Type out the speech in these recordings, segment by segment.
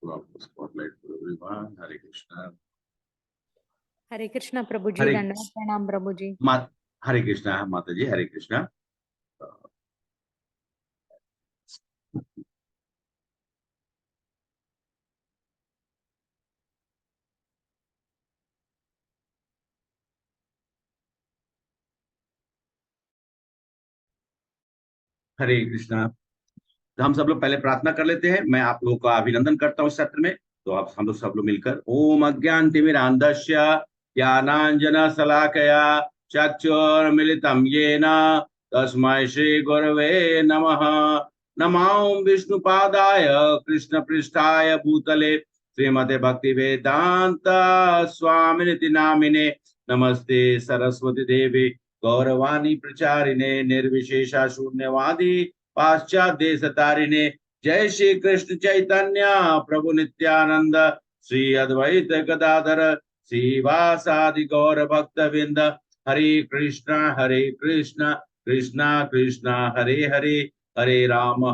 तो आपको स्पॉटलाइट करो एवरीवन। हरे कृष्णा। हरे कृष्णा प्रभु जी, हरे दंडवत प्रणाम प्रभु जी। मा हरे कृष्णा माता जी, हरे कृष्णा। हरे कृष्णा। तो हम सब लोग पहले प्रार्थना कर लेते हैं। मैं आप लोगों का अभिनंदन करता हूँ इस सत्र में। तो आप हम लोग सब लोग मिलकर ओम अज्ञानतिमिरान्धस्य ज्ञानांजन शलाकया चक्षुर्मिलितं येन तस्मै श्री गुरवे नमः। नमो विष्णुपादाय कृष्णपृष्ठाय भूतले श्रीमते भक्ति वेदांत स्वामिनिति नामिने। नमस्ते सरस्वती देवी गौरवाणी प्रचारिणे निर्विशेषा शून्यवादी पाश्चात्य देश तारिणे। जय श्री कृष्ण चैतन्य प्रभु नित्यानंद श्री अद्वैत गदाधर श्रीवासादि गौर भक्त विंद। हरे कृष्णा कृष्णा कृष्णा हरे हरे, हरे राम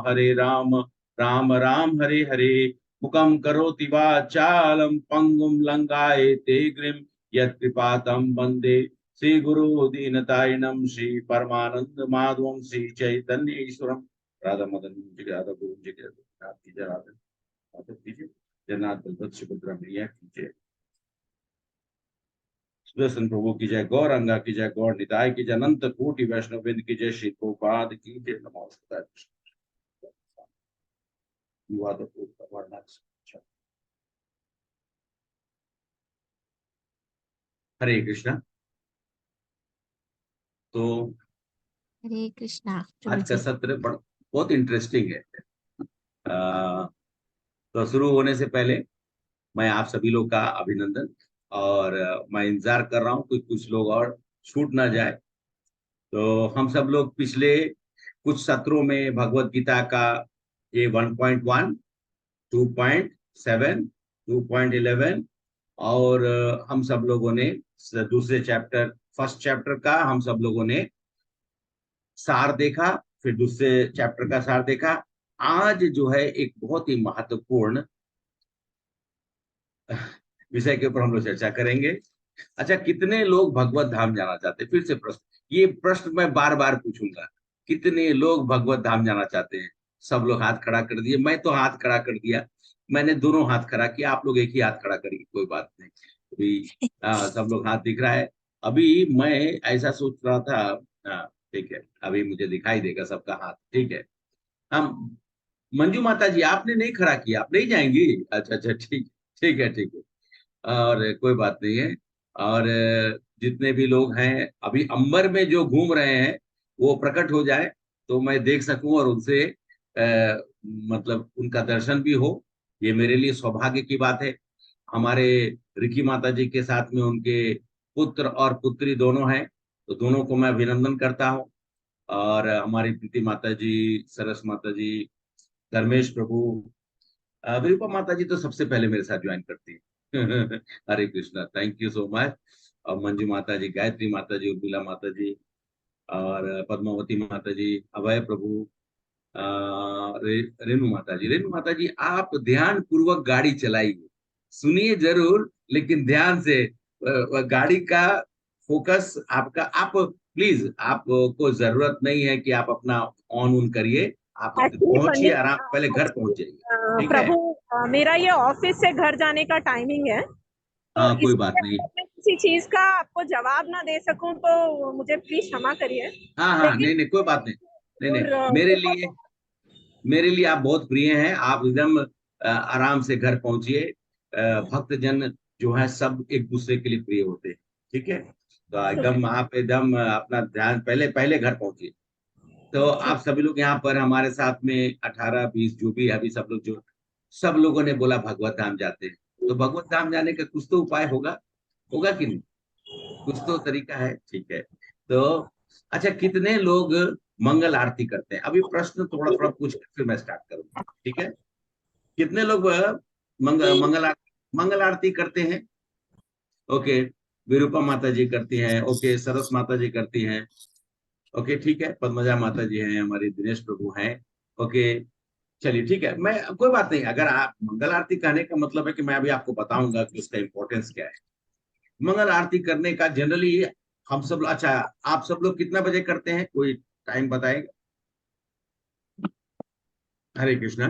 राम राम हरे हरे। मुखम करोति वाचालम पंगुम लंघयते गिरिं यत्कृपातं वन्दे श्री गुरु दीनतारिणं श्री परमानंद माधवं श्री चैतन्य ईश्वरम। राधा मदन जी राधा गोविंद जी की जय राधा माधव कीजिए। जगन्नाथ बलभद्र सुभद्रा मैया की जय। सुदर्शन प्रभु की जय। गौरंगा की जय। गौर निताय की जय। अनंत कोटि वैष्णव वृंद की जय। श्री प्रभुपाद की जय। नमस्कार। हरे कृष्णा। तो हरे कृष्णा आज का सत्र बहुत इंटरेस्टिंग है। तो शुरू होने से पहले मैं आप सभी लोग का अभिनंदन और मैं इंतजार कर रहा हूँ कि कुछ लोग और छूट ना जाए। तो हम सब लोग पिछले कुछ सत्रों में भगवत गीता का ये 1.1, 2.7, 2.11 और हम सब लोगों ने दूसरे चैप्टर फर्स्ट चैप्टर का हम सब लोगों ने सार देखा, फिर दूसरे चैप्टर का सार देखा। आज जो है एक बहुत ही महत्वपूर्ण विषय के ऊपर हम लोग चर्चा करेंगे। अच्छा, कितने लोग भगवत धाम जाना चाहते हैं? फिर से प्रश्न, ये प्रश्न मैं बार बार पूछूंगा। कितने लोग भगवत धाम जाना चाहते हैं? सब लोग हाथ खड़ा कर दिए। मैं तो हाथ खड़ा कर दिया, मैंने दोनों हाथ खड़ा किया। आप लोग एक ही हाथ खड़ा करिए, कोई बात नहीं। अभी सब लोग हाथ दिख रहा है। अभी मैं ऐसा सोच रहा था। हाँ, ठीक है, अभी मुझे दिखाई देगा सबका हाथ। ठीक है। हम मंजू माता जी, आपने नहीं खड़ा किया, आप नहीं जाएंगी? अच्छा अच्छा, ठीक, ठीक है, ठीक है। और कोई बात नहीं है। और जितने भी लोग हैं अभी अंबर में जो घूम रहे हैं वो प्रकट हो जाए तो मैं देख सकूं और उनसे मतलब उनका दर्शन भी हो। ये मेरे लिए सौभाग्य की बात है। हमारे रिकी माता जी के साथ में उनके पुत्र और पुत्री दोनों हैं, तो दोनों को मैं अभिनंदन करता हूँ। और हमारी प्रीति माता जी, सरस माता जी, धर्मेश प्रभु, विरूपा माता जी तो सबसे पहले मेरे साथ ज्वाइन करती है। Hare Krishna, thank you so much. और मंजू माता जी, गायत्री माता जी, उर्मिला माता जी और पद्मावती माता जी, अभय प्रभु, रेणु माता जी, आप ध्यान पूर्वक गाड़ी चलाइए। सुनिए जरूर लेकिन ध्यान से। गाड़ी का फोकस आपका, आप प्लीज, आपको जरूरत नहीं है कि आप अपना ऑन करिए। आप एक्चुअली पहुंचिए, पंडित आराम पहले घर पहुंच जाइए। ठीक है। प्रभु, मेरा ये ऑफिस से घर जाने का टाइमिंग है, तो हाँ, कोई बात इसलिए नहीं। मैं किसी चीज का आपको जवाब ना दे सकूं तो मुझे प्लीज क्षमा करिए। हाँ हाँ, लेकिन नहीं नहीं, कोई बात नहीं। नहीं नहीं, और मेरे लिए आप बहुत प्रिय हैं। आप एकदम आराम से घर पहुंचिए। भक्त जन जो है सब एक दूसरे के लिए प्रिय होते हैं। ठीक है। तो एकदम आप एकदम अपना ध्यान, पहले पहले घर पहुंचिए। तो आप सभी लोग यहाँ पर हमारे साथ में 18-20 जो भी है, अभी सब लोग जो सब लोगों ने बोला भगवत धाम जाते हैं। तो भगवत धाम जाने का कुछ तो उपाय होगा, होगा कि नहीं? कुछ तो तरीका है। ठीक है। तो अच्छा, कितने लोग मंगल आरती करते हैं? अभी प्रश्न थोड़ा थोड़ा पूछ के फिर मैं स्टार्ट करूंगा। ठीक है। कितने लोग मंगल आरती करते हैं? ओके, विरूपा माता जी करती हैं। ओके, सरस माता जी करती हैं। ओके, ठीक है। पद्मजा माता जी हैं, हमारी दिनेश प्रभु हैं। ओके, चलिए ठीक है, मैं कोई बात नहीं, अगर आप मंगल आरती कहने का मतलब है कि मैं अभी आपको बताऊंगा कि उसका इम्पोर्टेंस क्या है। मंगल आरती करने का जनरली हम सब, अच्छा आप सब लोग कितना बजे करते हैं, कोई टाइम बताएगा? हरे कृष्णा,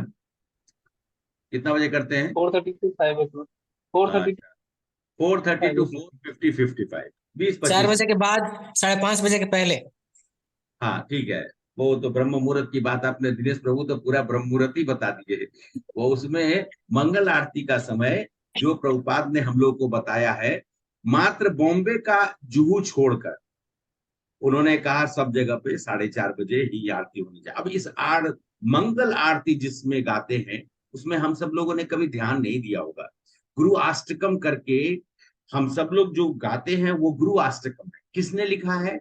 कितना बजे करते हैं? 4:30 to 5 o'clock. 4:30 to 4:30 5 to o'clock. 4:50, 55, 4 20-25। बजे के बाद 5:30 बजे के पहले। हाँ ठीक है, वो तो ब्रह्म मुहूर्त की बात आपने, दिनेश प्रभु तो पूरा ब्रह्म मुहूर्त ही बता दिए। वो उसमें मंगल आरती का समय जो प्रभुपाद ने हम लोग को बताया है, मात्र बॉम्बे का जुहू छोड़कर उन्होंने कहा सब जगह पे 4:30 बजे ही आरती होनी चाहिए। अब इस मंगल आरती जिसमें गाते हैं, उसमें हम सब लोगों ने कभी ध्यान नहीं दिया होगा। गुरु अष्टकम करके हम सब लोग जो गाते हैं वो गुरु अष्टकम है। किसने लिखा है?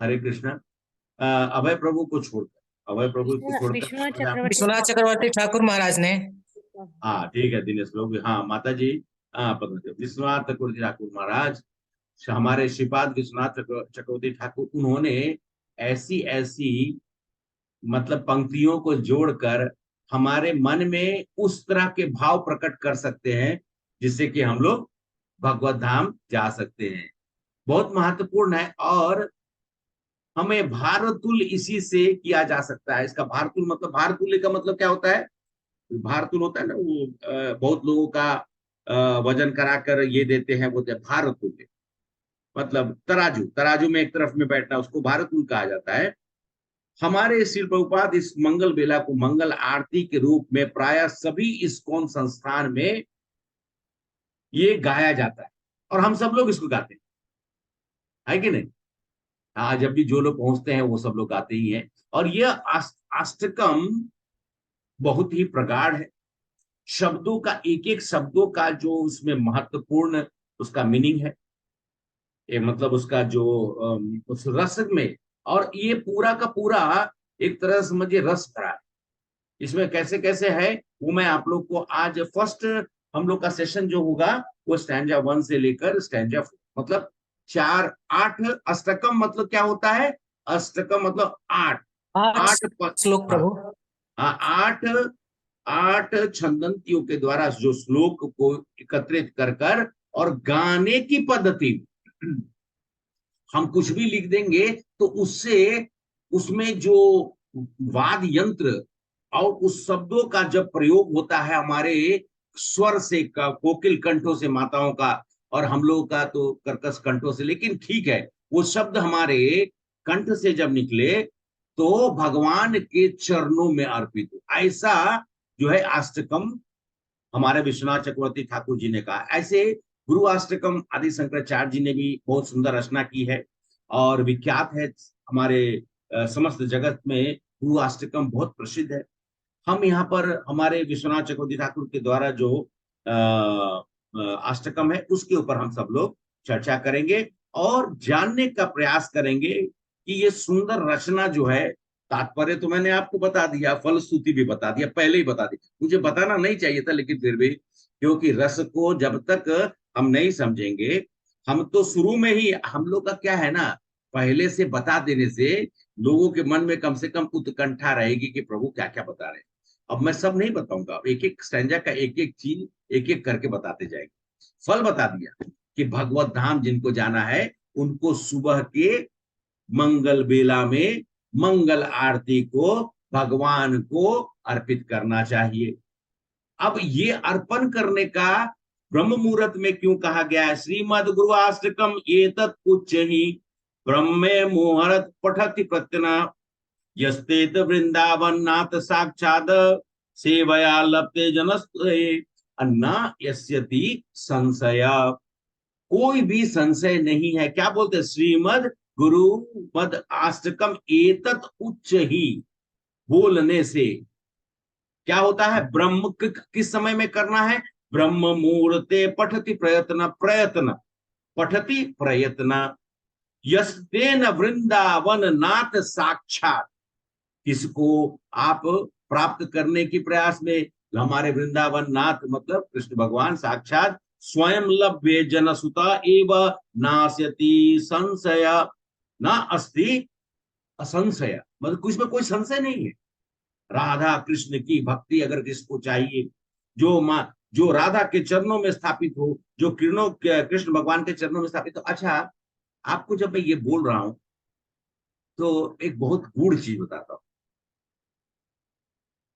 हरे कृष्णा, अभय प्रभु को छोड़कर, अभय प्रभु को विश्वनाथ छोड़कर चक्रवर्ती विश्वनाथ चक्रवर्ती ठाकुर महाराज ने। हाँ ठीक है दिनेश लोग, हाँ माता जी, हाँ विश्वनाथ चक्रवर्ती ठाकुर महाराज, हमारे श्रीपाद विश्वनाथ चक्रवर्ती ठाकुर, उन्होंने ऐसी ऐसी मतलब पंक्तियों को जोड़कर हमारे मन में उस तरह के भाव प्रकट कर सकते हैं जिससे कि हम लोग भगवत धाम जा सकते हैं। बहुत महत्वपूर्ण है, और हमें भारतुल इसी से किया जा सकता है। इसका भारतुल मतलब, भारतुल्य का मतलब क्या होता है? भारतुल होता है ना वो, बहुत लोगों का वजन कराकर ये देते हैं, वो भारतुल्य मतलब तराजू, तराजू में एक तरफ में बैठना, उसको भारतुल कहा जाता है। हमारे श्री प्रभुपाद इस मंगल बेला को मंगल आरती के रूप में प्राय सभी इस्कॉन संस्थान में ये गाया जाता है, और हम सब लोग इसको गाते हैं, है कि नहीं? हाँ, जब भी जो लोग पहुंचते हैं वो सब लोग गाते ही हैं। और ये अष्टकम बहुत ही प्रगाढ़ है। शब्दों का, एक एक शब्दों का जो उसमें महत्वपूर्ण उसका मीनिंग है, ये मतलब उसका जो उस रस में, और ये पूरा का पूरा एक तरह से समझिए रस भरा है। इसमें कैसे कैसे है वो मैं आप लोग को आज फर्स्ट, हम लोग का सेशन जो होगा वो स्टैंजा 1 से लेकर स्टैंजा 4, मतलब 4-8 अष्टकम मतलब क्या होता है? अष्टकम मतलब 8 8 8 श्लोक हाँ, प्रभु। 8 छंदंतियों के द्वारा जो श्लोक को एकत्रित कर कर और गाने की पद्धति, हम कुछ भी लिख देंगे तो उससे उसमें जो वाद यंत्र और उस शब्दों का जब प्रयोग होता है हमारे स्वर से, कोकिल कंठों से माताओं का, और हम लोगों का तो कर्कश कंठों से, लेकिन ठीक है, वो शब्द हमारे कंठ से जब निकले तो भगवान के चरणों में अर्पित हो, ऐसा जो है अष्टकम हमारे विश्वनाथ चक्रवर्ती ठाकुर जी ने कहा। ऐसे गुरु अष्टकम आदि शंकराचार्य जी ने भी बहुत सुंदर रचना की है और विख्यात है हमारे समस्त जगत में। गुरु अष्टकम बहुत प्रसिद्ध है। हम यहाँ पर हमारे विश्वनाथ चक्रवर्ती ठाकुर के द्वारा जो अष्टकम है उसके ऊपर हम सब लोग चर्चा करेंगे और जानने का प्रयास करेंगे कि ये सुंदर रचना जो है, तात्पर्य तो मैंने आपको बता दिया, फलश्रुति भी बता दिया, पहले ही बता दी, मुझे बताना नहीं चाहिए था, लेकिन फिर भी, क्योंकि रस को जब तक हम नहीं समझेंगे, हम तो शुरू में ही, हम लोग का क्या है ना, पहले से बता देने से लोगों के मन में कम से कम उत्कंठा रहेगी कि प्रभु क्या क्या बता रहे हैं। अब मैं सब नहीं बताऊंगा, एक एक स्टैंजा का एक एक चीज एक एक करके बताते जाएंगे। फल बता दिया कि भगवत धाम जिनको जाना है उनको सुबह के मंगल बेला में मंगल आरती को भगवान को अर्पित करना चाहिए। अब ये अर्पण करने का ब्रह्म मुहूर्त में क्यों कहा गया है? श्रीमद गुरुआष्टकम एतत् उच्च ही ब्रह्मे मुहूर्त पठति प्रत्यना यस्तेत वृंदावन नाथ साक्षाद सेवया लप्ते जनस्ते अन्ना यस्यति संशय। कोई भी संशय नहीं है। क्या बोलते? श्रीमद गुरु मद अष्टकम एतत् उच्च ही बोलने से क्या होता है? ब्रह्म किस समय में करना है? ब्रह्म मुहूर्ते पठति प्रयत्न, प्रयत्न पठति प्रयत्न यस्तेन वृंदावन नाथ साक्षात। किसको आप प्राप्त करने की प्रयास में? हमारे वृंदावन नाथ मतलब कृष्ण भगवान साक्षात स्वयं लभ्य जनसुता एव नास्यति संशय, ना अस्ति असंशय, मतलब कुछ में कोई संशय नहीं है। राधा कृष्ण की भक्ति अगर किसको चाहिए, जो राधा के चरणों में स्थापित हो, जो कृष्ण भगवान के चरणों में स्थापित हो। अच्छा, आपको जब मैं ये बोल रहा हूं तो एक बहुत गूढ़ चीज बताता हूं।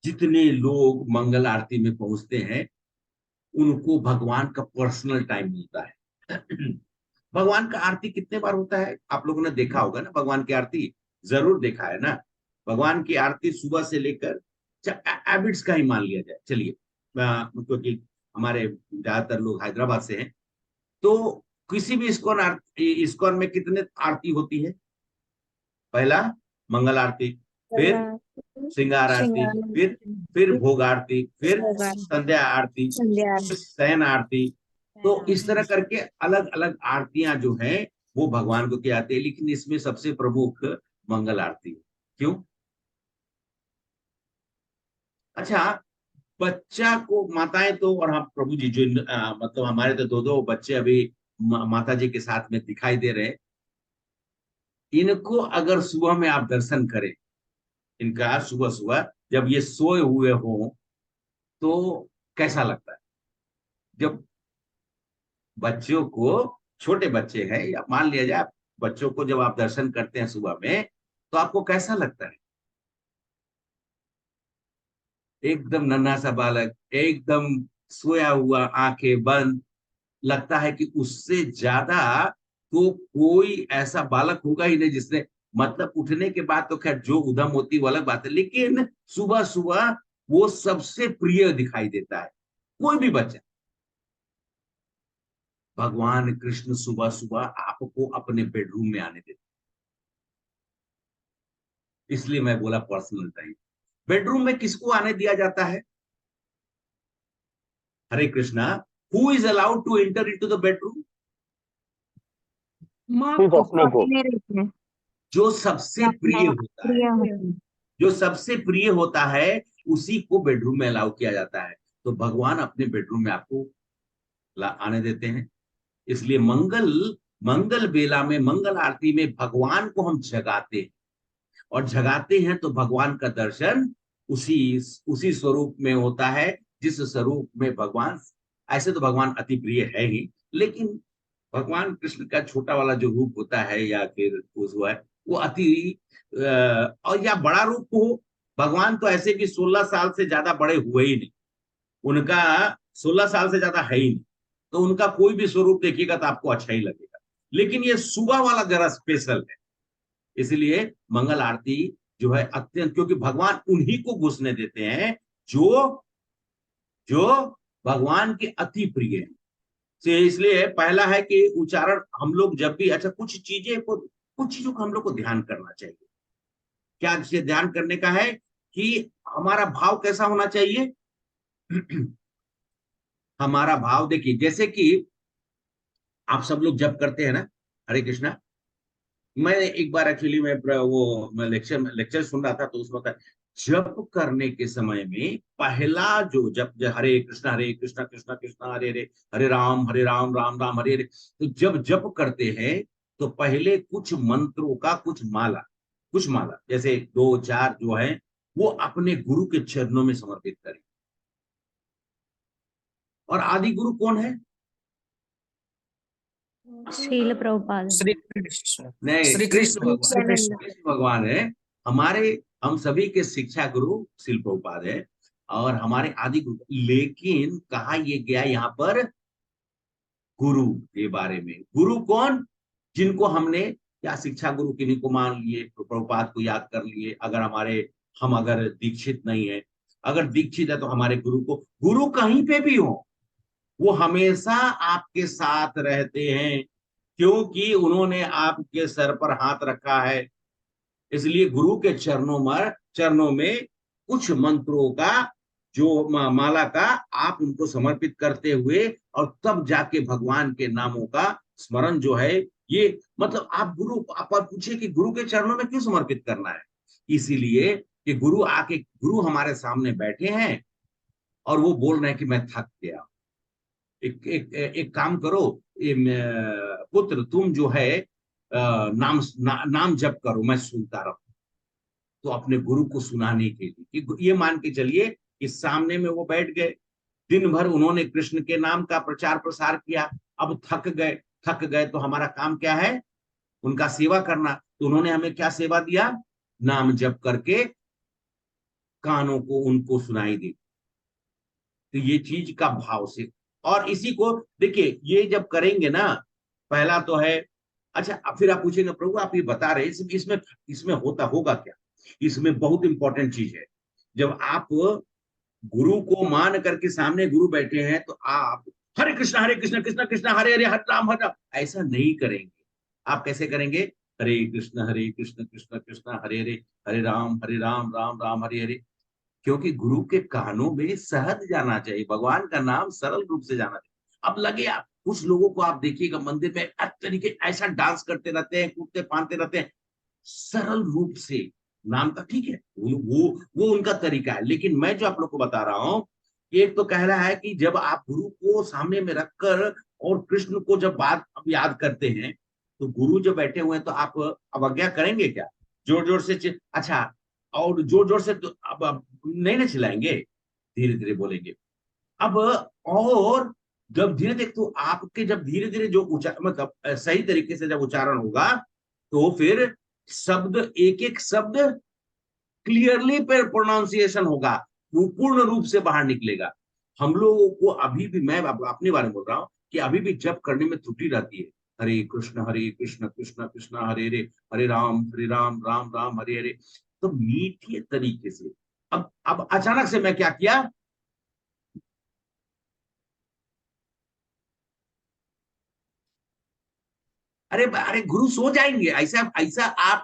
जितने लोग मंगल आरती में पहुंचते हैं उनको भगवान का पर्सनल टाइम मिलता है। भगवान का आरती कितने बार होता है आप लोगों ने देखा होगा ना? भगवान की आरती जरूर देखा है ना? भगवान की आरती सुबह से लेकर, एबिट्स का ही मान लिया जाए, चलिए, क्योंकि हमारे ज्यादातर लोग हैदराबाद से हैं, तो किसी भी इस्कॉन में कितने आरती होती है? पहला मंगल आरती, फिर श्रृंगार आरती, फिर भोग आरती, फिर संध्या आरती, फिर शयन आरती। तो इस तरह करके अलग अलग आरतियां जो हैं वो भगवान को की जाती है, लेकिन इसमें सबसे प्रमुख मंगल आरती है। क्यों? अच्छा, बच्चा को माताएं तो, और हम प्रभु जी जो मतलब हमारे तो दो बच्चे अभी माता जी के साथ में दिखाई दे रहे हैं। इनको अगर सुबह में आप दर्शन करें, इनका सुबह सुबह जब ये सोए हुए हों तो कैसा लगता है? जब बच्चों को, छोटे बच्चे हैं या मान लिया जाए, बच्चों को जब आप दर्शन करते हैं सुबह में तो आपको कैसा लगता है? एकदम नन्हा सा बालक, एकदम सोया हुआ, आंखें बंद, लगता है कि उससे ज्यादा तो कोई ऐसा बालक होगा ही नहीं जिसने, मतलब उठने के बाद तो खैर जो उधम होती वो अलग बात है, लेकिन सुबह सुबह वो सबसे प्रिय दिखाई देता है कोई भी बच्चा। भगवान कृष्ण सुबह सुबह आपको अपने बेडरूम में आने देते, इसलिए मैं बोला पर्सनल टाइम। बेडरूम में किसको आने दिया जाता है? Hare Krishna, who is allowed to enter into the bedroom? सिर्फ अपने को। जो सबसे प्रिय होता है, जो सबसे प्रिय होता है उसी को बेडरूम में अलाउ किया जाता है। तो भगवान अपने बेडरूम में आपको आने देते हैं। इसलिए मंगल मंगल बेला में, मंगल आरती में भगवान को हम जगाते हैं, और जगाते हैं तो भगवान का दर्शन उसी उसी स्वरूप में होता है जिस स्वरूप में भगवान, ऐसे तो भगवान अति प्रिय है ही, लेकिन भगवान कृष्ण का छोटा वाला जो रूप होता है या फिर वो है, वो अति और या बड़ा रूप हो। भगवान तो ऐसे भी 16 साल से ज्यादा बड़े हुए ही नहीं, उनका 16 साल से ज्यादा है ही नहीं, तो उनका कोई भी स्वरूप देखिएगा तो आपको अच्छा ही लगेगा। लेकिन ये सुबह वाला जरा स्पेशल है, इसलिए मंगल आरती जो है अत्यंत, क्योंकि भगवान उन्हीं को घुसने देते हैं जो जो भगवान के अति प्रिय है। से इसलिए पहला है कि उच्चारण हम लोग जब भी, अच्छा कुछ चीजों को हम लोग को ध्यान करना चाहिए। क्या ध्यान करने का है कि हमारा भाव कैसा होना चाहिए? हमारा भाव देखिए, जैसे कि आप सब लोग जप करते हैं ना, हरे कृष्णा। मैं एक बार एक्चुअली मैं लेक्चर सुन रहा था, तो उसमें जप करने के समय में पहला जो जप हरे कृष्णा कृष्णा कृष्णा हरे हरे, हरे राम राम राम हरे हरे। तो जब जप करते हैं तो पहले कुछ मंत्रों का कुछ माला जैसे 2 4 जो है वो अपने गुरु के चरणों में समर्पित करें। और आदि गुरु कौन है? श्रील प्रभुपाद। श्री कृष्ण, नहीं, श्री कृष्ण, श्री कृष्ण। कृष्ण भगवान है हमारे, हम सभी के शिक्षा गुरु श्रील प्रभुपाद है और हमारे आदि गुरु। लेकिन कहा ये गया यहाँ पर गुरु के बारे में, गुरु कौन? जिनको हमने या शिक्षा गुरु किन्हीं को मान लिए, प्रभुपाद को याद कर लिए। हम अगर दीक्षित नहीं है, अगर दीक्षित है तो हमारे गुरु कहीं पे भी हो, वो हमेशा आपके साथ रहते हैं, क्योंकि उन्होंने आपके सर पर हाथ रखा है। इसलिए गुरु के चरणों में कुछ मंत्रों का जो माला का आप उनको समर्पित करते हुए, और तब जाके भगवान के नामों का स्मरण जो है, ये मतलब आप पूछे कि गुरु के चरणों में क्यों समर्पित करना है? इसीलिए कि गुरु हमारे सामने बैठे हैं और वो बोल रहे हैं कि मैं थक गया, एक काम करो, पुत्र तुम जो है नाम जप करो, मैं सुनता रहूं। तो अपने गुरु को सुनाने के लिए, कि ये मान के चलिए कि सामने में वो बैठ गए, दिन भर उन्होंने कृष्ण के नाम का प्रचार प्रसार किया, अब थक गए तो हमारा काम क्या है, उनका सेवा करना। तो उन्होंने हमें क्या सेवा दिया, नाम जप करके कानों को उनको सुनाई दी। तो ये चीज का भाव से, और इसी को देखिए, ये जब करेंगे ना, पहला तो है, अच्छा अब फिर आप पूछेंगे प्रभु आप ये बता रहे हैं, इसमें इसमें होता होगा क्या। इसमें बहुत इंपॉर्टेंट चीज है, जब आप गुरु को मान करके सामने गुरु बैठे हैं तो आप हरे कृष्ण कृष्ण कृष्ण हरे हरे हरे राम ऐसा नहीं करेंगे। आप कैसे करेंगे, हरे कृष्ण कृष्ण कृष्ण हरे राम राम राम हरे हरे। क्योंकि गुरु के कानों में सहज जाना चाहिए, भगवान का नाम सरल रूप से जाना चाहिए। अब लगे आप कुछ लोगों को आप देखिएगा मंदिर में तरीके ऐसा डांस करते रहते हैं, कूदते फांदते रहते हैं, सरल रूप से नाम का, ठीक है, वो उनका तरीका है। लेकिन मैं जो आप लोग को बता रहा हूं, एक तो कह रहा है कि जब आप गुरु को सामने में रखकर और कृष्ण को जब बात याद करते हैं, तो गुरु जब बैठे हुए हैं तो आप अवज्ञा करेंगे क्या, जोर जोर से अच्छा, और जोर जोर से तो अब नहीं ना चिल्लाएंगे, धीरे धीरे बोलेंगे। अब और जब धीरे धीरे, तो आपके जब धीरे धीरे जो मतलब सही तरीके से जब उच्चारण होगा, तो फिर शब्द एक एक शब्द क्लियरली पर प्रोनाउंसिएशन होगा, वो पूर्ण रूप से बाहर निकलेगा। हम लोगों को अभी भी, मैं अपने बारे में बोल रहा हूँ कि अभी भी जब करने में त्रुटि रहती है, हरे कृष्ण कृष्ण कृष्ण हरे राम राम राम हरे हरे। तो मीठे तरीके से, अब अचानक से मैं क्या किया, अरे अरे गुरु सो जाएंगे, ऐसा ऐसा आप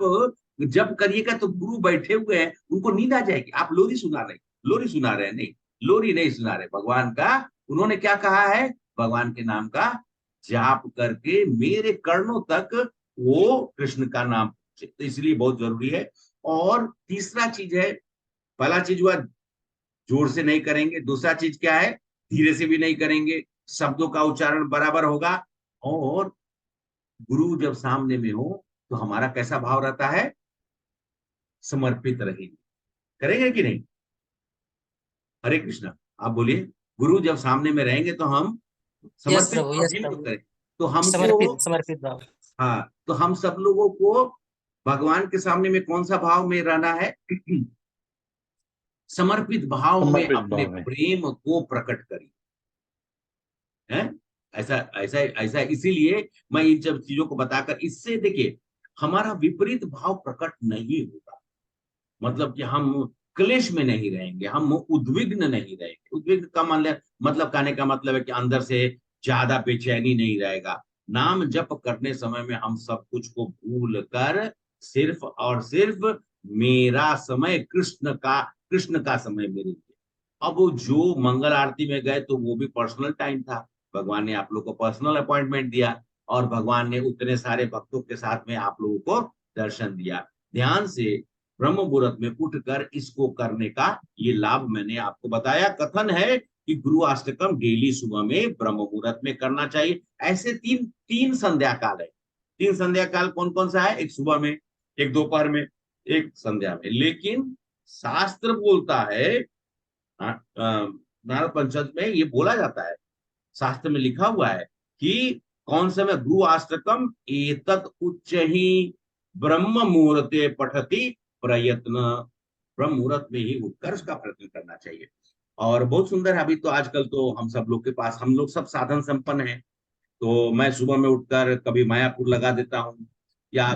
जब करिएगा तो गुरु बैठे हुए हैं, उनको नींद आ जाएगी। आप लोरी सुना रहे हैं, नहीं, लोरी नहीं सुना रहे, भगवान का उन्होंने क्या कहा है, भगवान के नाम का जाप करके मेरे कर्णों तक वो कृष्ण का नाम पहुंचे। तो इसलिए बहुत जरूरी है। और तीसरा चीज है, पहला चीज हुआ जोर से नहीं करेंगे, दूसरा चीज क्या है, धीरे से भी नहीं करेंगे, शब्दों का उच्चारण बराबर होगा। और गुरु जब सामने में हो तो हमारा कैसा भाव रहता है, समर्पित रहेंगे, करेंगे कि नहीं, हरे कृष्णा आप बोलिए। गुरु जब सामने में रहेंगे तो हम यस समर्पित प्रभु, भाव यस भी तो प्रभु। करें। तो हमको, समर्पित समर्पित भाव। हाँ, तो हम सब लोगों को भगवान के सामने में कौन सा भाव में रहना है, समर्पित भाव में समर्पित अपने भाव में। प्रेम को प्रकट करिए, है ऐसा ऐसा ऐसा। इसीलिए मैं इन सब चीजों को बताकर, इससे देखिए हमारा विपरीत भाव प्रकट नहीं होगा, मतलब कि हम क्लेश में नहीं रहेंगे, हम उद्विग्न नहीं रहेंगे। उद्विग्न का मतलब कहने का मतलब है कि अंदर से ज्यादा बेचैनी नहीं रहेगा। नाम जप करने समय में हम सब कुछ को भूल कर सिर्फ और सिर्फ मेरा समय कृष्ण का समय मेरे लिए। अब वो जो मंगल आरती में गए तो वो भी पर्सनल टाइम था, भगवान ने आप लोग को पर्सनल अपॉइंटमेंट दिया, और भगवान ने उतने सारे भक्तों के साथ में आप लोगों को दर्शन दिया। ध्यान से ब्रह्म मुहूर्त में उठकर इसको करने का ये लाभ मैंने आपको बताया। कथन है कि गुरु अष्टकम डेली सुबह में ब्रह्म मुहूर्त में करना चाहिए। ऐसे तीन संध्या काल है। तीन संध्या काल कौन कौन सा है, एक सुबह में, एक दोपहर में, एक संध्या में। लेकिन शास्त्र बोलता है, नारद पंचक में ये बोला जाता है, शास्त्र में लिखा हुआ है कि कौन सा में, गुरु अष्टकम एतत् उच्च ही ब्रह्म मुहूर्ते पठति प्रयत्न, ब्रह्म मुहूर्त में ही उठकर उसका प्रयत्न करना चाहिए। और बहुत सुंदर है, अभी तो आजकल तो हम सब लोग के पास, हम लोग सब साधन संपन्न है। तो मैं सुबह में उठकर कभी मायापुर लगा देता हूँ, या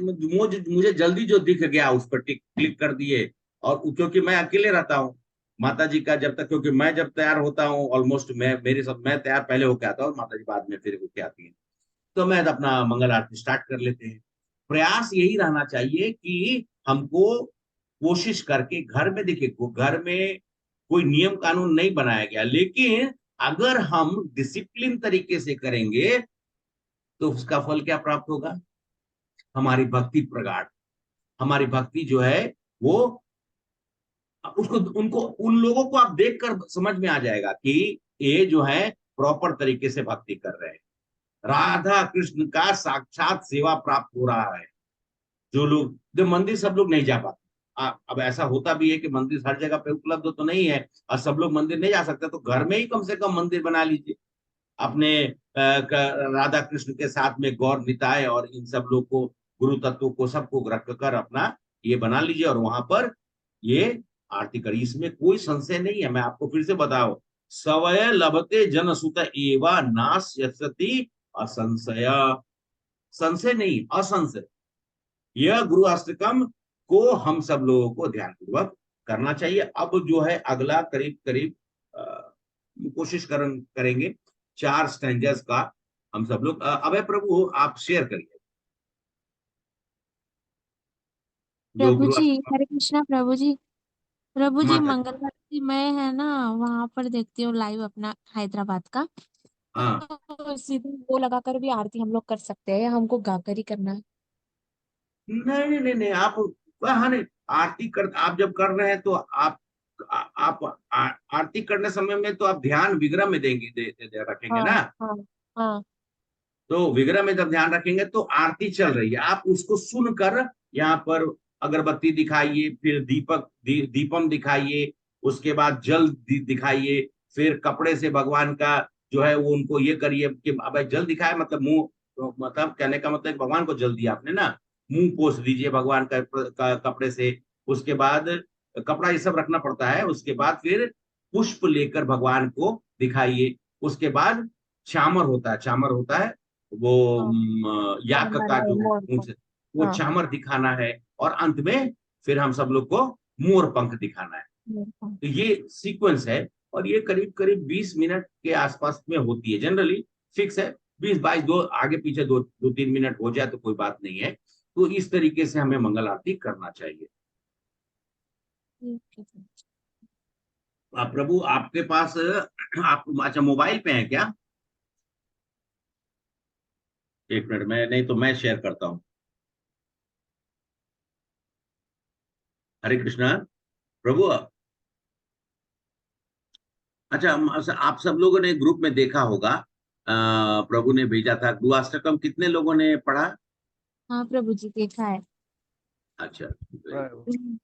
मुझे जल्दी जो दिख गया उस पर क्लिक कर दिए। और क्योंकि मैं अकेले रहता हूँ, माता जी का जब तक, क्योंकि मैं जब तैयार होता हूँ ऑलमोस्ट मैं तैयार पहले होके आता हूँ, माता जी बाद में फिर होके आती है। तो मैं अपना मंगल आरती स्टार्ट कर लेते हैं। प्रयास यही रहना चाहिए कि हमको कोशिश करके घर में, देखिए घर में कोई नियम कानून नहीं बनाया गया, लेकिन अगर हम डिसिप्लिन तरीके से करेंगे तो उसका फल क्या प्राप्त होगा, हमारी भक्ति प्रगाढ़, हमारी भक्ति जो है वो, उसको उनको उन लोगों को आप देखकर समझ में आ जाएगा कि ये जो है प्रॉपर तरीके से भक्ति कर रहे हैं, राधा कृष्ण का साक्षात सेवा प्राप्त हो रहा है। जो लोग, जो मंदिर सब लोग नहीं जा पाते, अब ऐसा होता भी है कि मंदिर हर जगह पे उपलब्ध तो नहीं है और सब लोग मंदिर नहीं जा सकते, तो घर में ही कम से कम मंदिर बना लीजिए अपने राधा कृष्ण के साथ में गौर निताय और इन सब लोग को, गुरु तत्व को सबको रख कर अपना ये बना लीजिए और वहां पर ये आरती करिए। इसमें कोई संशय नहीं है। मैं आपको फिर से बताओ, सवय लभते जन सुत एवा नास्यति असंशय। संशय नहीं, असंशय। यह गुरु अष्टकम को हम सब लोगों को ध्यानपूर्वक करना चाहिए। अब जो है अगला करीब करीब कोशिश करेंगे 4 स्टैंजर्स का हम सब लोग। अभय प्रभु आप शेयर करिए जो प्रभु गुरु जी, अष्टकम। हरे कृष्णा प्रभु जी। प्रभु जी, माता जी, मंगलवार की मैं है ना वहां पर देखती हूँ लाइव अपना हैदराबाद का। हाँ तो सीधे वो लगाकर भी आरती हम लोग कर सकते हैं या हमको गाकर ही करना है? नहीं नहीं नहीं नहीं, आप हाँ नहीं, आरती कर, आप जब कर रहे हैं तो आप आरती करने समय में तो आप ध्यान विग्रह में देंगे, रखेंगे हाँ ना। हाँ हाँ। तो विग्रह में जब ध्यान रखेंगे तो आरती चल रही है, आप उसको सुनकर यहाँ पर अगरबत्ती दिखाइए, फिर दीपम दिखाइए, उसके बाद जल दिखाइए, फिर कपड़े से भगवान का जो है वो उनको ये करिए कि अब जल दिखाए मतलब मुंह, तो मतलब कहने का मतलब भगवान को जल दिया आपने ना, मुंह पोछ दीजिए भगवान का कपड़े से। उसके बाद कपड़ा ये सब रखना पड़ता है। उसके बाद फिर पुष्प लेकर भगवान को दिखाइए। उसके बाद चामर होता है, चामर होता है वो हाँ याक का हमारे जो मोर को। ऊंच, वो हाँ चामर दिखाना है। और अंत में फिर हम सब लोग को मोर पंख दिखाना है। मोर को। तो ये सीक्वेंस है और ये करीब करीब 20 मिनट के आसपास में होती है जनरली, फिक्स है। 20-22 दो आगे पीछे 2-3 मिनट हो जाए तो कोई बात नहीं है। तो इस तरीके से हमें मंगल आरती करना चाहिए। ठीक है जी। प्रभु आपके पास आप अच्छा मोबाइल पे है क्या? एक मिनट में, नहीं तो मैं शेयर करता हूँ। हरे कृष्णा प्रभु। अच्छा आप सब लोगों ने ग्रुप में देखा होगा, प्रभु ने भेजा था गुरुअष्टकम, कितने लोगों ने पढ़ा? हाँ प्रभु जी, देखा है। अच्छा हम्म।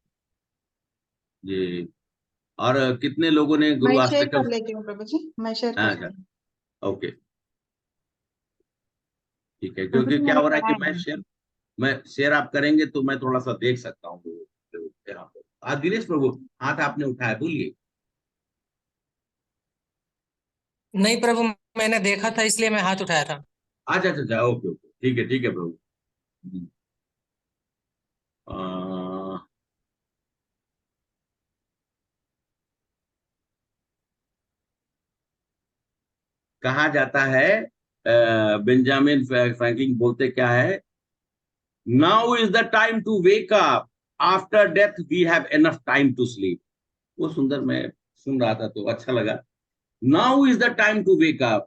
जी। और कितने लोगों ने मैं शेयर गुरुअष्टकम? कर लेती हूँ प्रभु जी, मैं शेयर कर अच्छा, लेती हूँ। ओके, ठीक है। प्रभु क्योंकि जी, क्या मैंने हो रहा है पढ़ा कि है। मैं शेयर आप करेंगे तो मैं थोड़ा सा देख सकता हूँ यहाँ पर। दिनेश प्रभु, हाथ आपने उठाया, बोलिए। नहीं प्रभु, मैंने देखा था इसलिए मैं हाथ उठाया था। अच्छा अच्छा अच्छा, ओके ओके, ठीक है प्रभु। हम्म, अ, कहा जाता है, बेंजामिन फ्रैंकलिन बोलते क्या है, now is the time to wake up, after death we have enough time to sleep. वो सुंदर, मैं सुन रहा था तो अच्छा लगा। Now is the time to wake up,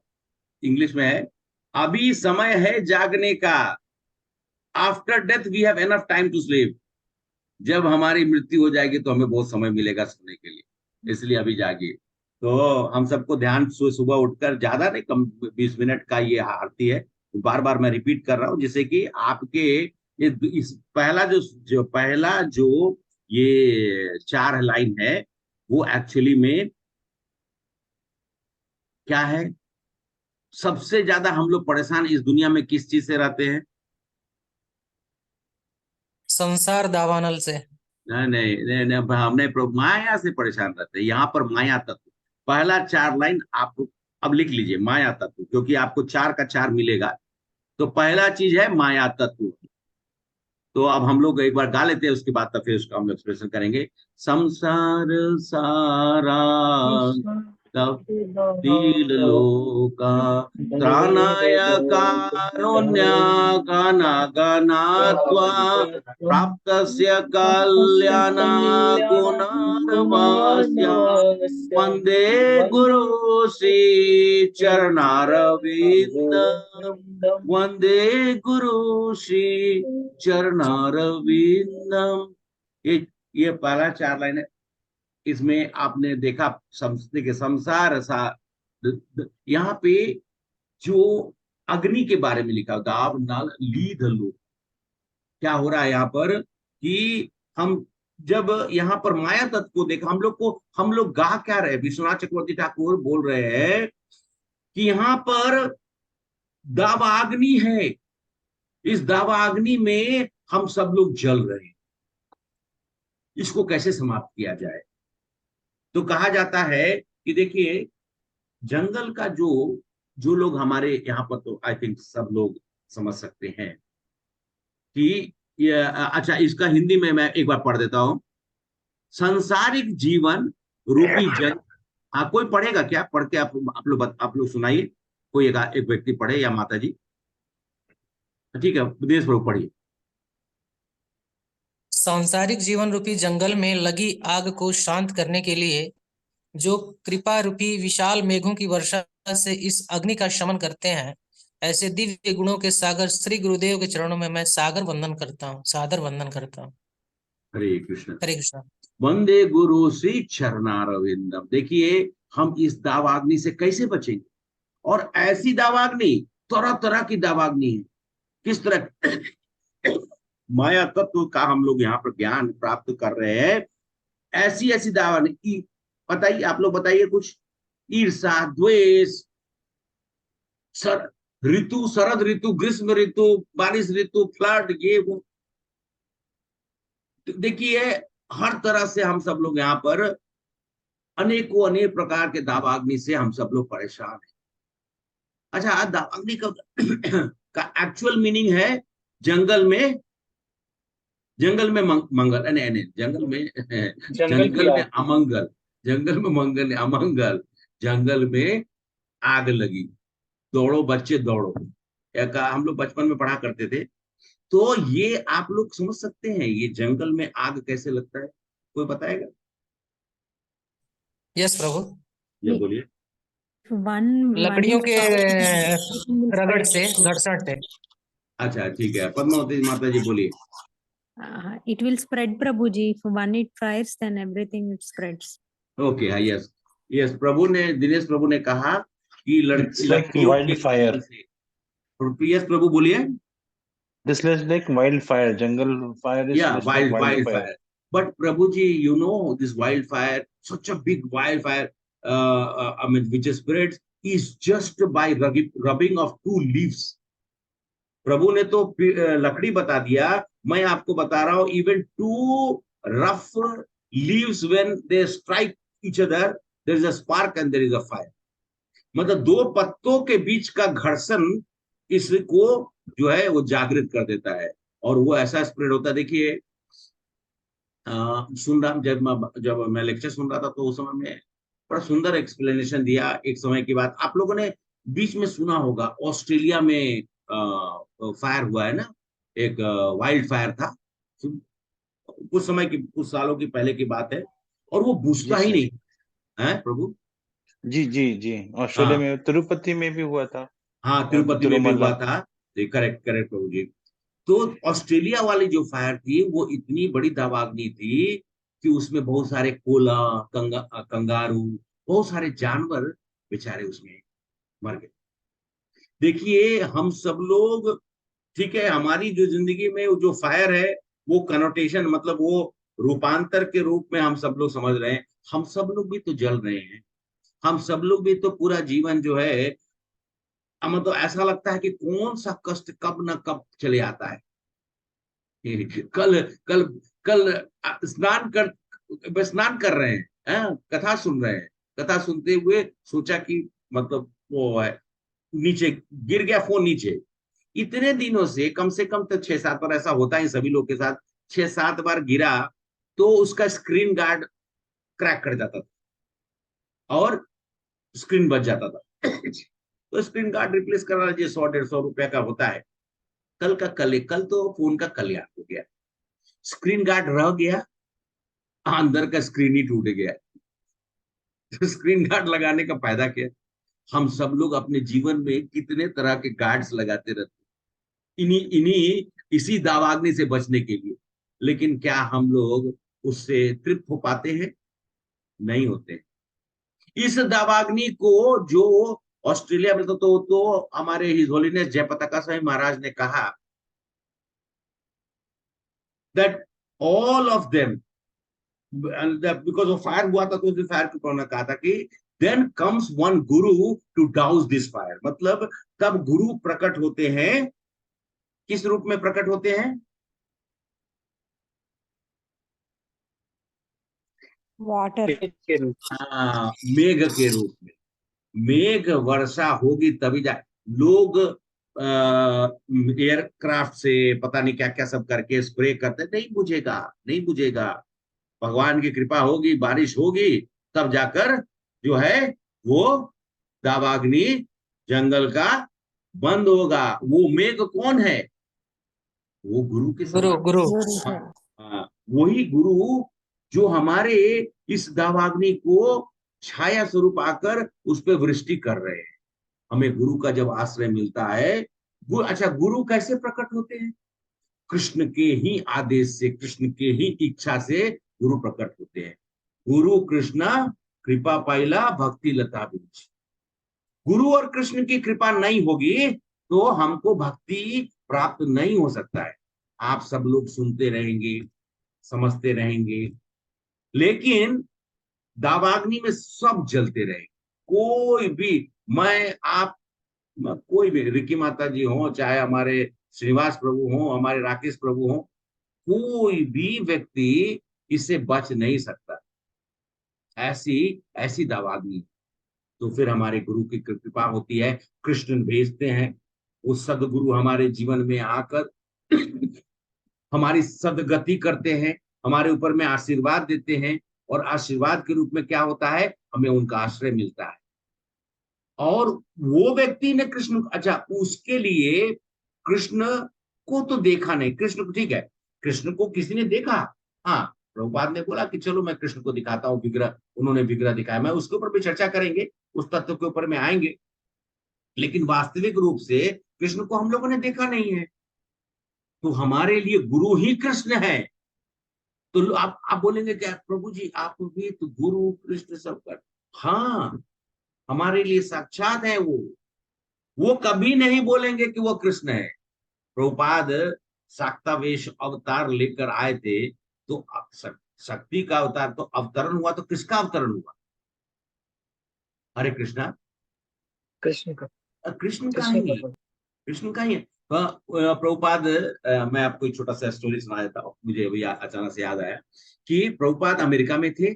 English में है, अभी समय है जागने का। After death we have enough time to sleep, जब हमारी मृत्यु हो जाएगी तो हमें बहुत समय मिलेगा सोने के लिए, इसलिए अभी जागिए। तो हम सबको ध्यान सुबह उठकर, ज्यादा नहीं, कम 20 मिनट का ये आरती है। बार बार मैं रिपीट कर रहा हूँ जिससे कि आपके इस पहला जो ये 4 लाइन है वो एक्चुअली में क्या है, सबसे ज्यादा हम लोग परेशान इस दुनिया में किस चीज से रहते हैं? संसार दावानल से। नहीं नहीं नहीं, नहीं हमने माया से परेशान रहते हैं। यहाँ पर माया तत्व, पहला 4 लाइन आप अब लिख लीजिए, माया तत्व, क्योंकि आपको 4 का 4 मिलेगा। तो पहला चीज है माया तत्व। तो अब हम लोग एक बार गा लेते हैं, उसके बाद तब फिर उसका हम एक्सप्रेशन करेंगे। संसार सारा तपतील लोका, त्राणाय कारुण्य गणात्वा, प्राप्तस्य कल्याण गुणार्वास्य, वंदे गुरु श्री चरणारविंद, वंदे गुरु श्री चरणारविंदम। ये ये पहला 4 लाइन है। इसमें आपने देखा देखिए, संसार सा, यहाँ पे जो अग्नि के बारे में लिखा, दाव नल लीध लो, क्या हो रहा है यहाँ पर कि हम जब यहाँ पर माया तत्व को देखा, हम लोग गा क्या रहे, विश्वनाथ चक्रवर्ती ठाकुर बोल रहे हैं कि यहाँ पर दावाग्नि है, इस दावाग्नि में हम सब लोग जल रहे हैं, इसको कैसे समाप्त किया जाए। तो कहा जाता है कि देखिए, जंगल का जो जो लोग हमारे यहाँ पर, तो आई थिंक सब लोग समझ सकते हैं कि ये, अच्छा इसका हिंदी में मैं एक बार पढ़ देता हूं। सांसारिक जीवन रूपी जल, हाँ कोई पढ़ेगा क्या? पढ़ के आप लोग सुनाइए, कोई एक व्यक्ति पढ़े या माता जी। ठीक है, विदेश प्रभु पढ़िए। सांसारिक जीवन रूपी जंगल में लगी आग को शांत करने के लिए जो कृपा रूपी विशाल मेघों की वर्षा से इस अग्नि का शमन करते हैं, ऐसे दिव्य गुणों के सागर श्री गुरुदेव के चरणों में मैं सादर वंदन करता हूँ। हरे कृष्ण। हरे कृष्ण। वंदे गुरु श्री चरणारविंदम। देखिए, हम इस दावाग्नि से कैसे बचेंगे? और ऐसी दावाग्नि, तरह तरह की दावाग्नि है। किस तरह माया तत्व का हम लोग यहाँ पर ज्ञान प्राप्त कर रहे हैं, ऐसी ऐसी दावाग्नि। बताइए, आप लोग बताइए कुछ। ईर्षा, द्वेष, ऋतु, शरद ऋतु, ग्रीष्म ऋतु, बारिश ऋतु, फ्लड, ये वो। देखिए, हर तरह से हम सब लोग यहाँ पर अनेकों अनेक प्रकार के दावाग्नि से हम सब लोग परेशान हैं। अच्छा, दावाग्नि का एक्चुअल मीनिंग है जंगल में मंगल, नहीं नहीं, जंगल में अमंगल, जंगल में मंगल अमंगल, जंगल में आग लगी, दौड़ो बच्चे दौड़ो, हम लोग बचपन में पढ़ा करते थे। तो ये आप लोग समझ सकते हैं, ये जंगल में आग कैसे लगता है? कोई बताएगा? यस प्रभु। ये बोलिए। लकड़ियों के रगड़ से, घर्षण से। अच्छा ठीक है, पद्मावती माता जी बोलिए। It will spread, Prabhuji. If one it fires, then everything it spreads. Okay, हाँ, यस यस, दिनेश प्रभु ने कहा कि It's like लड़कियों के wildfire. घर्षण से। यस प्रभु बोलिए। This is like wildfire. Jungle fire is Yeah, just like wildfire. wildfire. But Prabhuji, you know, this wildfire, such a big wildfire, I mean, which spreads, is just by rubbing of two leaves. प्रभु ने तो लकड़ी बता दिया, मैं आपको बता रहा हूं, even two rough leaves when they strike each other, there is a spark and there is a fire. मतलब दो पत्तों के बीच का घर्षण इसको जो है वो जागृत कर देता है, और वो ऐसा स्प्रेड होता है। देखिए, सुन रहा, जब मैं लेक्चर सुन रहा था तो उस समय में बड़ा सुंदर एक्सप्लेनेशन दिया। एक समय की बात, आप लोगों ने बीच में सुना होगा, ऑस्ट्रेलिया में फायर हुआ है ना, एक वाइल्ड फायर था, कुछ सालों की पहले की बात है, और वो बुझता ही नहीं है प्रभु। जी जी जी, ऑस्ट्रेलिया में तिरुपति में भी हुआ था। हाँ, तिरुपति में भी हुआ था। करेक्ट करेक्ट प्रभु जी। तो ऑस्ट्रेलिया वाली जो फायर थी, वो इतनी बड़ी दावाग्नि थी कि उसमें बहुत सारे कोला, कंगारू, बहुत सारे जानवर बेचारे उसमें मर गए। देखिए, हम सब लोग, ठीक है, हमारी जो जिंदगी में जो फायर है, वो कनोटेशन, मतलब वो रूपांतर के रूप में हम सब लोग समझ रहे हैं। हम सब लोग भी तो जल रहे हैं, हम सब लोग भी तो पूरा जीवन जो है, हमें तो ऐसा लगता है कि कौन सा कष्ट कब न कब चले आता है। कल कल कल स्नान कर रहे हैं, कथा सुन रहे हैं, कथा सुनते हुए सोचा कि मतलब वो है, नीचे गिर गया फोन नीचे। इतने दिनों से कम तो 6-7 बार ऐसा होता है सभी लोग के साथ, 6-7 बार गिरा तो उसका स्क्रीन गार्ड क्रैक कर जाता था और स्क्रीन बच जाता था। तो स्क्रीन गार्ड रिप्लेस करना 100-150 रुपया का होता है। कल तो फोन का कल्याण हो गया, स्क्रीन गार्ड रह गया, अंदर का स्क्रीन ही टूट गया। तो स्क्रीन गार्ड लगाने का फायदा क्या? हम सब लोग अपने जीवन में कितने तरह के गार्ड्स लगाते रहते, इसी दावाग्नि से बचने के लिए। लेकिन क्या हम लोग उससे तृप्त हो पाते हैं? नहीं होते। इस दावाग्नि को जो ऑस्ट्रेलिया में तो हमारे हिज होलीनेस जयपताका स्वामी महाराज ने कहा that all of them because of fire हुआ था, तो उस फायर कृपा ने कहा था कि then comes one Guru to डाउस this fire, मतलब तब गुरु प्रकट होते हैं। किस रूप में प्रकट होते हैं? Water. के रूप हाँ, मेघ के रूप में। मेघ वर्षा होगी तभी जा लोग एयरक्राफ्ट से पता नहीं क्या क्या सब करके स्प्रे करते, नहीं बुझेगा, नहीं बुझेगा। भगवान की कृपा होगी, बारिश होगी, तब जाकर जो है वो दावाग्नि जंगल का बंद होगा। वो मेघ कौन है? वो गुरु के गुरु समान। गुरु Guru हाँ, है। हाँ, वही गुरु जो हमारे इस दावाग्नि को छाया स्वरूप आकर उस पर वृष्टि कर रहे हैं। हमें गुरु का जब आश्रय मिलता है, अच्छा गुरु कैसे प्रकट होते हैं? कृष्ण के ही आदेश से, कृष्ण के ही इच्छा से गुरु प्रकट होते हैं। गुरु कृष्णा कृपा पाइला भक्ति लता बीज। गुरु और कृष्ण की कृपा नहीं होगी तो हमको भक्ति प्राप्त नहीं हो सकता है। आप सब लोग सुनते रहेंगे, समझते रहेंगे, लेकिन दावाग्नि में सब जलते रहेंगे। कोई भी, मैं आप, कोई भी, रिकी माता जी हो, चाहे हमारे श्रीनिवास प्रभु हो, हमारे राकेश प्रभु हो, कोई भी व्यक्ति इससे बच नहीं सकता। ऐसी ऐसी दावाग्नि। तो फिर हमारे गुरु की कृपा होती है, कृष्ण भेजते हैं, वो सदगुरु हमारे जीवन में आकर हमारी सदगति करते हैं, हमारे ऊपर में आशीर्वाद देते हैं, और आशीर्वाद के रूप में क्या होता है? हमें उनका आश्रय मिलता है। और वो व्यक्ति ने कृष्ण, अच्छा उसके लिए कृष्ण को तो देखा नहीं, कृष्ण को, ठीक है, कृष्ण को किसी ने देखा, हाँ, प्रभुपाद ने बोला कि चलो मैं कृष्ण को दिखाता हूँ विग्रह, उन्होंने विग्रह दिखाया, मैं उसके ऊपर भी चर्चा करेंगे, उस तत्व के ऊपर में आएंगे। लेकिन वास्तविक रूप से कृष्ण को हम लोगों ने देखा नहीं है। तो हमारे लिए गुरु ही कृष्ण है। तो आप बोलेंगे क्या प्रभु जी आप भी तो गुरु कृष्ण सब कर, हाँ, हमारे लिए साक्षात है वो कभी नहीं बोलेंगे कि वो कृष्ण है। प्रभुपाद शाक्तावेश अवतार लेकर आए थे, तो शक्ति का अवतार, तो अवतरण हुआ, तो किसका अवतरण हुआ? हरे कृष्णा, कृष्ण का कृष्ण का कृष्ण ही, का कृष्ण का ही है। प्रभुपाद, मैं आपको एक छोटा सा स्टोरी सुना देता हूँ, मुझे अभी अचानक से याद आया कि प्रभुपाद अमेरिका में थे।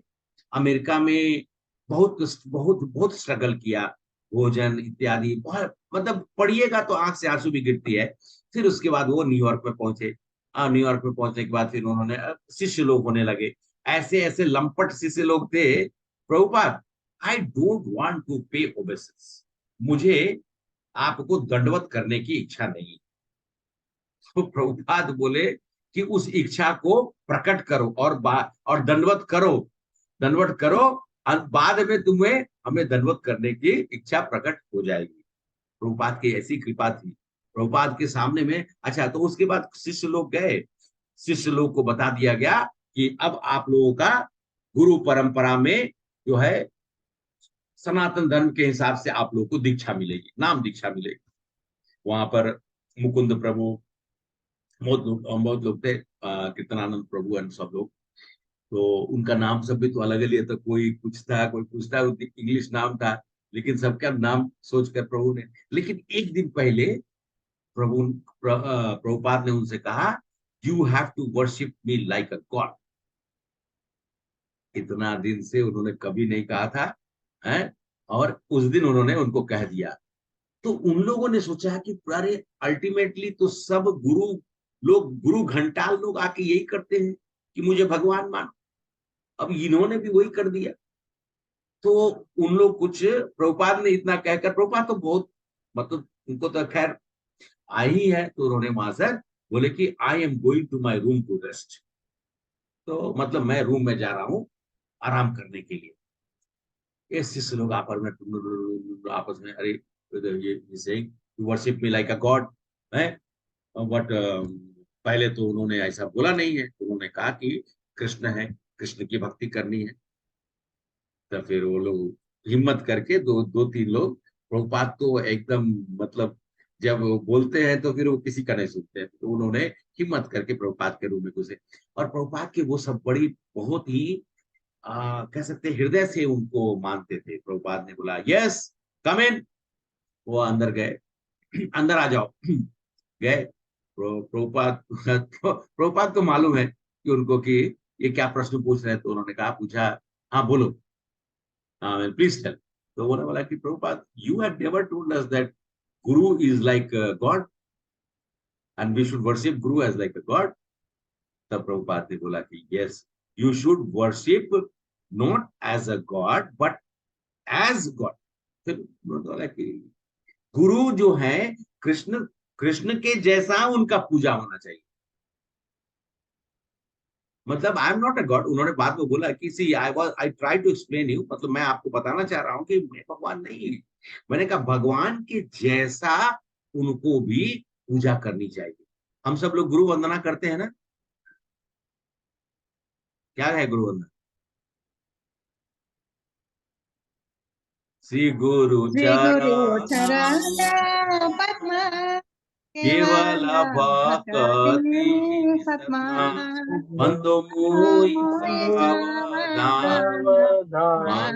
अमेरिका में बहुत बहुत बहुत स्ट्रगल किया, भोजन इत्यादि, बहुत, मतलब पढ़िएगा तो आंख से आंसू भी गिरती है। फिर उसके बाद वो न्यूयॉर्क में पहुंचे। न्यूयॉर्क में पहुंचने के बाद फिर उन्होंने शिष्य लोग होने लगे। ऐसे ऐसे लंपट शिष्य लोग थे। Prabhupada, I don't want to pay obeisances, मुझे आपको दंडवत करने की इच्छा नहीं। तो प्रभुपाद बोले कि उस इच्छा को प्रकट करो और दंडवत करो, दंडवत करो, और बाद में तुम्हें हमें दंडवत करने की इच्छा प्रकट हो जाएगी। प्रभुपाद की ऐसी कृपा थी। प्रभुपाद के सामने में, अच्छा तो उसके बाद शिष्य लोग गए, शिष्य लोग को बता दिया गया कि अब आप लोगों का गुरु परंपरा में जो है सनातन धर्म के हिसाब से आप लोगों को दीक्षा मिलेगी, नाम दीक्षा मिलेगी। वहां पर मुकुंद प्रभु, बहुत लोग थे, कीर्तनानंद प्रभु एंड सब लोग। तो उनका नाम सब भी तो अलग अलग था, कोई कुछ था, कोई कुछ था, इंग्लिश नाम था, लेकिन सबका नाम सोचकर प्रभु ने, लेकिन एक दिन पहले प्रभुपाद ने उनसे कहा, you have to worship me like a god. इतना दिन से उन्होंने कभी नहीं कहा था, है? और उस दिन उन्होंने उनको कह दिया। तो उन लोगों ने सोचा कि अरे अल्टीमेटली तो सब गुरु लोग, गुरु घंटाल लोग आके यही करते हैं कि मुझे भगवान मान, अब इन्होंने भी वही कर दिया। तो उन लोग कुछ, प्रभुपाद ने इतना कहकर, प्रभुपाद तो बहुत, मतलब उनको तो खैर आई है, तो उन्होंने वहां से बोले कि I am going to my room to rest. तो मैं रूम में जा रहा हूँ आराम करने के लिए। ये शिष्य लोग आपस में, अरे ये saying worship me like a God है, बट पहले तो उन्होंने ऐसा बोला नहीं है, उन्होंने कहा कि कृष्ण है, कृष्ण की भक्ति करनी है। तो फिर वो लोग हिम्मत करके, दो तीन लोग, प्रभुपाद तो एकदम, मतलब जब वो बोलते हैं तो फिर वो किसी का नहीं सुनते हैं, तो उन्होंने हिम्मत करके प्रभुपाद के रूम में घुसे। और प्रभुपाद के वो सब बड़ी, बहुत ही कह सकते हैं हृदय से उनको मानते थे। प्रभुपाद ने बोला यस कम इन, वो अंदर गए, अंदर आ जाओ। गए प्रभुपाद को मालूम है कि उनको कि ये क्या प्रश्न पूछ रहे हैं, तो उन्होंने कहा, पूछा, हाँ बोलो, प्लीज टेल। तो उन्होंने बोला कि Prabhupada, you have never told us that guru is like God and we should worship guru as like a God. तब प्रभुपाद ने बोला कि yes, you should worship not as a God but as God. फिर उन्होंने बोला कि गुरु जो है कृष्ण, कृष्ण के जैसा उनका पूजा होना चाहिए। मतलब I am not a God. उन्होंने बाद में बोला कि see I try to explain you, मतलब मैं आपको बताना चाह रहा हूं कि मैं भगवान नहीं। मैंने कहा भगवान के जैसा उनको भी पूजा करनी चाहिए। हम सब लोग गुरु वंदना करते हैं ना, क्या है गुरु वंदना? श्री गुरु श्री गुरु चरण चरण पद्म केवल भक्ति सत्मा बंदो मोहि सावधान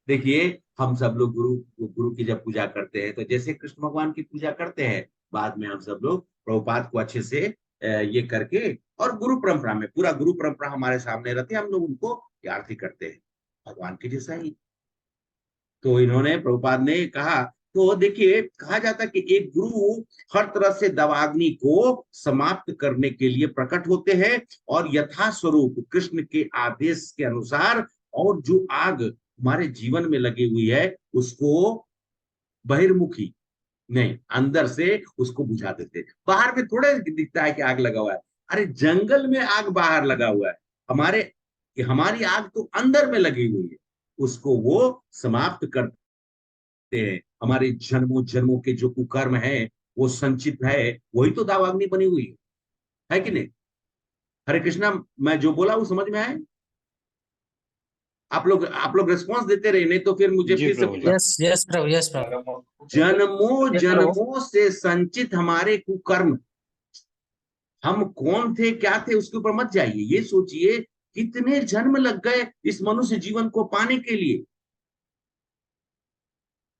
देखिए, हम सब लोग गुरु की जब पूजा करते हैं तो जैसे कृष्ण भगवान की पूजा करते हैं, बाद में हम सब लोग प्रभुपाद को अच्छे से ये करके, और गुरु परंपरा में पूरा गुरु परंपरा हमारे सामने रहती है, हम लोग उनको आरती करते हैं भगवान के जैसा ही। तो इन्होंने, प्रभुपाद ने कहा, तो देखिए कहा जाता है कि एक गुरु हर तरह से दवाग्नि को समाप्त करने के लिए प्रकट होते हैं और यथा स्वरूप कृष्ण के आदेश के अनुसार, और जो आग हमारे जीवन में लगी हुई है उसको बहिर्मुखी नहीं, अंदर से उसको बुझा देते। बाहर में थोड़े दिखता है कि आग लगा हुआ है, अरे जंगल में आग बाहर लगा हुआ है, हमारी आग तो अंदर में लगी हुई है, उसको वो समाप्त करते हैं। हमारे जन्मों जन्मों के जो कुकर्म है वो संचित है, वही तो दावाग्नि बनी हुई है कि नहीं? हरे कृष्णा, मैं जो बोला वो समझ में आए? आप लोग रिस्पॉन्स देते रहे, नहीं तो फिर मुझे जी फिर से प्रभु जी। पूछना। यस यस प्रभु, यस प्रभु। जन्मों Yes, जन्मों से संचित हमारे कुकर्म, हम कौन थे क्या थे उसके ऊपर मत जाइए, ये सोचिए कितने जन्म लग गए इस मनुष्य जीवन को पाने के लिए।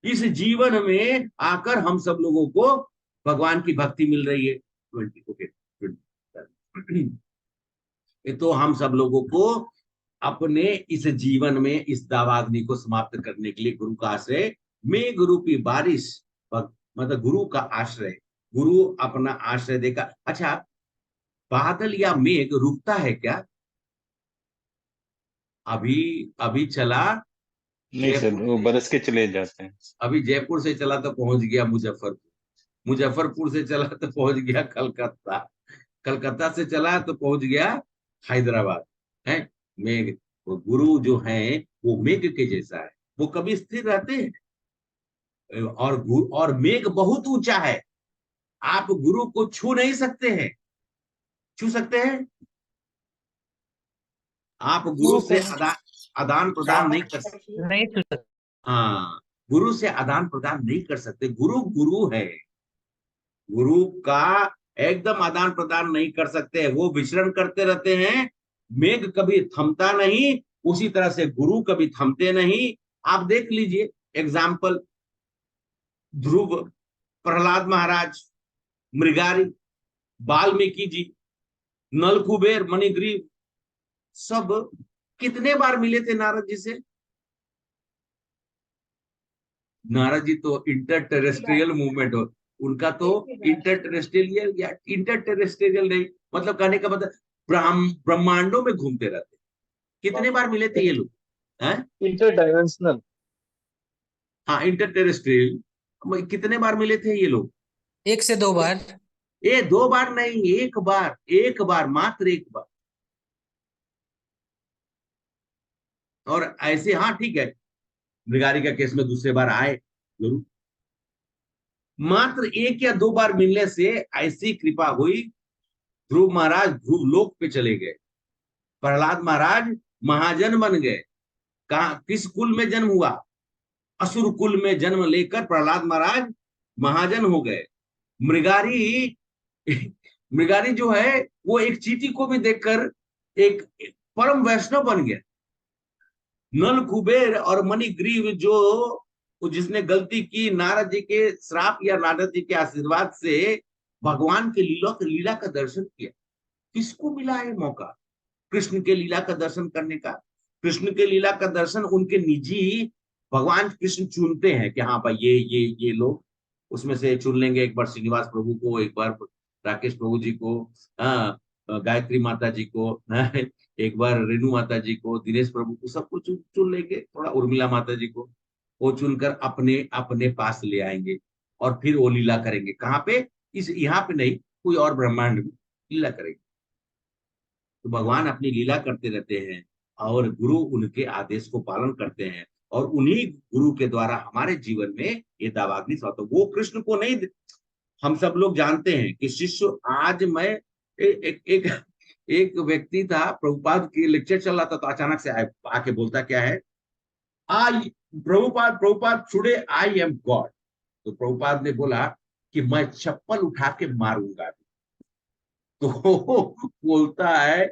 इस जीवन में आकर हम सब लोगों को भगवान की भक्ति मिल रही है। 20 ओके, तो हम सब लोगों को अपने इस जीवन में इस दावाग्नि को समाप्त करने के लिए गुरु का आश्रय, मेघ रूपी बारिश, मतलब गुरु का आश्रय, गुरु अपना आश्रय देकर। अच्छा, बादल या मेघ रुकता है क्या? अभी अभी चला नहीं सर, वो बरस के चले जाते हैं। अभी जयपुर से चला तो पहुंच गया मुजफ्फरपुर, मुजफ्फरपुर से चला तो पहुंच गया कलकत्ता, कलकत्ता से चला तो पहुंच गया हैदराबाद। है मेघ, वो गुरु जो है वो मेघ के जैसा है, वो कभी स्थिर रहते हैं। और मेघ बहुत ऊंचा है, आप गुरु को छू नहीं सकते हैं। छू सकते हैं? आप गुरु से आदान प्रदान नहीं कर सकते। नहीं छू सकते। हाँ, गुरु से आदान प्रदान नहीं कर सकते। गुरु गुरु है, गुरु का एकदम आदान प्रदान नहीं कर सकते, वो विचरण करते रहते हैं। मेघ कभी थमता नहीं, उसी तरह से गुरु कभी थमते नहीं। आप देख लीजिए एग्जाम्पल, ध्रुव, प्रहलाद महाराज, मृगारी, वाल्मीकि जी, नलकुबेर, मणिग्रीव, सब कितने बार मिले थे नारद जी से? नारद जी तो इंटर टेरेस्ट्रियल मूवमेंट हो, उनका तो इंटर टेरेस्ट्रियल या इंटर टेरेस्ट्रियल नहीं, मतलब कहने का मतलब ब्रह्मांडों में घूमते रहते। कितने बार मिले थे ये लोग? इंटरडायमेंशनल। हाँ, इंटर टेरेस्ट्रियल कितने बार मिले थे ये लोग? 1 से 2 बार। ये 2 बार नहीं, एक बार, एक बार, मात्र एक बार। और ऐसे, हाँ ठीक है, मृगारी का केस में दूसरे बार आए जरूर, मात्र 1 या 2 बार मिलने से ऐसी कृपा हुई, ध्रुव महाराज ध्रुव लोक पे चले गए, प्रहलाद महाराज महाजन बन गए। कहा, किस कुल में जन्म हुआ? असुर कुल में जन्म लेकर प्रहलाद महाराज महाजन हो गए। मृगारी मृगारी जो है वो एक चींटी को भी देखकर एक परम वैष्णव बन गया। नल कुबेर और मणिग्रीव जो जिसने गलती की, नारद जी के श्राप या नारद जी के आशीर्वाद से भगवान के लीला का दर्शन किया। किसको मिला ये मौका कृष्ण के लीला का दर्शन करने का? कृष्ण के लीला का दर्शन उनके निजी भगवान कृष्ण चुनते हैं कि हाँ भाई ये लोग, उसमें से चुन लेंगे एक बार श्रीनिवास प्रभु को, एक बार राकेश प्रभु जी को, हाँ, गायत्री माता जी को, एक बार रेणु माता जी को, दिनेश प्रभु को, सबको चुन लेंगे, थोड़ा उर्मिला माता जी को वो चुनकर अपने अपने पास ले आएंगे और फिर वो लीला करेंगे। कहाँ पे? इस यहाँ पे नहीं, कोई और ब्रह्मांड में लीला करेंगे। तो भगवान अपनी लीला करते रहते हैं और गुरु उनके आदेश को पालन करते हैं, और उन्हीं गुरु के द्वारा हमारे जीवन में ये दावाग्नि स्वतः वो कृष्ण को नहीं। हम सब लोग जानते हैं कि शिष्य, आज मैं एक व्यक्ति था, प्रभुपाद की लेक्चर चल रहा था, तो अचानक से आके बोलता क्या है, I Prabhupada today I am God. तो प्रभुपाद ने बोला कि मैं चप्पल उठा के मारूंगा। तो बोलता है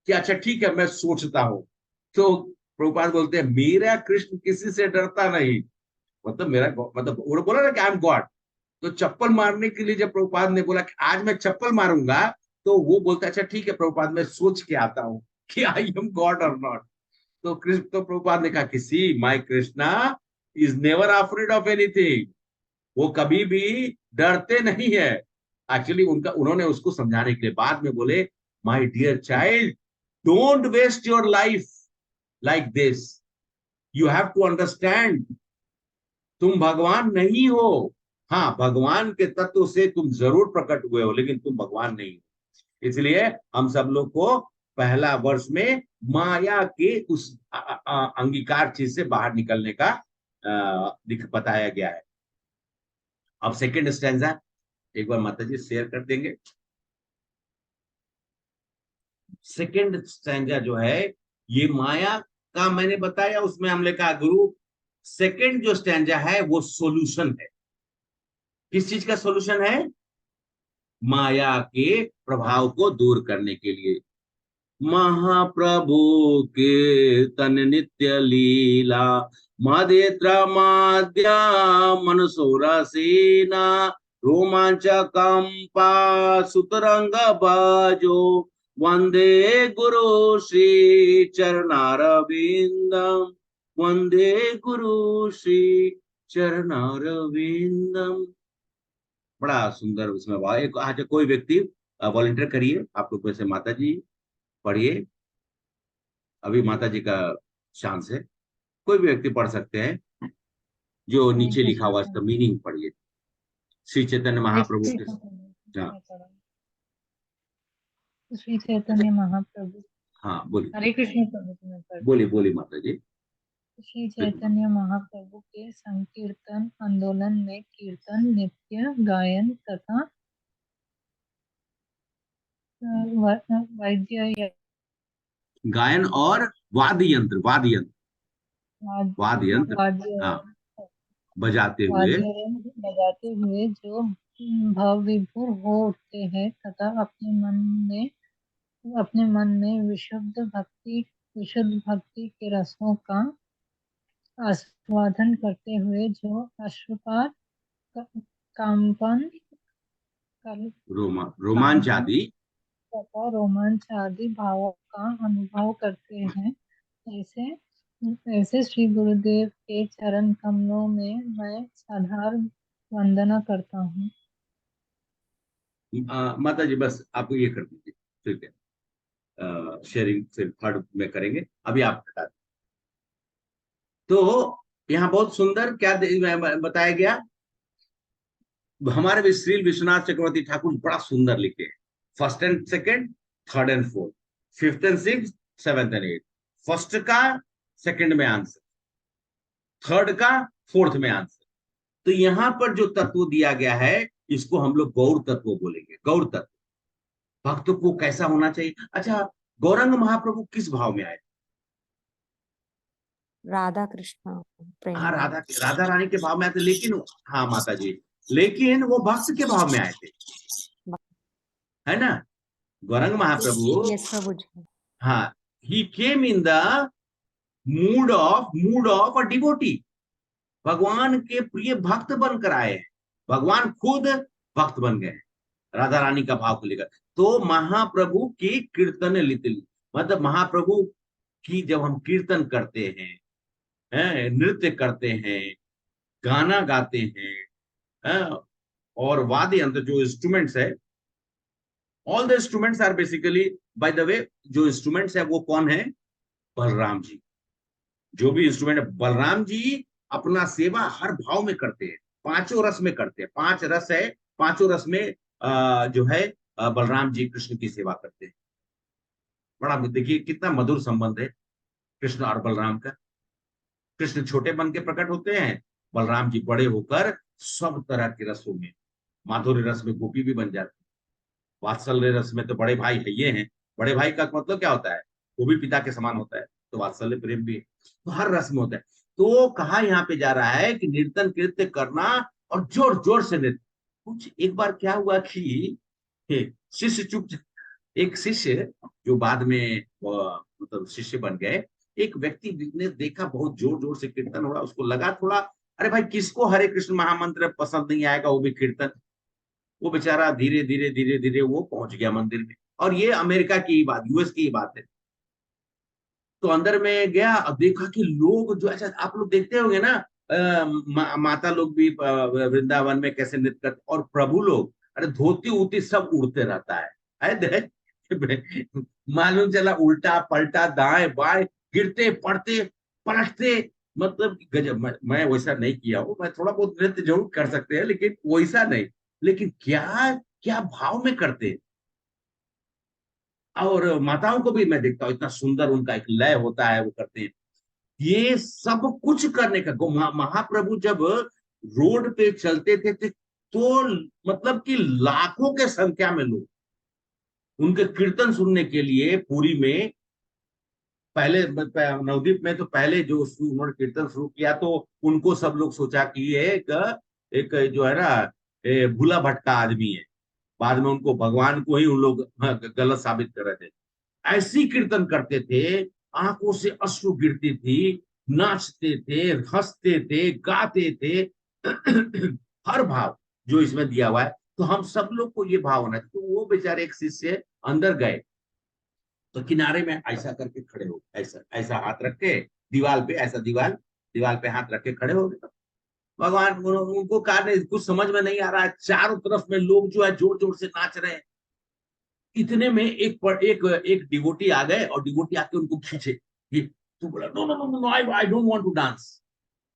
कि अच्छा ठीक है, मैं सोचता हूं। तो प्रभुपाद बोलते हैं मेरा कृष्ण किसी से डरता नहीं, मतलब वो बोला ना कि आई एम गॉड। तो चप्पल मारने के लिए जब प्रभुपाद ने बोला कि आज मैं चप्पल मारूंगा, तो वो बोलता अच्छा ठीक है प्रभुपाद, मैं सोच के आता हूं कि आई एम गॉड और नॉट। तो प्रभुपाद ने कहा कि see my Krishna is never afraid of anything, वो कभी भी डरते नहीं है। एक्चुअली उन्होंने उसको समझाने के लिए बाद में बोले, my dear child, don't waste your life like this, you have to understand, तुम भगवान नहीं हो। हाँ, भगवान के तत्व से तुम जरूर प्रकट हुए हो, लेकिन तुम भगवान नहीं हो। इसलिए हम सब लोग को पहला वर्ष में माया के उस अंगीकार चीज से बाहर निकलने का बताया गया है। अब सेकेंड स्टैंजा एक बार माता जी शेयर कर देंगे। सेकेंड स्टैंजा जो है ये माया का मैंने बताया, उसमें हमने कहा गुरु। सेकेंड जो स्टैंजा है वो सॉल्यूशन है। किस चीज का सॉल्यूशन है? माया के प्रभाव को दूर करने के लिए। महाप्रभु के तन नित्य लीला, मादेत्र माद्या मनसोरसेना, रोमांच कंपा सुतरंग बाजो, वंदे गुरु श्री चरणारविंदम, वंदे गुरु श्री चरणारविंदम। बड़ा सुंदर उसमें एक आज कोई व्यक्ति वॉलंटियर करिए, आप लोग वैसे माता जी पढ़िए, अभी माता जी का चांस है, कोई भी व्यक्ति पढ़ सकते हैं। जो नीचे लिखा हुआ इसका मीनिंग पढ़िए। श्री चैतन्य महाप्रभु के, हाँ श्री चैतन्य महाप्रभु, हाँ बोलिए, हरे कृष्ण प्रभु। बोलिए माता जी। श्री चैतन्य महाप्रभु के संकीर्तन आंदोलन में कीर्तन, नित्य गायन तथा वाद्य गायन और वाद्य यंत्र हाँ, बजाते हुए जो भाव विभोर हो उठते हैं तथा अपने मन में विशुद्ध भक्ति के रसों का आस्वादन करते हुए जो अश्रुपात, कंपन, रोमांच आदि तथा रोमांच आदि भावों का अनुभव करते हैं, ऐसे श्री गुरुदेव के चरण कमलों में मैं साधारण वंदना करता हूँ। माता जी बस आप ये कर दीजिए, ठीक है। शेयरिंग फिर थर्ड में करेंगे, अभी आप बता दें। तो यहाँ बहुत सुंदर क्या बताया गया, हमारे भी श्री विश्वनाथ चक्रवर्ती ठाकुर बड़ा सुंदर लिखे हैं। First and second, third and fourth, fifth and six, seventh and eight. First का सेकंड में आंसर, थर्ड का फोर्थ में आंसर। तो यहाँ पर जो तत्व दिया गया है इसको हम लोग गौर तत्व बोलेंगे। गौर तत्व भक्त को कैसा होना चाहिए। अच्छा, गौरंग महाप्रभु किस भाव में आए? राधा कृष्ण प्रेम। हाँ, राधा रानी के भाव में आए थे, लेकिन हाँ माता जी, लेकिन वो भक्त के भाव में आए थे। है ना। गौरंग महाप्रभु, Yes, Prabhuji. हाँ, he came in the mood of a devotee, भगवान के प्रिय भक्त बनकर आए हैं, भगवान खुद भक्त बन गए, राधा रानी का भाव को लेकर। तो महाप्रभु की कीर्तन लितिल, मतलब महाप्रभु की जब हम कीर्तन करते हैं, नृत्य करते हैं, गाना गाते हैं, और वाद्य यंत्र जो इंस्ट्रूमेंट्स है, all the instruments are basically, by the way, जो इंस्ट्रूमेंट्स है वो कौन है? बलराम जी। जो भी इंस्ट्रूमेंट है, बलराम जी अपना सेवा हर भाव में करते हैं, पांचों रस में करते हैं। 5 रस है, पांचों रस में जो है बलराम जी कृष्ण की सेवा करते हैं। बड़ा देखिए कितना मधुर संबंध है कृष्ण और बलराम का। कृष्ण छोटे बन के प्रकट होते हैं, बलराम जी बड़े होकर सब तरह के रसों में, माधुर्य रस में गोपी भी बन जाते हैं, वात्सल्य रस में तो बड़े भाई है ये हैं। बड़े भाई का मतलब क्या होता है? वो भी पिता के समान होता है, तो वात्सल्य प्रेम भी है। तो हर रस में होता है। तो कहा यहाँ पे जा रहा है कि कीर्तन कृत्य करना और जोर जोर से नृत्य। कुछ एक बार क्या हुआ कि शिष्य चुप, एक शिष्य जो बाद में मतलब शिष्य बन गए, एक व्यक्ति ने देखा बहुत जोर जोर से कीर्तन हो रहा, उसको लगा थोड़ा, अरे भाई किसको हरे कृष्ण महामंत्र पसंद नहीं आएगा, वो भी कीर्तन। वो बेचारा धीरे धीरे धीरे धीरे वो पहुंच गया मंदिर में। और ये अमेरिका की ही बात, यूएस की ही बात है। तो अंदर में गया, अब देखा कि लोग जो, ऐसा आप लोग देखते होंगे ना, माता लोग भी वृंदावन में कैसे नृत्य करते, और प्रभु लोग, अरे धोती उती सब उड़ते रहता है मालूम चला उल्टा पलटा दाएं बाएं, गिरते पड़ते पलटते, मतलब गजब। मैं वैसा नहीं किया हूँ, मैं थोड़ा बहुत नृत्य जरूर कर सकते हैं, लेकिन वैसा नहीं। लेकिन क्या क्या भाव में करते हैं। और माताओं को भी मैं देखता हूँ, इतना सुंदर उनका एक लय होता है, वो करते हैं। ये सब कुछ करने का महाप्रभु जब रोड पे चलते थे तो मतलब कि लाखों के संख्या में लोग उनके कीर्तन सुनने के लिए पुरी में, पहले नवदीप में तो पहले जो उन्होंने कीर्तन शुरू किया तो उनको सब लोग सोचा कि ये एक जो है ना भूला भटका आदमी है। बाद में उनको भगवान को ही उन लोग गलत साबित कर रहे थे। ऐसी कीर्तन करते थे, आंखों से अश्रु गिरती थी, नाचते थे, हंसते थे, गाते थे हर भाव जो इसमें दिया हुआ है। तो हम सब लोग को ये भाव होना है। तो वो बेचारे एक शिष्य अंदर गए तो किनारे में ऐसा करके खड़े हो, ऐसा ऐसा हाथ रख के दीवार पे, ऐसा दीवार पे हाथ रख के खड़े हो गए। भगवान उनको कहा कुछ समझ में नहीं आ रहा है, चारों तरफ में लोग जो है जोर जोर से नाच रहे हैं। इतने में एक डिवोटी आ गए और डिवोटी आके उनको खींचे। तो बोला no no no no, I don't want to dance.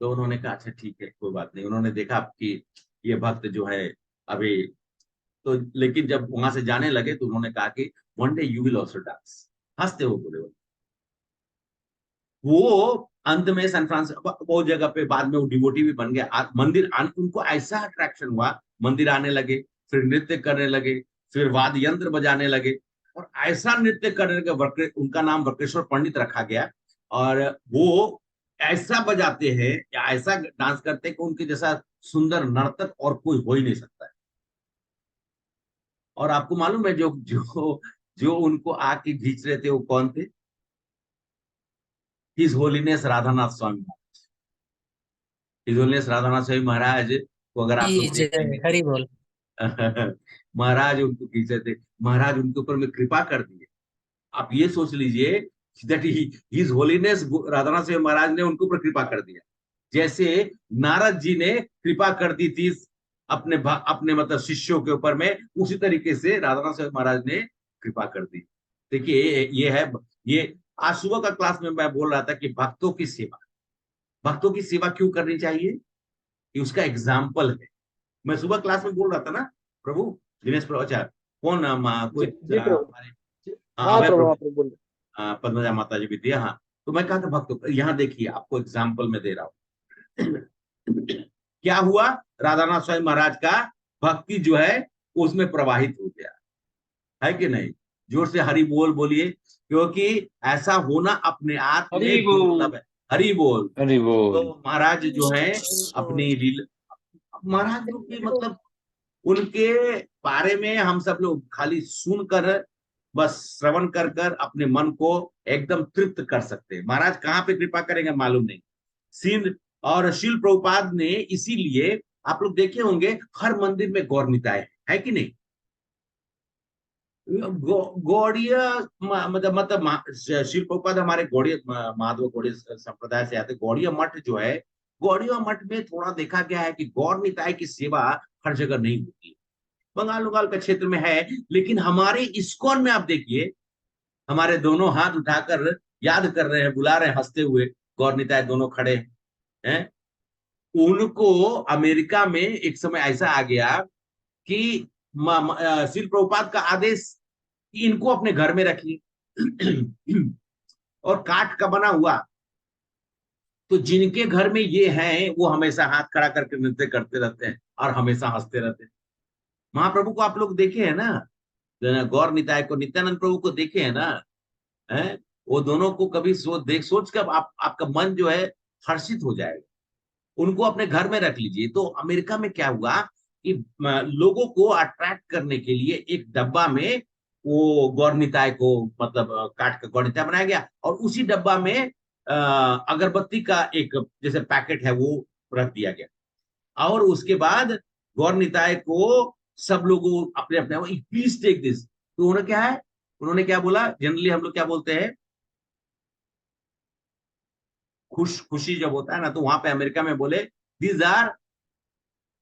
तो उन्होंने कहा अच्छा ठीक है कोई बात नहीं। उन्होंने देखा कि ये भक्त जो है अभी तो, लेकिन जब वहां से जाने लगे तो उन्होंने कहा कि one day you will also dance. हंसते हो बोले वो। अंत में सैन फ्रांसिस्को बहुत जगह पे बाद में वो डिवोटी भी बन गया। मंदिर उनको ऐसा अट्रैक्शन हुआ, मंदिर आने लगे, फिर नृत्य करने लगे, फिर वाद्य यंत्र बजाने लगे, और ऐसा नृत्य करने के उनका नाम वक्रेश्वर पंडित रखा गया। और वो ऐसा बजाते हैं या ऐसा डांस करते हैं कि उनके जैसा सुंदर नर्तक और कोई हो ही नहीं सकता है। और आपको मालूम है जो जो जो उनको आके खींच रहे थे वो कौन थे? His holiness Radhanath Swami Maharaj. His holiness Radhanath Swami Maharaj को अगर आप लोग देखेंगे, हरि बोल। महाराज उनको खींचे थे, महाराज उनके ऊपर में कृपा कर दिए। आप ये सोच लीजिए that his holiness Radhanath Swami Maharaj ने उनके ऊपर कृपा कर दिया, जैसे नारद जी ने कृपा कर दी थी अपने मतलब शिष्यों के ऊपर में, उसी तरीके से राधानाथ स्वामी महाराज ने कृपा कर दी। देखिए ये है, ये आज सुबह का क्लास में मैं बोल रहा था कि भक्तों की सेवा क्यों करनी चाहिए, कि उसका एग्जाम्पल है। मैं सुबह क्लास में बोल रहा था ना, प्रभु दिनेश प्रभु, अच्छा कौन कोई पद्मजा माता जी भी थी। हाँ, तो मैं कहा था भक्तों, यहाँ देखिए आपको एग्जाम्पल में दे रहा हूँ क्या हुआ, राधानाथ स्वामी महाराज का भक्ति जो है उसमें प्रवाहित हो गया है कि नहीं? जोर से हरि बोल बोलिए, क्योंकि ऐसा होना अपने आप में दुर्लभ है। हरि बोल। तो महाराज जो है अपनी लीला, महाराज की मतलब उनके बारे में हम सब लोग खाली सुनकर, बस श्रवण कर कर अपने मन को एकदम तृप्त कर सकते हैं। महाराज कहाँ पे कृपा करेंगे मालूम नहीं। सीन और शील प्रभुपाद ने इसीलिए, आप लोग देखे होंगे हर मंदिर में गौर निताय है कि नहीं। गौड़ीय मतलब शील प्रभुपाद हमारे गौड़ीय माधव गौड़ीय संप्रदाय से आते। गौड़ीय मठ जो है, गौड़ीय मठ में थोड़ा देखा गया है कि गौर निताय की सेवा हर जगह नहीं होती। बंगाल उंगाल का क्षेत्र में है, लेकिन हमारे इस्कॉन में आप देखिए, हमारे दोनों हाथ उठाकर याद कर रहे हैं, बुला रहे हैं हंसते हुए, गौर निताय दोनों खड़े हैं। उनको अमेरिका में एक समय ऐसा आ गया कि शील प्रभुपाद का आदेश कि इनको अपने घर में रखिए और काठ का बना हुआ, तो जिनके घर में ये हैं वो हमेशा हाथ खड़ा करके नृत्य करते रहते हैं और हमेशा हंसते रहते हैं। महाप्रभु को आप लोग देखे हैं ना, गौर निताय को, नित्यानंद प्रभु को देखे हैं ना, है वो दोनों को कभी सोच कर आपका मन जो है हर्षित हो जाएगा। उनको अपने घर में रख लीजिए। तो अमेरिका में क्या हुआ कि लोगों को अट्रैक्ट करने के लिए एक डब्बा में वो गौर निताय को, मतलब काट का गौर निताय बनाया गया, और उसी डब्बा में अगरबत्ती का एक जैसे पैकेट है वो रख दिया गया। और उसके बाद गौर निताय को सब लोगों अपने अपने प्लीज टेक दिस। तो उन्होंने क्या बोला, जनरली हम लोग क्या बोलते हैं, खुशी जब होता है ना, तो वहां पे अमेरिका में बोले दीज आर,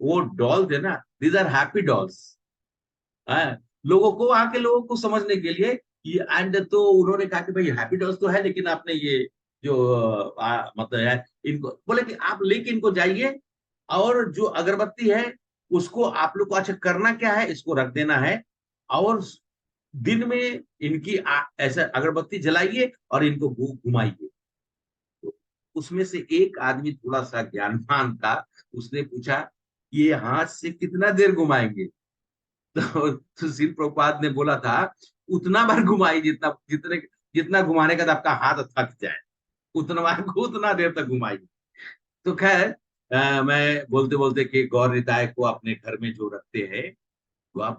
वो डॉल्स है ना, दीज आर हैप्पी डॉल्स। लोगों को, वहां के लोगों को समझने के लिए एंड तो उन्होंने कहा कि भाई हैप्पी डॉल्स तो है, लेकिन आपने ये जो मतलब है, इनको बोले कि आप लेके इनको जाइए, और जो अगरबत्ती है उसको आप लोग को अच्छा करना क्या है, इसको रख देना है, और दिन में इनकी ऐसा अगरबत्ती जलाइए और इनको घुमाइए। उसमें से एक आदमी थोड़ा सा ज्ञानवान था, उसने पूछा ये हाथ से कितना देर घुमाएंगे। तो शील प्रभुपाद ने बोला था उतना बार घुमाई जितना घुमाने का आपका हाथ थक जाए, उतना देर तक घुमाइए। तो खैर मैं बोलते बोलते कि गौर निताय को अपने घर में जो रखते हैं, वो आप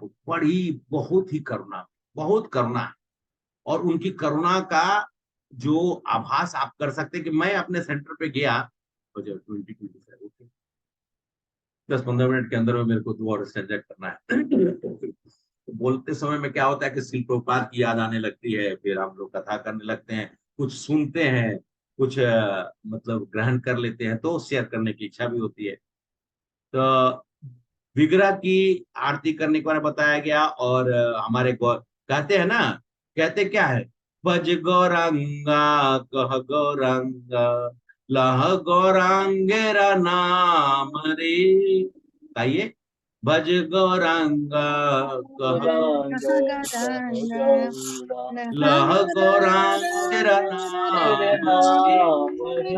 बहुत करुणा है, और उनकी करुणा का जो आभास आप कर सकते हैं कि मैं अपने सेंटर पे गया, 10-15 मिनट के अंदर में मेरे को 2 और स्टैंडर्ड करना है। बोलते समय में क्या होता है कि शील प्रभुपाद की याद आने लगती है, फिर हम लोग कथा करने लगते हैं, कुछ सुनते हैं, कुछ मतलब ग्रहण कर लेते हैं, तो शेयर करने की इच्छा भी होती है। तो विग्रह की आरती करने के बारे में बताया गया, और हमारे कहते हैं ना, कहते क्या है, भज गौरांगा कह गौरांगा लह गौरांगेरा नाम रे। कहिए, भज गौरांगा कह लह गौरांगेरा नाम रे,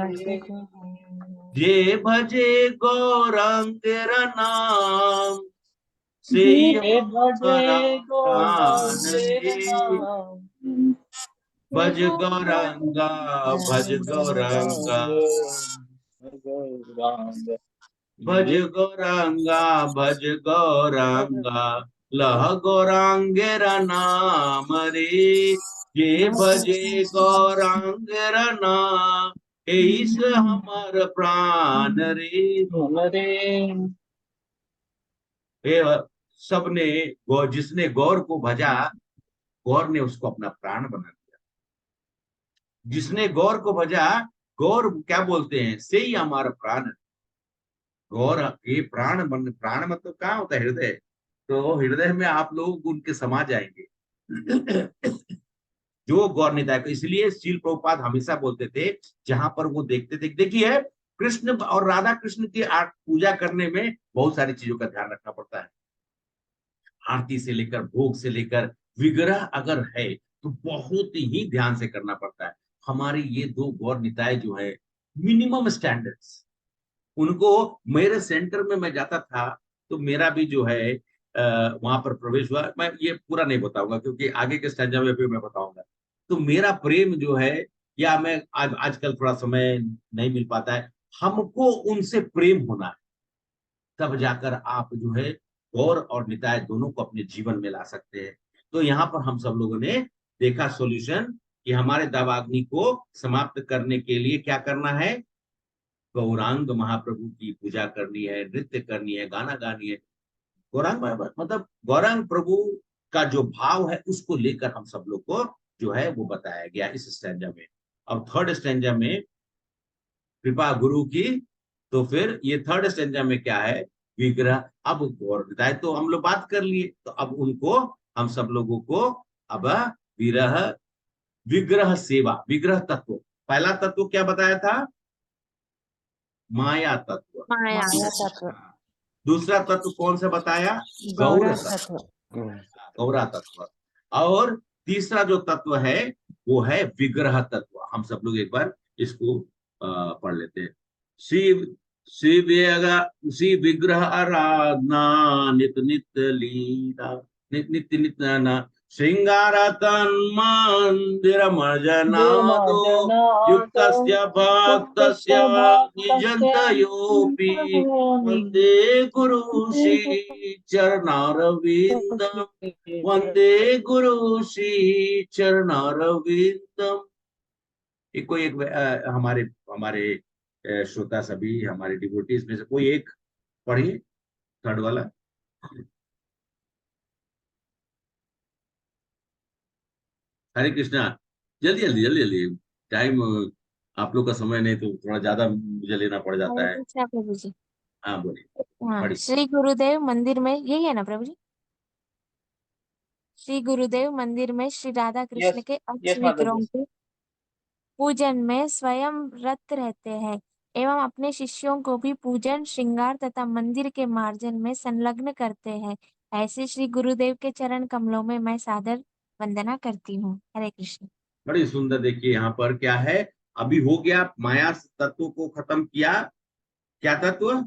जे भजे गौरांगेरा नाम से भज गौरांगा भज गौरांगा भज गौरांगा भज गौरांगा लह गौरांगेरा नाम रे, जे भजे गौरांगेरा नाम ऐस हमार प्राण रे। सबने जिसने गौर को भजा, गौर ने उसको अपना प्राण बना दिया। जिसने गौर को भजा, गौर क्या बोलते हैं, से ही हमारा प्राण है। गौर ये प्राण मतलब कहाँ होता है, हृदय। तो हृदय में आप लोग उनके समा जाएंगे जो गौर निताय को। इसलिए शील प्रभुपाद हमेशा बोलते थे, जहां पर वो देखते थे, देखिए कृष्ण और राधा कृष्ण की पूजा करने में बहुत सारी चीजों का ध्यान रखना पड़ता है। आरती से लेकर, भोग से लेकर, विग्रह अगर है तो बहुत ही ध्यान से करना पड़ता है। हमारे ये 2 गौर निताय जो है, मिनिमम स्टैंडर्ड्स, उनको मेरे सेंटर में मैं जाता था, तो मेरा भी जो है वहां पर प्रवेश हुआ। मैं ये पूरा नहीं बताऊंगा क्योंकि आगे के स्टैंडर्ड में भी मैं बताऊंगा। तो मेरा प्रेम जो है, या मैं आजकल थोड़ा समय नहीं मिल पाता है, हमको उनसे प्रेम होना है, तब जाकर आप जो है गौर और निताय दोनों को अपने जीवन में ला सकते हैं। तो यहाँ पर हम सब लोगों ने देखा सॉल्यूशन कि हमारे दावाग्नि को समाप्त करने के लिए क्या करना है, गौरांग महाप्रभु की पूजा करनी है, नृत्य करनी है, गाना गानी है। गौरांग मतलब गौरांग प्रभु का जो भाव है उसको लेकर हम सब लोग को जो है वो बताया गया इस स्टैंजा में। अब थर्ड स्टैंजा में कृपा गुरु की, तो फिर ये थर्ड स्टैंजा में क्या है, विग्रह। अब गौर निताय तो हम लोग बात कर लिए, तो अब उनको हम सब लोगों को अब विरह विग्रह सेवा, विग्रह तत्व, पहला तत्व क्या बताया था, माया तत्व। माया तत्व, दूसरा तत्व कौन सा बताया, गौर गौरा तत्व, तत्व, गौरा तत्व। और तीसरा जो तत्व है वो है विग्रह तत्व। हम सब लोग एक बार इसको पढ़ लेते हैं। शिव श्री विग्रह आराधना नित्य नित्य लीला, नित्य नित्य न श्रृंगार तन्मंदिर मर्जनादो युक्तस्य भक्तस्य निजन्तयोऽपि वन्दे गुरु श्री चरणारविन्दम्, वन्दे गुरु श्री चरणारविन्दम्। कोई एक हमारे हमारे श्रोता सभी हमारे डिवोटीज में से कोई एक पढ़िए थर्ड वाला। हरे कृष्णा, जल्दी जल्दी जल्दी जल्दी, टाइम आप लोग का समय नहीं तो थोड़ा ज्यादा मुझे लेना पड़ जाता हरे है। कृष्णा प्रभु जी। हाँ बोलिए, हाँ, पढ़िए। श्री गुरुदेव मंदिर में, यही है ना प्रभु जी, श्री गुरुदेव मंदिर में श्री राधा कृष्ण Yes, के yes, अक्ष Mataji. विग्रहों के पूजन में स्वयं रत रहते हैं एवं अपने शिष्यों को भी पूजन, श्रृंगार तथा मंदिर के मार्जन में संलग्न करते हैं। ऐसे श्री गुरुदेव के चरण कमलों में मैं सादर वंदना करती हूँ। हरे कृष्ण। बड़ी सुंदर, देखिए यहाँ पर क्या है, अभी हो गया, माया तत्व को खत्म किया, क्या तत्व,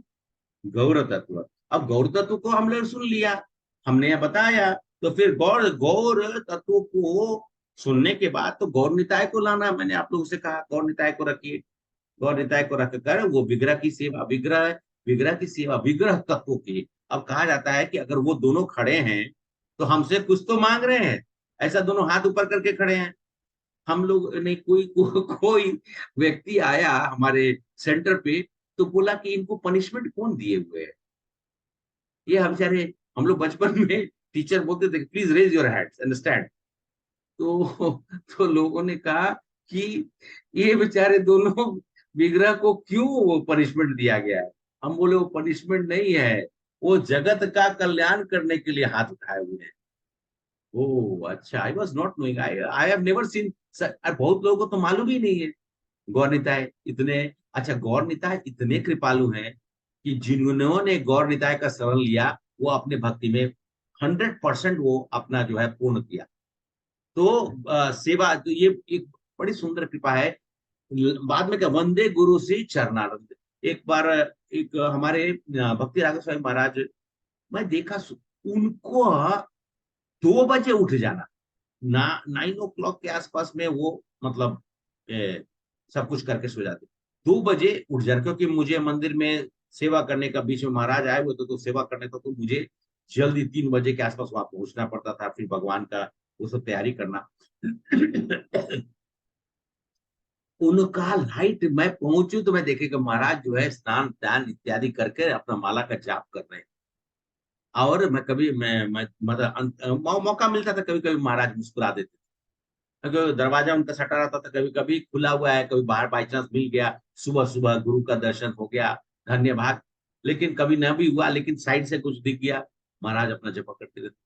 गौर तत्व। अब गौर तत्व को हम लोग सुन लिया, हमने यह बताया, तो फिर गौर गौर तत्व को सुनने के बाद तो गौर निताय को लाना। मैंने आप लोगों से कहा गौर निताय को रखिए, गौर निताय को रखकर वो विग्रह की सेवा, विग्रह की सेवा, विग्रह तत्व की। अब कहा जाता है कि अगर वो दोनों खड़े हैं तो हमसे कुछ तो मांग रहे हैं, ऐसा दोनों हाथ ऊपर करके खड़े हैं। हम लोग ने कोई व्यक्ति आया हमारे सेंटर पे तो बोला कि इनको पनिशमेंट कौन दिए हुए है, ये हम बेचारे, हम लोग बचपन में टीचर बोलते थे please raise your hands and stand. तो लोगों ने कहा कि ये बेचारे दोनों विग्रह को क्यों वो पनिशमेंट दिया गया है। हम बोले वो पनिशमेंट नहीं है, वो जगत का कल्याण करने के लिए हाथ उठाए हुए हैं। ओह अच्छा, I was not knowing, I have never seen. बहुत लोगों को तो मालूम ही नहीं है गौर निताय इतने, अच्छा गौर निताय इतने कृपालु हैं कि जिन्होंने गौर निताय का शरण लिया वो अपने भक्ति में 100% वो अपना जो है पूर्ण किया। तो सेवा, तो ये एक बड़ी सुंदर कृपा है। बाद में क्या, वंदे गुरु श्री चरणानंद। एक बार एक हमारे भक्ति राघव स्वामी महाराज, मैं देखा उनको 2 बजे उठ जाना, 9 o'clock के आसपास में वो मतलब सब कुछ करके सो जाते, 2 बजे उठ जाना, क्योंकि मुझे मंदिर में सेवा करने का, बीच में महाराज आए हुए तो सेवा करने का, तो मुझे जल्दी 3 बजे के आसपास वहां पहुंचना पड़ता था, फिर भगवान का वो सब तैयारी करना। उनका लाइट, मैं पहुंचू तो मैं देखे कि महाराज जो है स्नान ध्यान इत्यादि करके अपना माला का जाप कर रहे हैं। और मैं कभी मैं मतलब मौका मिलता था, कभी कभी महाराज मुस्कुरा देते थे, क्योंकि दरवाजा उनका सटा रहता था, कभी कभी खुला हुआ है, कभी बाहर बाई चांस मिल गया, सुबह सुबह गुरु का दर्शन हो गया, धन्यवाद। लेकिन कभी न भी हुआ, लेकिन साइड से कुछ दिख गया, महाराज अपना जपा करते रहते।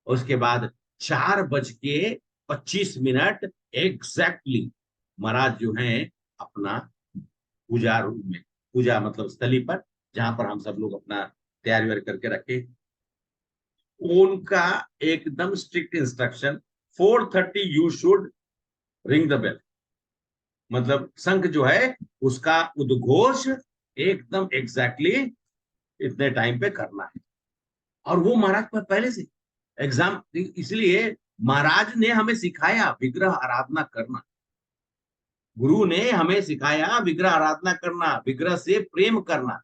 उसके बाद 4:25 एग्जैक्टली महाराज जो है अपना पूजा रूम में, पूजा मतलब स्थली पर, जहां पर हम सब लोग अपना तैयारी व्यारी करके रखे, उनका एकदम strict instruction 4:30 you should ring the bell, मतलब शंख जो है उसका उद्घोष एकदम एग्जैक्टली इतने टाइम पे करना है। और वो महाराज पर पहले से एग्जाम, इसलिए महाराज ने हमें सिखाया विग्रह आराधना करना, गुरु ने हमें सिखाया विग्रह आराधना करना, विग्रह से प्रेम करना।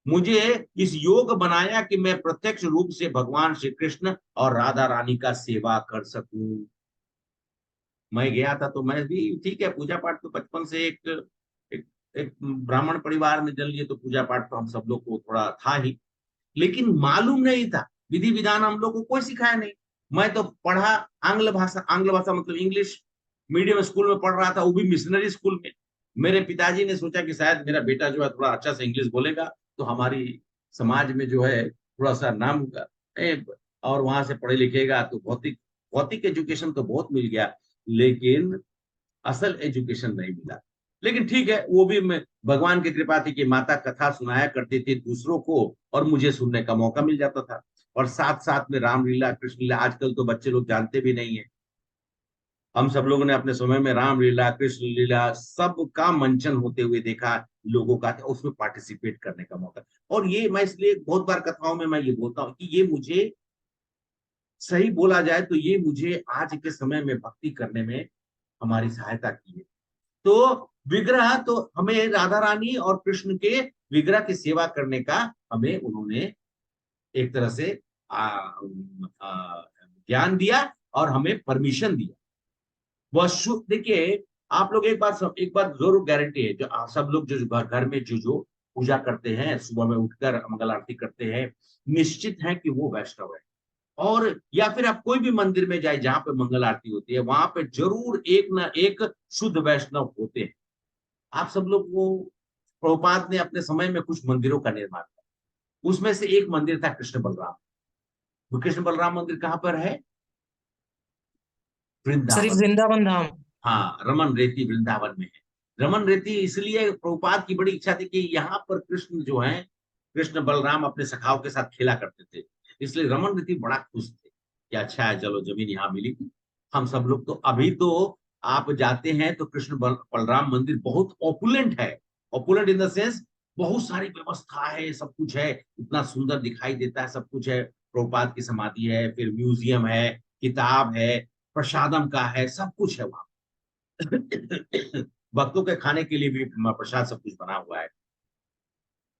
मुझे इस योग बनाया कि मैं प्रत्यक्ष रूप से भगवान श्री कृष्ण और राधा रानी का सेवा कर सकूं। मैं गया था तो मैं भी, ठीक है, पूजा पाठ तो बचपन से एक, एक ब्राह्मण परिवार में जन्म लिए, तो पूजा पाठ तो हम सब लोग को थोड़ा था ही, लेकिन मालूम नहीं था, विधि विधान हम लोग को कोई सिखाया नहीं। मैं तो पढ़ा आंग्ल भाषा मतलब इंग्लिश मीडियम स्कूल में पढ़ रहा था, वो भी मिशनरी स्कूल में। मेरे पिताजी ने सोचा कि शायद मेरा बेटा जो है थोड़ा अच्छा से इंग्लिश बोलेगा तो हमारी समाज में जो है थोड़ा सा नाम होगा, और वहां से पढ़े लिखेगा तो भौतिक भौतिक एजुकेशन तो बहुत मिल गया, लेकिन असल एजुकेशन नहीं मिला। लेकिन ठीक है, वो भी मैं, भगवान की कृपा थी कि माता कथा सुनाया करती थी दूसरों को और मुझे सुनने का मौका मिल जाता था। और साथ साथ में रामलीला कृष्ण लीला, आजकल तो बच्चे लोग जानते भी नहीं है। हम सब लोगों ने अपने समय में रामलीला कृष्ण लीला सब का मंचन होते हुए देखा, लोगों का उसमें पार्टिसिपेट करने का मौका। और ये मैं इसलिए बहुत बार कथाओं में मैं ये बोलता हूँ कि ये मुझे, सही बोला जाए तो ये मुझे आज के समय में भक्ति करने में हमारी सहायता की है। तो विग्रह तो हमें राधा रानी और कृष्ण के विग्रह की सेवा करने का हमें उन्होंने एक तरह से ज्ञान दिया और हमें परमिशन दिया। वह शुद्ध, देखिए आप लोग एक बात जरूर गारंटी है, जो सब लोग जो घर में जो पूजा करते हैं, सुबह में उठकर मंगल आरती करते हैं, निश्चित है कि वो वैष्णव है। और या फिर आप कोई भी मंदिर में जाए जहां पे मंगल आरती होती है, वहां पे जरूर एक ना एक शुद्ध वैष्णव होते हैं। आप सब लोग को, प्रभुपाद ने अपने समय में कुछ मंदिरों का निर्माण किया, उसमें से एक मंदिर था कृष्ण बलराम। वो कृष्ण बलराम मंदिर कहाँ पर है? सिर्फ वृंदावन। वृंदावन धाम। हाँ, रमन रेती वृंदावन में है। रमन रेती इसलिए प्रभुपाद की बड़ी इच्छा थी कि यहाँ पर कृष्ण जो है, कृष्ण बलराम अपने सखाओं के साथ खेला करते थे, इसलिए रमन रेती बड़ा खुश थे कि अच्छा है, चलो जमीन यहाँ मिली। हम सब लोग तो अभी तो आप जाते हैं तो कृष्ण बलराम मंदिर बहुत ओपुलेंट है। ओपुलेंट इन द सेंस, बहुत सारी व्यवस्था है, सब कुछ है, इतना सुंदर दिखाई देता है, सब कुछ है। प्रभुपाद की समाधि है, फिर म्यूजियम है, किताब है, प्रसादम का है, सब कुछ है वहां। भक्तों के खाने के लिए भी प्रसाद सब कुछ बना हुआ है,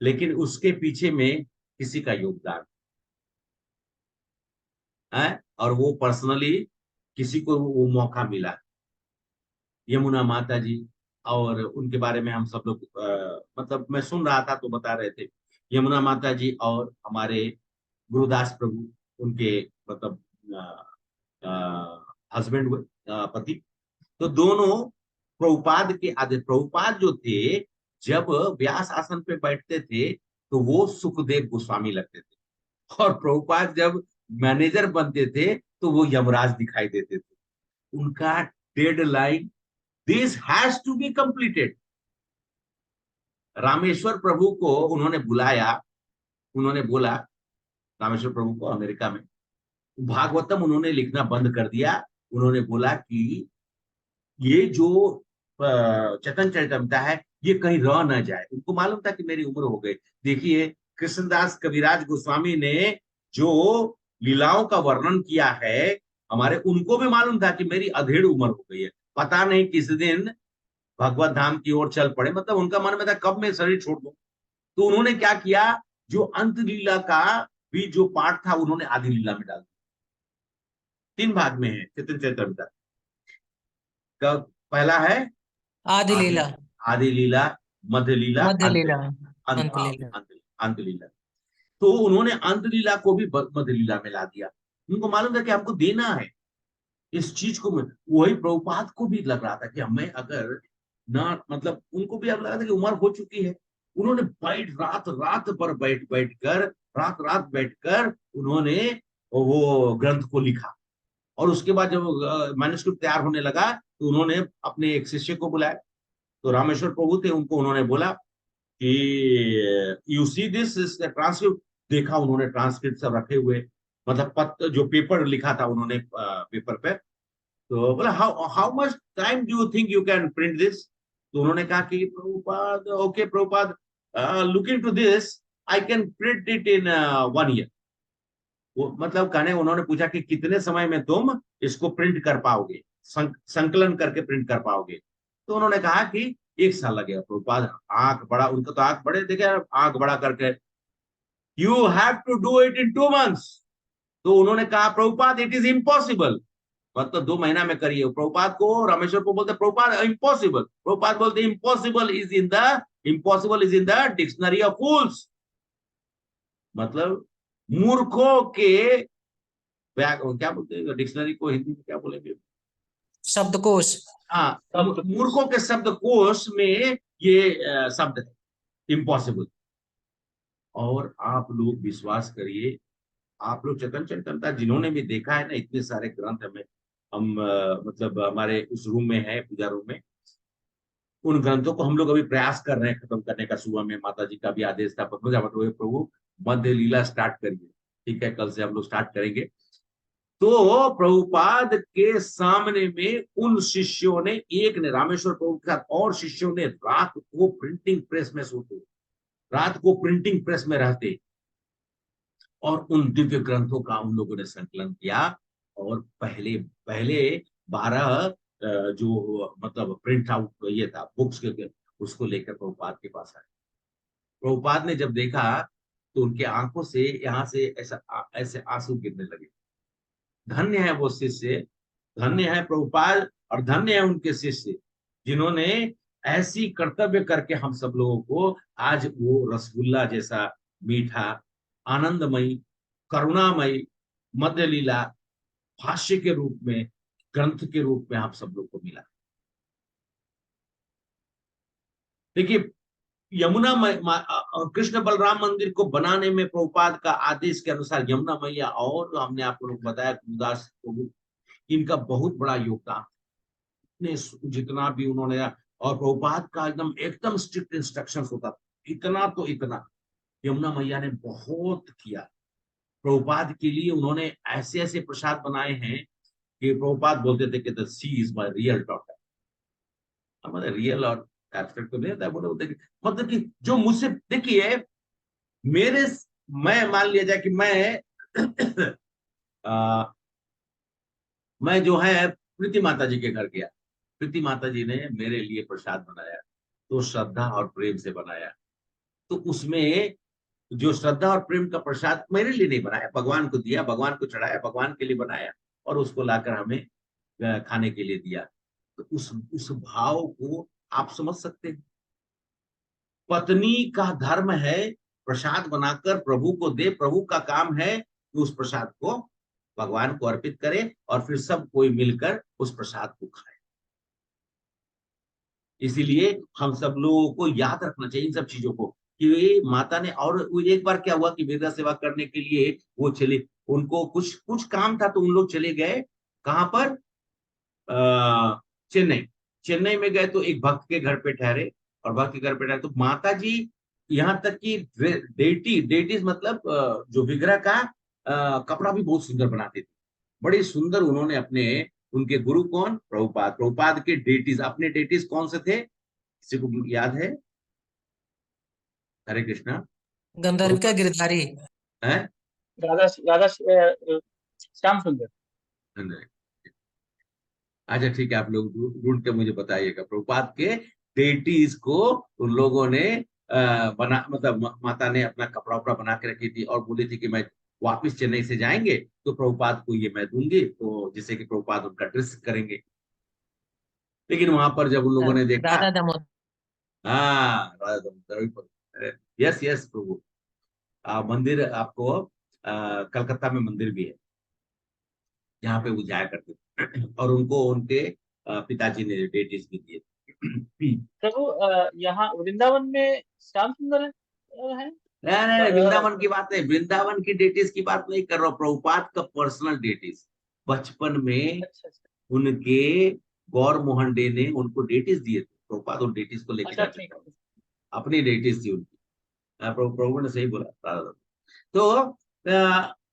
लेकिन उसके पीछे में किसी का योगदान है, और वो पर्सनली किसी को वो मौका मिला। यमुना माता जी, और उनके बारे में हम सब लोग मतलब मैं सुन रहा था तो बता रहे थे, यमुना माता जी और हमारे गुरुदास प्रभु, उनके मतलब हस्बैंड, पति, तो दोनों प्रभुपाद के आदि। प्रभुपाद जो थे, जब व्यास आसन पे बैठते थे तो वो सुखदेव गोस्वामी लगते थे, और प्रभुपाद जब मैनेजर बनते थे तो वो यमराज दिखाई देते थे। उनका deadline, this has to be completed. Rameshwar Prabhu को उन्होंने बुलाया, उन्होंने बोला रामेश्वर प्रभु को अमेरिका में, भागवतम उन्होंने लिखना बंद कर दिया। उन्होंने बोला कि ये जो चेतन चरितमृता है, ये कहीं रह न जाए। उनको मालूम था कि मेरी उम्र हो गई। देखिए, कृष्णदास कविराज गोस्वामी ने जो लीलाओं का वर्णन किया है, हमारे, उनको भी मालूम था कि मेरी अधेड़ उम्र हो गई है, पता नहीं किस दिन भगवत धाम की ओर चल पड़े। मतलब उनका मन में था कब मैं शरीर छोड़ दूं। तो उन्होंने क्या किया, जो अंत लीला का भी जो पाठ था उन्होंने आदि लीला में डाल दिया। 3 भाग में है चेतन चरितमृता का। पहला है आदि लीला, आदि लीला, मध्य लीला, मध्य अंत लीला, लीला, अंत लीला। अंत लीला। तो उन्होंने अंत लीला को भी मध्य लीला में ला दिया। उनको मालूम था कि हमको देना है इस चीज को। वही प्रभुपाद को भी लग रहा था कि हमें अगर ना, मतलब उनको भी अब लगा था कि उम्र हो चुकी है। उन्होंने रात रात भर रात बैठकर उन्होंने वो ग्रंथ को लिखा। और उसके बाद जब मैन्युस्क्रिप्ट तैयार होने लगा तो उन्होंने अपने एक शिष्य को बुलाया। तो रामेश्वर प्रभु थे, उनको उन्होंने बोला कि यू सी दिस ट्रांसक्रिप्ट। देखा उन्होंने ट्रांसक्रिप्ट सब रखे हुए, मतलब जो पेपर लिखा था उन्होंने पेपर पे। तो बोला how how much time do you think you can print this? तो उन्होंने कहा कि Prabhupada, okay Prabhupada, looking to this I can print it in 1 year। वो मतलब कहने, उन्होंने पूछा कि कितने समय में तुम इसको प्रिंट कर पाओगे, संकलन करके प्रिंट कर पाओगे? तो उन्होंने कहा कि 1 साल लगेगा। प्रभुपाद आंख बड़ा, उनका तो आंख बड़े, देखे आंख बड़ा करके you have to do it in 2 months। तो उन्होंने कहा प्रभुपाद इट इज इम्पॉसिबल, मतलब 2 महीना में करिए। प्रभुपाद को, रामेश्वर को बोलते प्रभुपाद इम्पॉसिबल। प्रभुपाद बोलते impossible is in the dictionary of fools, मतलब मूर्खों के, क्या बोलते हैं डिक्शनरी को हिंदी में क्या बोलेंगे, शब्दकोश। हाँ, मूर्खों के शब्दकोश में ये शब्द है इम्पॉसिबल। और आप लोग विश्वास करिए, आप लोग चेतन चैतन्यता जिन्होंने भी देखा है ना, इतने सारे ग्रंथ में हम मतलब हमारे उस रूम में है, पूजा रूम में, उन ग्रंथों को हम लोग अभी प्रयास कर रहे हैं खत्म करने का। सुबह में माता जी का भी आदेश था, प्रभु मध्य लीला स्टार्ट करिए, ठीक है, कल से हम लोग स्टार्ट करेंगे। तो प्रभुपाद के सामने में उन शिष्यों ने, एक ने रामेश्वर प्रभु के साथ और शिष्यों ने रात को प्रिंटिंग प्रेस में सोते, रात को प्रिंटिंग प्रेस में रहते और उन दिव्य ग्रंथों का उन लोगों ने संकलन किया। और पहले 12 जो मतलब प्रिंट आउट ये था बुक्स के, उसको लेकर प्रभुपाद के पास आए। प्रभुपाद ने जब देखा तो उनके आंखों से यहाँ से ऐसे आंसू गिरने लगे। धन्य है वो शिष्य, धन्य है प्रभुपाद और धन्य है उनके शिष्य, जिन्होंने ऐसी कर्तव्य करके हम सब लोगों को आज वो रसगुल्ला जैसा मीठा, आनंदमयी, करुणामयी मध्य लीला भाष्य के रूप में, ग्रंथ के रूप में हम सब लोग को मिला। देखिए, यमुना कृष्ण बलराम मंदिर को बनाने में प्रभुपाद का आदेश के अनुसार यमुना मैया और हमने आप लोगों को बताया गुरुदास प्रभु, इनका बहुत बड़ा योगदान, जितना भी उन्होंने, और प्रभुपाद का एकदम स्ट्रिक्ट इंस्ट्रक्शंस होता था, इतना तो इतना यमुना मैया ने बहुत किया प्रभुपाद के लिए। उन्होंने ऐसे ऐसे प्रसाद बनाए हैं कि प्रभुपाद बोलते थे कि the she is my real daughter. मतलब रियल और एब्स्ट्रैक्ट तो नहीं होता, बोलते मतलब कि जो मुझसे, देखिए मैं मान लिया जाए कि मैं जो है प्रीति माता जी के घर गया, प्रीति माता जी ने मेरे लिए प्रसाद बनाया, तो श्रद्धा और प्रेम से बनाया। तो उसमें जो श्रद्धा और प्रेम का प्रसाद मेरे लिए नहीं बनाया, भगवान को दिया, भगवान को चढ़ाया, भगवान के लिए बनाया और उसको लाकर हमें खाने के लिए दिया। तो उस भाव को आप समझ सकते हैं। पत्नी का धर्म है प्रसाद बनाकर प्रभु को दे, प्रभु का काम है कि उस प्रसाद को भगवान को अर्पित करे और फिर सब कोई मिलकर उस प्रसाद को खाए। इसीलिए हम सब लोगों को याद रखना चाहिए इन सब चीजों को कि माता ने, और एक बार क्या हुआ कि वृद्धा सेवा करने के लिए वो चले, उनको कुछ काम था तो उन लोग चले गए कहां पर, चेन्नई में गए। तो एक भक्त के घर पे ठहरे और भक्त के घर पे ठहरे तो माता जी यहाँ तक कि डेटीज मतलब जो विग्रह का कपड़ा भी बहुत सुंदर बनाते थे, बड़ी सुंदर। उन्होंने अपने, उनके गुरु कौन, प्रभुपाद के डेटीज, अपने डेटीज कौन से थे, किसी को याद है? हरे कृष्णा। गंधर्विका गिरधारी है राधा श्याम सुंदर। अच्छा ठीक है, आप लोग ढूंढ के मुझे बताइएगा। प्रभुपाद के डेटीज को उन लोगों ने बना, मतलब माता ने अपना कपड़ा उपड़ा बना के रखी थी और बोली थी कि मैं वापस चेन्नई से जाएंगे तो प्रभुपाद को ये मैं दूंगी, तो जिससे कि प्रभुपाद उनका ड्रेस करेंगे। लेकिन वहां पर जब उन लोगों ने देखा, राधा दामोदर। हाँ राधा दामोदर, यस यस प्रभु, मंदिर आपको कलकत्ता में मंदिर भी है जहाँ पे वो जाया करते थे और उनको उनके पिताजी ने डेटीज भी दिए थे। प्रभु यहाँ वृंदावन में श्याम सुंदर है? नहीं, वृंदावन की बात नहीं, वृंदावन की डेटीज की बात नहीं कर रहा हूँ, प्रभुपाद का पर्सनल डेटीज। बचपन में उनके गौर मोहन डे ने उनको डेटीज दिए थे, प्रभुपाद उन डेटीज को लेके जाते थे, अपनी डेटीज थी उनकी। प्रभु ने सही बोला। तो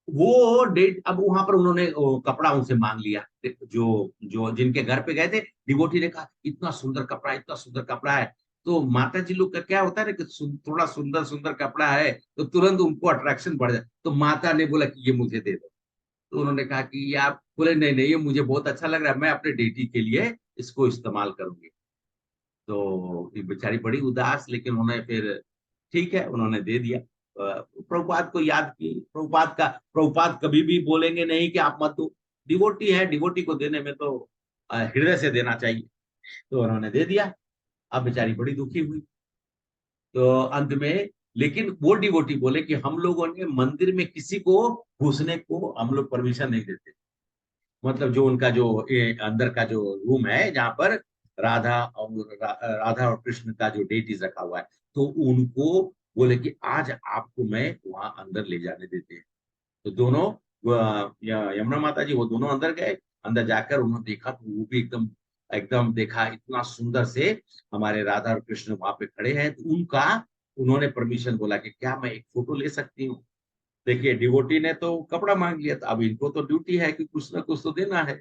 वो डेट, अब वहां पर उन्होंने कपड़ा उनसे मांग लिया, जो जिनके घर पे गए थे, डिवोटी ने कहा इतना सुंदर कपड़ा, इतना सुंदर कपड़ा है। तो माता जी लोग का क्या होता है ना कि थोड़ा सुंदर सुंदर कपड़ा है तो तुरंत उनको अट्रैक्शन बढ़ जाए। तो माता ने बोला कि ये मुझे दे दो। तो उन्होंने कहा कि ये आप, बोले नहीं नहीं, ये मुझे बहुत अच्छा लग रहा है, मैं अपने डेटी के लिए इसको इस्तेमाल करूंगी। तो बेचारी बड़ी उदास, लेकिन उन्होंने फिर ठीक है, उन्होंने दे दिया। प्रभुपाद को याद की। प्रभुपाद कभी भी बोलेंगे नहीं कि आप मत दो, डिवोटी है, डिवोटी को देने में तो हृदय से देना चाहिए। तो उन्होंने दे दिया। अब बेचारी बड़ी दुखी हुई। तो अंत में लेकिन वो डिवोटी बोले कि हम लोगों ने मंदिर में किसी को घुसने को हम लोग परमिशन नहीं देते। मतलब जो उनका जो अंदर का जो रूम है जहाँ पर राधा और कृष्ण का जो डेटीज रखा हुआ है, तो उनको बोले कि आज आपको मैं वहां अंदर ले जाने देते हैं। तो दोनों यमुना माता जी वो दोनों अंदर गए। अंदर जाकर उन्होंने देखा तो वो भी एकदम एकदम देखा इतना सुंदर से हमारे राधा और कृष्ण वहां पे खड़े हैं। तो उन्होंने परमिशन बोला कि क्या मैं एक फोटो ले सकती हूँ। देखिए डिवोटी ने तो कपड़ा मांग लिया, तो अब इनको तो ड्यूटी है कि कुछ ना कुछ तो देना है?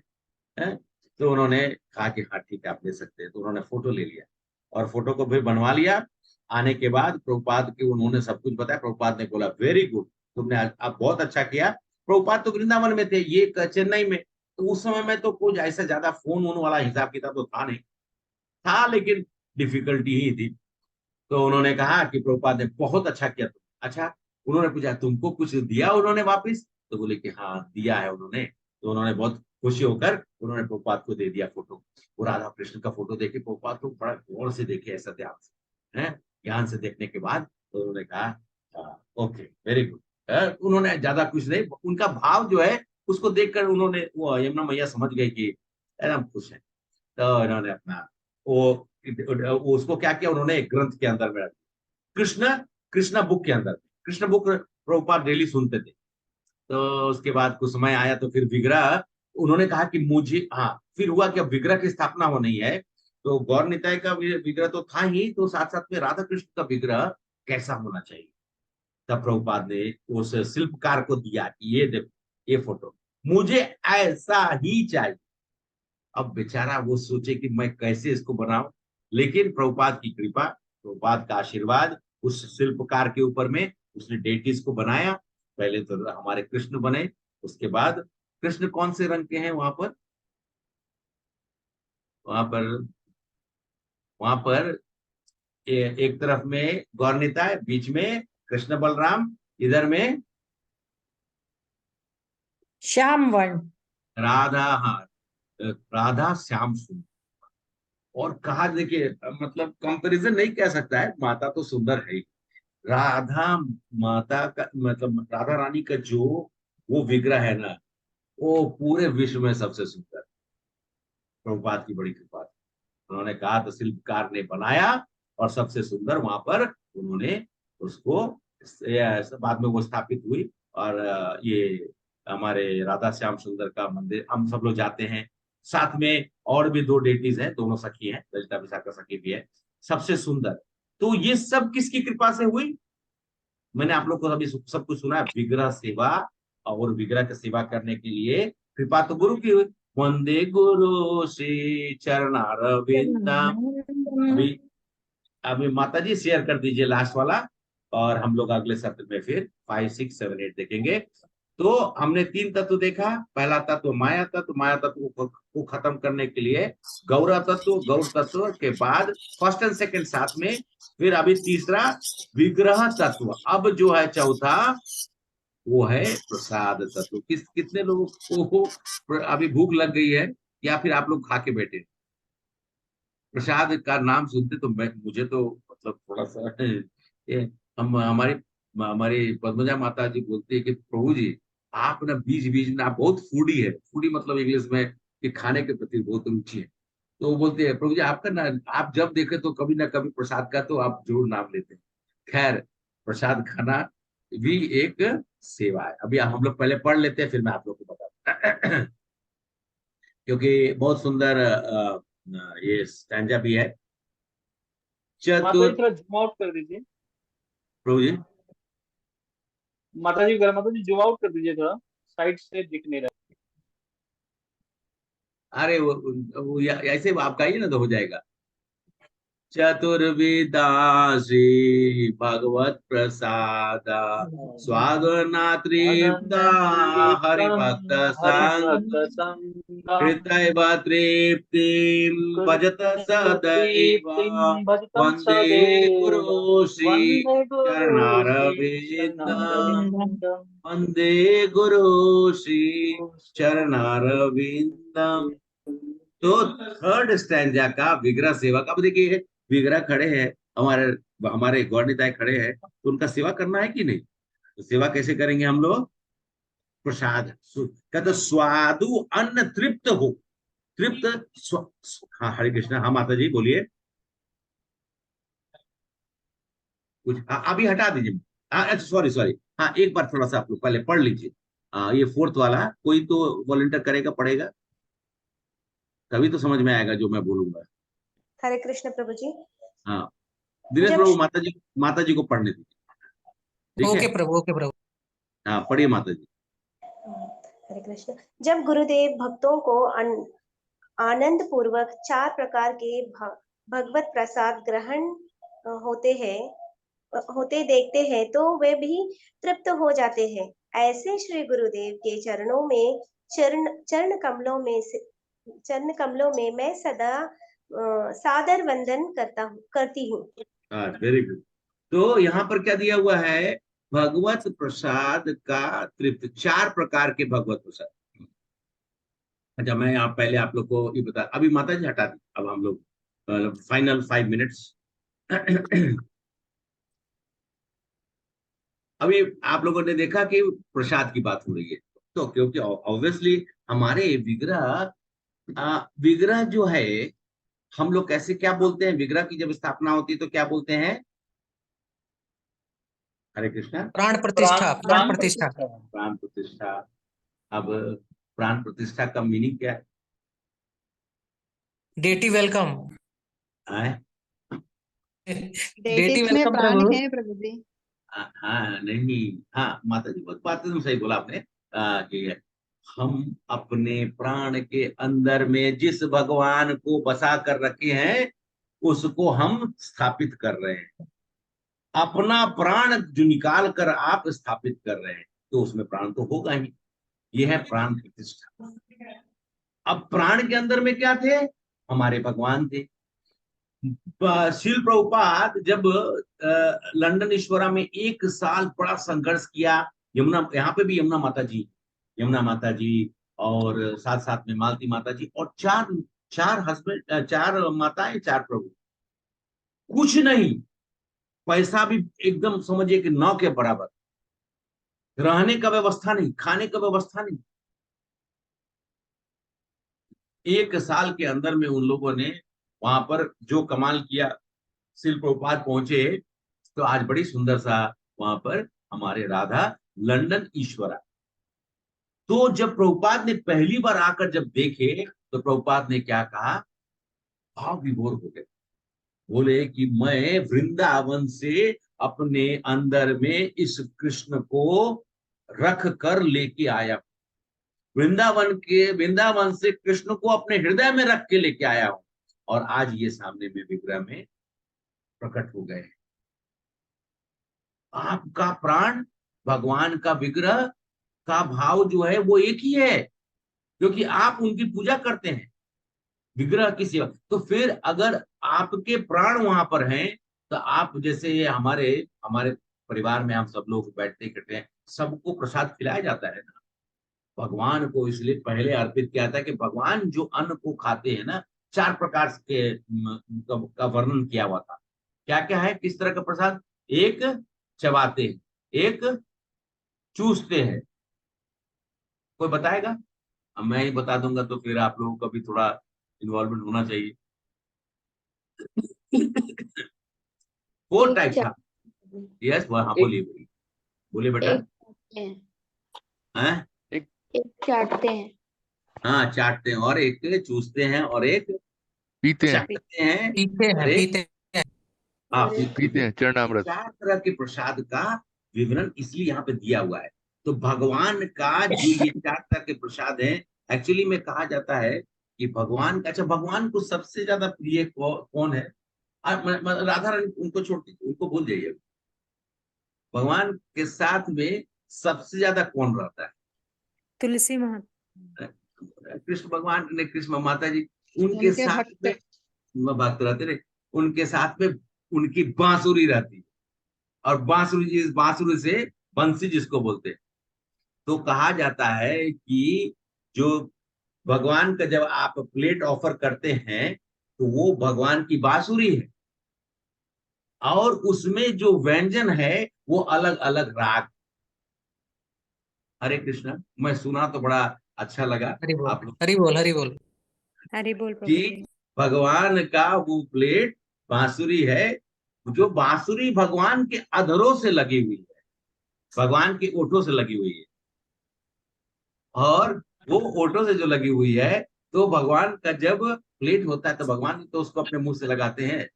तो उन्होंने कहा कि हाँ ठीक है आप ले सकते हैं। तो उन्होंने फोटो ले लिया और फोटो को भी बनवा लिया। आने के बाद प्रभुपाद के उन्होंने सब कुछ बताया। प्रभुपाद ने बोला वेरी गुड, तुमने आप बहुत अच्छा किया। प्रभुपाद तो वृंदावन में थे, ये चेन्नई में। तो उस समय में तो कुछ ऐसा ज्यादा फोन वोन वाला हिसाब किताब तो था नहीं, था लेकिन डिफिकल्टी ही थी। तो उन्होंने कहा कि प्रभुपाद ने बहुत अच्छा किया। तुम अच्छा, उन्होंने पूछा तुमको कुछ दिया उन्होंने वापस? तो बोले कि हाँ दिया है उन्होंने। तो उन्होंने बहुत खुशी होकर उन्होंने प्रभुपाद को दे दिया फोटो। वो राधा कृष्ण का फोटो देखे प्रभुपाद तो बड़ा गौर से देखे, ऐसा ध्यान से है। ध्यान से देखने के बाद तो उन्होंने कहा ओके वेरी गुड। उन्होंने ज्यादा कुछ नहीं, उनका भाव जो है उसको देखकर उन्होंने वो यमुना मैया समझ गई कि एकदम खुश है। तो इन्होंने अपना वो उसको क्या किया, उन्होंने एक ग्रंथ के अंदर में रख कृष्ण कृष्ण बुक के अंदर। कृष्ण बुक प्रभुपाद डेली सुनते थे। तो उसके बाद कुछ समय आया तो फिर विग्रह उन्होंने कहा कि मुझे हाँ फिर हुआ कि अब विग्रह की स्थापना होनी है। तो गौर निताय का विग्रह तो था ही, तो साथ साथ में राधा कृष्ण का विग्रह कैसा होना चाहिए। तब प्रभुपाद ने उस शिल्पकार को दिया कि ये देखो ये फोटो मुझे ऐसा ही चाहिए। अब बेचारा वो सोचे कि मैं कैसे इसको बनाऊं, लेकिन प्रभुपाद की कृपा, प्रभुपाद का आशीर्वाद उस शिल्पकार के ऊपर में, उसने डेटीज को बनाया। पहले तो हमारे कृष्ण बने, उसके बाद कृष्ण कौन से रंग के हैं वहां पर, वहां पर वहां पर एक तरफ में गौरनीता है, बीच में कृष्ण बलराम, इधर में श्याम वर्ण। राधा। हाँ राधा श्याम सुंदर। और कहा देखिए मतलब कंपैरिजन नहीं कह सकता है, माता तो सुंदर है ही। राधा माता का मतलब राधा रानी का जो वो विग्रह है ना, वो पूरे विश्व में सबसे सुंदर। प्रभुपाद की बड़ी कृपा थी। उन्होंने कहा तो शिल्पकार ने बनाया और सबसे सुंदर वहां पर उन्होंने उसको बाद में वो स्थापित हुई। और ये हमारे राधा श्याम सुंदर का मंदिर हम सब लोग जाते हैं। साथ में और भी दो डेटीज हैं, दोनों सखी हैं, ललिता विशाखा सखी भी है, सबसे सुंदर। तो ये सब किसकी कृपा से हुई? मैंने आप लोग को अभी सब कुछ सुना है, विग्रह सेवा। और विग्रह की सेवा करने के लिए कृपा तो गुरु की हुई। वंदे गुरु श्री चरणारविंदम। अभी अभी माता जी शेयर कर दीजिए लास्ट वाला, और हम लोग अगले सत्र में फिर 5, 6, 7, 8 देखेंगे। तो हमने 3 तत्व देखा। पहला तत्व माया तत्व, माया तत्व को खत्म करने के लिए गौर तत्व, गौर तत्व के बाद फर्स्ट एंड सेकंड साथ में, फिर अभी तीसरा विग्रह तत्व। अब जो है चौथा वो है प्रसाद तत्व। कितने लोगों को अभी भूख लग गई है या फिर आप लोग खा के बैठे? प्रसाद का नाम सुनते तो मुझे तो मतलब थोड़ा सा ये हम हमारी हमारी पद्मजा माता जी बोलती है कि प्रभु जी आप ना बीच बीच में आप बहुत फूडी है। फूडी मतलब इंग्लिश में कि खाने के प्रति बहुत रुचि है। तो वो बोलते हैं प्रभु जी आपका ना, आप जब देखे तो कभी ना कभी प्रसाद का तो आप जरूर नाम लेते हैं। खैर प्रसाद खाना भी एक सेवा है। अभी हम लोग पहले पढ़ लेते हैं फिर मैं आप लोग को बताता हूँ क्योंकि बहुत सुंदर ये स्टैंजा भी है। माता जी चतुर थोड़ा जूम आउट कर दीजिए। प्रभु जी माता जी जूम आउट कर दीजिए, थोड़ा साइड से दिख नहीं रहा। अरे वो ऐसे आप गाइए ना तो हो जाएगा। चतुर्विधा श्री भगवत प्रसाद स्वादना तृप्ता हरिभक्त संग हृदय तृप्तिं भजत सदैव वंदे गुरु श्री चरणारविंदम वंदे गुरु श्री चरणारविंदम। तो थर्ड स्टैंजा का विग्रह सेवा का, अब देखिए विग्रह खड़े हैं, हमारे हमारे गौरनिताय खड़े हैं, तो उनका सेवा करना है कि नहीं? तो सेवा कैसे करेंगे हम लोग? प्रसाद कहते स्वादु अन्न तृप्त हो, तृप्त हाँ हरे कृष्णा। हाँ माता जी बोलिए कुछ। अभी हटा दीजिए। अच्छा सॉरी सॉरी, हाँ एक बार थोड़ा सा आप लोग पहले पढ़ लीजिए। ये फोर्थ वाला कोई तो वॉलंटियर करेगा, पढ़ेगा, तभी तो समझ में आएगा जो मैं बोलूंगा। हरे कृष्ण प्रभु जी। हाँ दिनेश जब प्रभु, माता जी को पढ़ने दीजिए। ठीक ओके है, प्रभु, ओके प्रभु। हाँ पढ़िए माता जी। हरे कृष्ण। जब गुरुदेव भक्तों को आनंद पूर्वक 4 प्रकार के भगवत प्रसाद ग्रहण होते देखते हैं तो वे भी तृप्त हो जाते हैं। ऐसे श्री गुरुदेव के चरणों में चरण कमलों में मैं सदा सादर वंदन करती हूँ। Very good. तो यहाँ पर क्या दिया हुआ है? भगवत प्रसाद का तृप्त, 4 प्रकार के भगवत प्रसाद। अच्छा मैं यहाँ पहले आप लोग को ये बता, अभी माता जी हटा दी, अब हम लोग फाइनल 5 मिनट्स। अभी आप लोगों ने देखा कि प्रसाद की बात हो रही है, तो क्योंकि ऑब्वियसली हमारे विग्रह जो है, हम लोग कैसे क्या बोलते हैं? विग्रह की जब स्थापना होती है तो क्या बोलते हैं? हरे कृष्णा। प्राण प्रतिष्ठा, प्राण प्रतिष्ठा। प्राण प्रतिष्ठा। अब प्राण प्रतिष्ठा का मीनिंग क्या है? Deity welcome. डेटी में वेलकम प्राण प्रभु। है प्रभु जी। हाँ नहीं, हाँ माता जी बात एकदम सही बोला आपने कि हम अपने प्राण के अंदर में जिस भगवान को बसा कर रखे हैं उसको हम स्थापित कर रहे हैं। अपना प्राण जो निकाल कर आप स्थापित कर रहे हैं तो उसमें प्राण तो होगा ही। यह है प्राण प्रतिष्ठा। अब प्राण के अंदर में क्या थे? हमारे भगवान थे। शील प्रभुपाद जब लंदन ईश्वरा में 1 साल बड़ा संघर्ष किया, यमुना, यहाँ पे भी यमुना माता जी और साथ साथ में मालती माता जी और चार हस्बैंड, 4 माताएं, 4 प्रभु, कुछ नहीं, पैसा भी एकदम समझिए कि 9 के बराबर, रहने का व्यवस्था नहीं, खाने का व्यवस्था नहीं। 1 साल के अंदर में उन लोगों ने वहां पर जो कमाल किया। शिल प्रभुपाद पहुंचे तो आज बड़ी सुंदर सा वहां पर हमारे राधा लंदन ईश्वरा। तो जब प्रभुपाद ने पहली बार आकर जब देखे तो प्रभुपाद ने क्या कहा? भाव विभोर हो गए। बोले कि मैं वृंदावन से अपने अंदर में इस कृष्ण को रख कर लेके आया, वृंदावन से कृष्ण को अपने हृदय में रख के लेके आया हूं, और आज ये सामने में विग्रह में प्रकट हो गए। आपका प्राण भगवान का विग्रह का भाव जो है वो एक ही है, क्योंकि आप उनकी पूजा करते हैं, विग्रह की सेवा। तो फिर अगर आपके प्राण वहां पर हैं तो आप, जैसे हमारे परिवार में हम सब लोग बैठते करते हैं, सबको प्रसाद खिलाया जाता है ना। भगवान को इसलिए पहले अर्पित किया था कि भगवान जो अन्न को खाते हैं ना, 4 प्रकार के का वर्णन किया हुआ था। क्या क्या है, किस तरह का प्रसाद? एक चबाते हैं, एक चूसते हैं। कोई बताएगा? अब मैं ही बता दूंगा तो फिर आप लोगों का भी थोड़ा इन्वॉल्वमेंट होना चाहिए। 4 टाइप था। यस, हाँ बोलिए बोलिए बेटा। हैं? एक चाटते हैं, हाँ चाटते हैं, और एक चूसते हैं, और एक पीते हैं, चाटते हैं, पीते और हैं, एक पीते हैं। हाँ पीते हैं चरणामृत। 4 तरह के प्रसाद का विवरण इसलिए यहाँ पे दिया हुआ है। तो भगवान का जो ये 4 तरह के प्रसाद हैं, एक्चुअली में कहा जाता है कि भगवान का, अच्छा भगवान को सबसे ज्यादा प्रिय कौन है? राधा रानी उनको छोड़ दीजिए, उनको भूल जाइए। भगवान के साथ में सबसे ज्यादा कौन रहता है? तुलसी माता, कृष्ण भगवान ने, कृष्ण माता जी, उनके साथ में भक्त रहते रहे, उनके साथ में उनकी बांसुरी रहती है, और बांसुरी से बंसी जिसको बोलते हैं। तो कहा जाता है कि जो भगवान का जब आप प्लेट ऑफर करते हैं तो वो भगवान की बांसुरी है, और उसमें जो व्यंजन है वो अलग अलग राग। हरे कृष्णा, मैं सुना तो बड़ा अच्छा लगा हरि बोल, आप लोग हरि बोल, हरि बोल। हरि बोल प्रभु कि जी। भगवान का वो प्लेट बांसुरी है, जो बांसुरी भगवान के अधरों से लगी हुई है, भगवान के ओठों से लगी हुई है, और वो ओठों से जो लगी हुई है, तो भगवान का जब प्लेट होता है तो भगवान तो उसको अपने मुंह से लगाते हैं,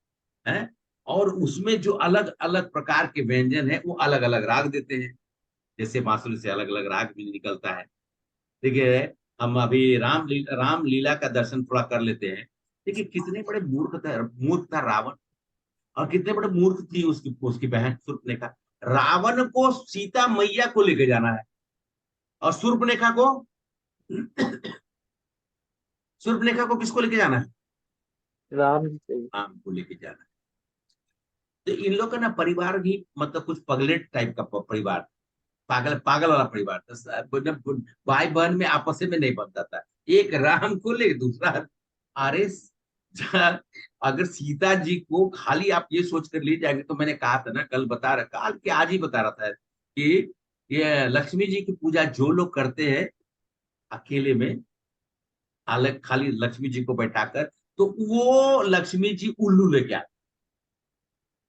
और उसमें जो अलग अलग प्रकार के व्यंजन है वो अलग अलग राग देते हैं। जैसे बांसुरी से अलग अलग राग भी निकलता है। देखिए, हम अभी राम लीला का दर्शन थोड़ा कर लेते हैं। देखिए कितने बड़े मूर्ख था रावण, और कितने बड़े मूर्ख थी उसकी उसकी बहन शूर्पणखा। रावण को सीता मैया को लेके जाना है, और शूर्पणखा को शूर्पणखा को किसको लेके जाना है? राम जी से। राम को लेके जाना है। तो इन लोग का ना परिवार भी मतलब कुछ पगलेट टाइप का परिवार, पागल पागल वाला परिवार था। भाई बहन में आपस में नहीं बनता था, एक राम को ले दूसरा। अरे अगर सीता जी को खाली आप ये सोच कर ले जाएंगे, तो मैंने कहा था ना, कल बता रहा, कल के आज ही बता रहा था कि ये लक्ष्मी जी की पूजा जो लोग करते हैं अकेले में, अलग खाली लक्ष्मी जी को बैठाकर, तो वो लक्ष्मी जी उल्लू लेके आते।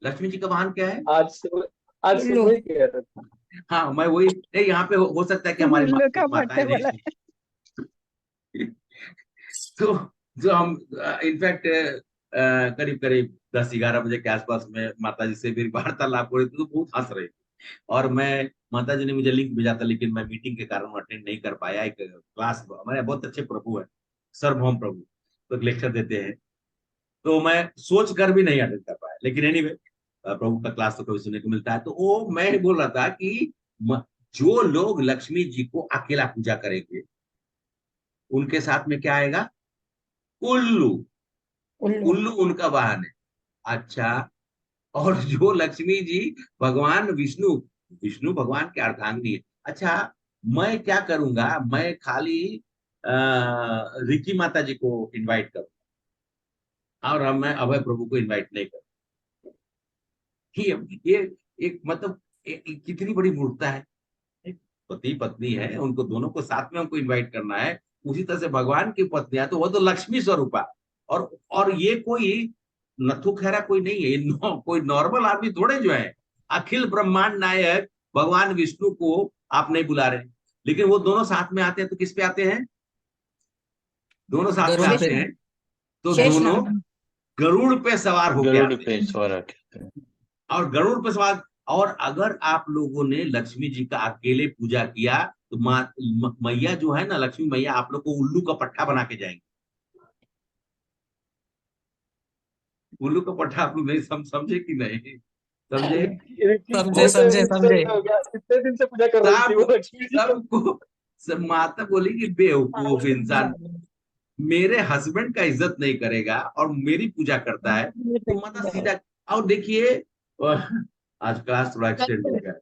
लक्ष्मी जी का वाहन क्या है? आज सुबह ही कह रहे थे। हाँ, मैं वही नहीं, यहाँ पे हो सकता है कि हमारी माताएं नहीं। तो जो हम इनफैक्ट करीब करीब 10-11 बजे के आसपास में माता जी से मेरी वार्तालाप हो रही थी, तो बहुत हंस रही थी। और मैं, माता जी ने मुझे लिंक भेजा था, लेकिन मैं मीटिंग के कारण अटेंड नहीं कर पाया। एक क्लास, हमारे बहुत अच्छे प्रभु है, सर्वभौम प्रभु, तो एक लेक्चर देते हैं, तो मैं सोच कर भी नहीं अटेंड कर पाया। लेकिन एनीवे, प्रभु का क्लास तो कभी सुनने को मिलता है। तो वो मैं बोल रहा था कि जो लोग लक्ष्मी जी को अकेला पूजा करेंगे, उनके साथ में क्या आएगा? उल्लू। उल्लू उनका वाहन है। अच्छा, और जो लक्ष्मी जी भगवान विष्णु, विष्णु भगवान के अर्धांगिनी है। अच्छा, मैं क्या करूंगा, मैं खाली रिकी माता जी को इनवाइट करूंगा, और अब मैं अभय प्रभु को इनवाइट नहीं करूंगा। ये एक मतलब कितनी बड़ी मूर्खता है। पति पत्नी है, उनको दोनों को साथ में हमको इनवाइट करना है। उसी तरह से भगवान की पत्नियां तो वो तो लक्ष्मी स्वरूपा, और ये कोई नथु खैरा कोई नहीं है, कोई नॉर्मल आदमी थोड़े जो है। अखिल ब्रह्मांड नायक भगवान विष्णु को आप नहीं बुला रहे, लेकिन वो दोनों साथ में आते हैं, तो किस पे आते हैं? दोनों साथ में गरुड़ आते पे। हैं, तो दोनों गरुड़ पे सवार होके गरुड़ आते पे हैं। सवार आके। और गरुड़ पे सवार, और अगर आप लोगों ने लक्ष्मी जी का अकेले पूजा किया, तो मैया जो है ना, लक्ष्मी मैया आप लोग को उल्लू का पट्टा बना के जाएंगे। उल्लू का पट्टा आप लोग नहीं समझे कि नहीं समझे? समझे, समझे, समझे। कितने दिन से पूजा कर रही थी वो लक्ष्मी जी को। सबको सब माता बोली कि बेवकूफ इंसान मेरे हस्बैंड का इज्जत नहीं करेगा और मेरी पूजा करता है, तो माता सीधा। और देखिए, आज क्लास थोड़ा एक्सटेंड हो गया,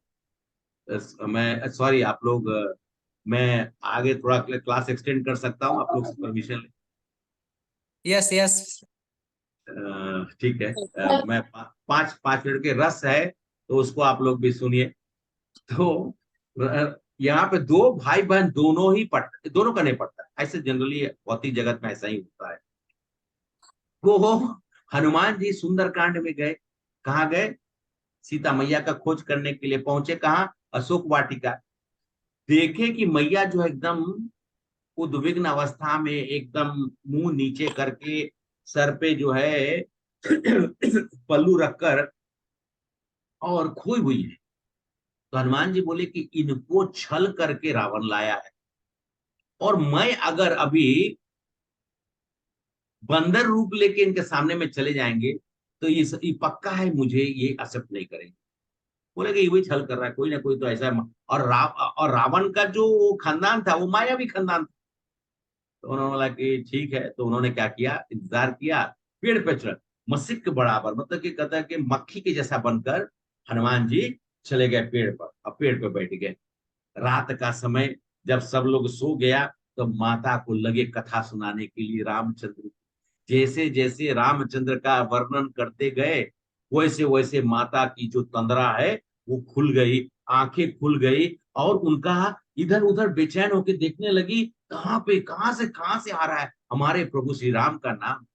मैं सॉरी आप लोग, मैं आगे थोड़ा क्लास एक्सटेंड कर सकता हूँ, आप लोग से परमिशन ले? Yes, yes. ठीक है, मैं 5 मिनट के रस है, तो उसको आप लोग भी सुनिए। तो यहाँ पे दो भाई बहन दोनों का नहीं पड़ता, ऐसे जनरली भौतिक जगत में ऐसा ही होता है। वो हनुमान जी सुंदरकांड में गए, कहाँ गए? सीता मैया का खोज करने के लिए पहुंचे, कहाँ? अशोक वाटिका। देखे कि मैया जो एकदम उद्विग्न अवस्था में, एकदम मुंह नीचे करके, सर पे जो है पल्लू रखकर और खोई हुई है। तो हनुमान जी बोले कि इनको छल करके रावण लाया है, और मैं अगर अभी बंदर रूप लेके इनके सामने में चले जाएंगे, तो ये पक्का है, मुझे ये एक्सेप्ट नहीं करेंगे। बोले कि वही छल कर रहा है, कोई ना कोई तो ऐसा है। और रावण का जो खानदान था वो मायावी खानदान था। तो उन्होंने बोला कि ठीक है। तो उन्होंने क्या किया, इंतजार किया, पेड़ पे चढ़, मसिक बराबर, मतलब कि कहता है कि मक्खी के जैसा बनकर हनुमान जी चले गए पेड़ पर, अब पेड़ पे बैठ गए। रात का समय जब सब लोग सो गया, तो माता को लगे कथा सुनाने के लिए रामचंद्र। जैसे जैसे रामचंद्र का वर्णन करते गए, वैसे वैसे माता की जो तंद्रा है वो खुल गई, आंखें खुल गई, और उनका इधर उधर बेचैन होकर देखने लगी, कहाँ पे कहाँ से आ रहा है हमारे प्रभु श्री राम का नाम।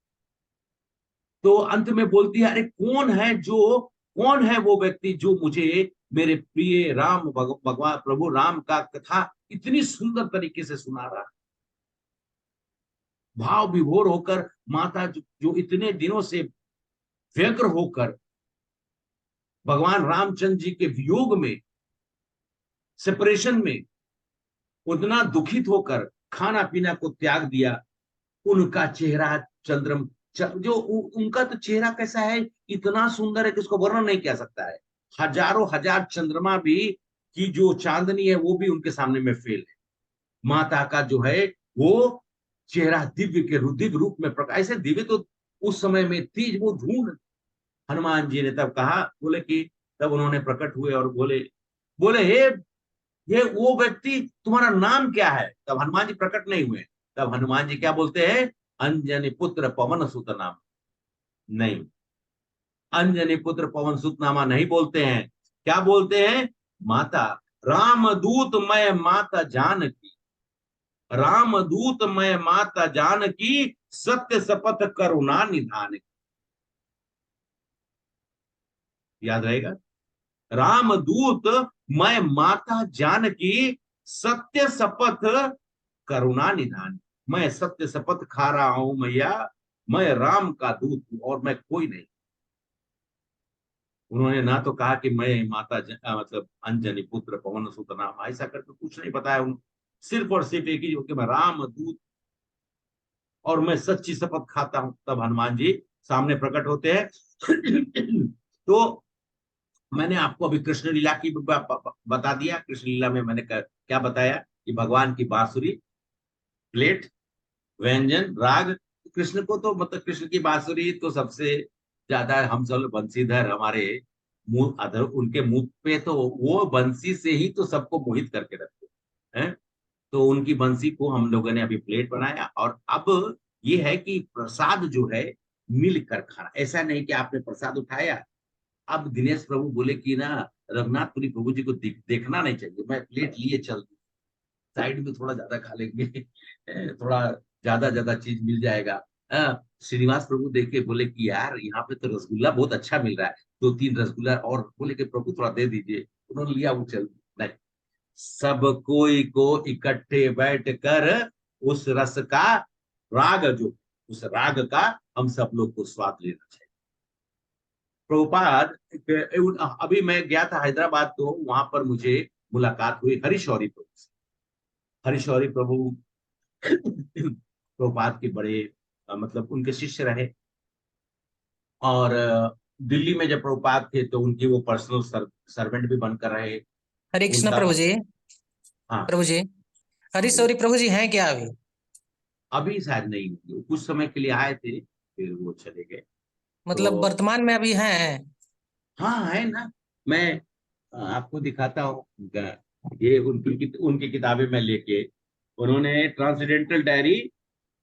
तो अंत में बोलती है, अरे कौन है वो व्यक्ति जो मुझे मेरे प्रिय राम भगवान प्रभु राम का कथा इतनी सुंदर तरीके से सुना रहा है। भाव विभोर होकर माता जो इतने दिनों से व्यग्र होकर भगवान रामचंद्र जी के वियोग में, सेपरेशन में उतना दुखित होकर खाना पीना को त्याग दिया, उनका चेहरा उनका तो चेहरा कैसा है, इतना सुंदर है कि उसको वर्णन नहीं किया सकता है। हजारों हजार चंद्रमा भी की जो चांदनी है वो भी उनके सामने में फेल है। माता का जो है वो चेहरा दिव्य रूप में प्रकाश, ऐसे दिव्य तो उस समय में तेज वो ढूंढ। हनुमान जी ने तब कहा, बोले कि तब उन्होंने प्रकट हुए और बोले हे ये वो व्यक्ति, तुम्हारा नाम क्या है? तब हनुमान जी प्रकट नहीं हुए। तब हनुमान जी क्या बोलते हैं, अंजनी पुत्र पवन सुत नाम। नहीं, अंजनी पुत्र पवन सुत नामा नहीं बोलते हैं। क्या बोलते हैं, माता रामदूत मैं माता जानकी, रामदूत मैं माता जानकी, सत्य शपथ करुणा निधान की। याद रहेगा, रामदूत मैं माता जानकी, सत्य शपथ करुणा निधान। मैं सत्य शपथ खा रहा हूं मैया, मैं राम का दूत हूं और मैं कोई नहीं। उन्होंने ना तो कहा कि मैं मतलब अंजनी पुत्र पवन सुत नाम, ऐसा करके कुछ नहीं बताया उन्होंने। सिर्फ और सिर्फ एक ही कि मैं राम दूत और मैं सच्ची शपथ खाता हूं। तब हनुमान जी सामने प्रकट होते हैं। तो मैंने आपको अभी कृष्ण लीला की बता दिया। कृष्ण लीला में मैंने क्या बताया कि भगवान की बांसुरी, प्लेट, व्यंजन, राग। कृष्ण को तो मतलब कृष्ण की बांसुरी तो सबसे ज्यादा, हम सब बंसीधर हमारे मुंह अधर, उनके मुंह पे तो वो बंसी से ही तो सबको मोहित करके रखते हैं। तो उनकी बंसी को हम लोगों ने अभी प्लेट बनाया। और अब ये है कि प्रसाद जो है मिलकर खाना, ऐसा नहीं कि आपने प्रसाद उठाया। अब दिनेश प्रभु बोले कि ना रघुनाथपुरी प्रभु जी को देखना नहीं चाहिए, मैं प्लेट लिए चल साइड में थोड़ा ज्यादा खा लेंगे, थोड़ा ज्यादा चीज मिल जाएगा। श्रीनिवास प्रभु देखे, बोले कि यार यहाँ पे तो रसगुल्ला बहुत अच्छा मिल रहा है, 2-3 रसगुल्ला, और बोले कि प्रभु थोड़ा दे दीजिए। उन्होंने लिया, वो चल नहीं। सब कोई को इकट्ठे बैठ कर उस रस का उस राग का हम सब लोग को स्वाद लेना चाहिए। प्रभुपाद, अभी मैं गया था हैदराबाद, तो वहां पर मुझे मुलाकात हुई हरीशौरी प्रभु से। हरीशौरी प्रभु प्रभुपाद के बड़े मतलब उनके शिष्य रहे। और दिल्ली में जब प्रभुपाद थे तो उनकी वो पर्सनल सर्वेंट भी बनकर रहे। हरे कृष्ण उनका प्रभु जी। हाँ प्रभु जी, हरीशौरी प्रभु जी हैं क्या अभी? अभी शायद नहीं हुई, कुछ समय के लिए आए थे, फिर वो चले गए। मतलब तो वर्तमान में अभी हैं? हाँ है ना, मैं आपको दिखाता हूँ। ये उनकी किताबें मैं लेके, उन्होंने ट्रांसेंडेंटल डायरी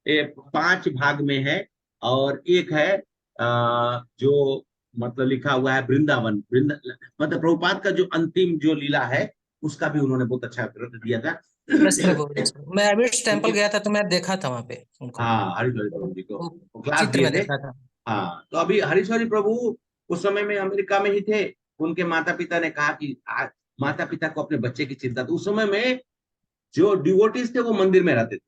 5 भाग में है। और एक है जो मतलब लिखा हुआ है वृंदावन, मतलब प्रभुपाद का जो अंतिम जो लीला है उसका भी उन्होंने बहुत अच्छा ग्रंथ दिया था। यस प्रभु, यस प्रभु। मैं अभी टेम्पल उनके गया था तो मैं देखा था वहां पे उनको, हाँ, हरीश्वरी प्रभु जी को वो वो क्लास चित्र दिए में थे। देखा था। हाँ, तो अभी हरीश्वरी प्रभु उस समय में अमेरिका में ही थे। उनके माता पिता ने कहा कि माता पिता को अपने बच्चे की चिंता, तो उस समय में जो डिवोटीज थे वो मंदिर में रहते थे।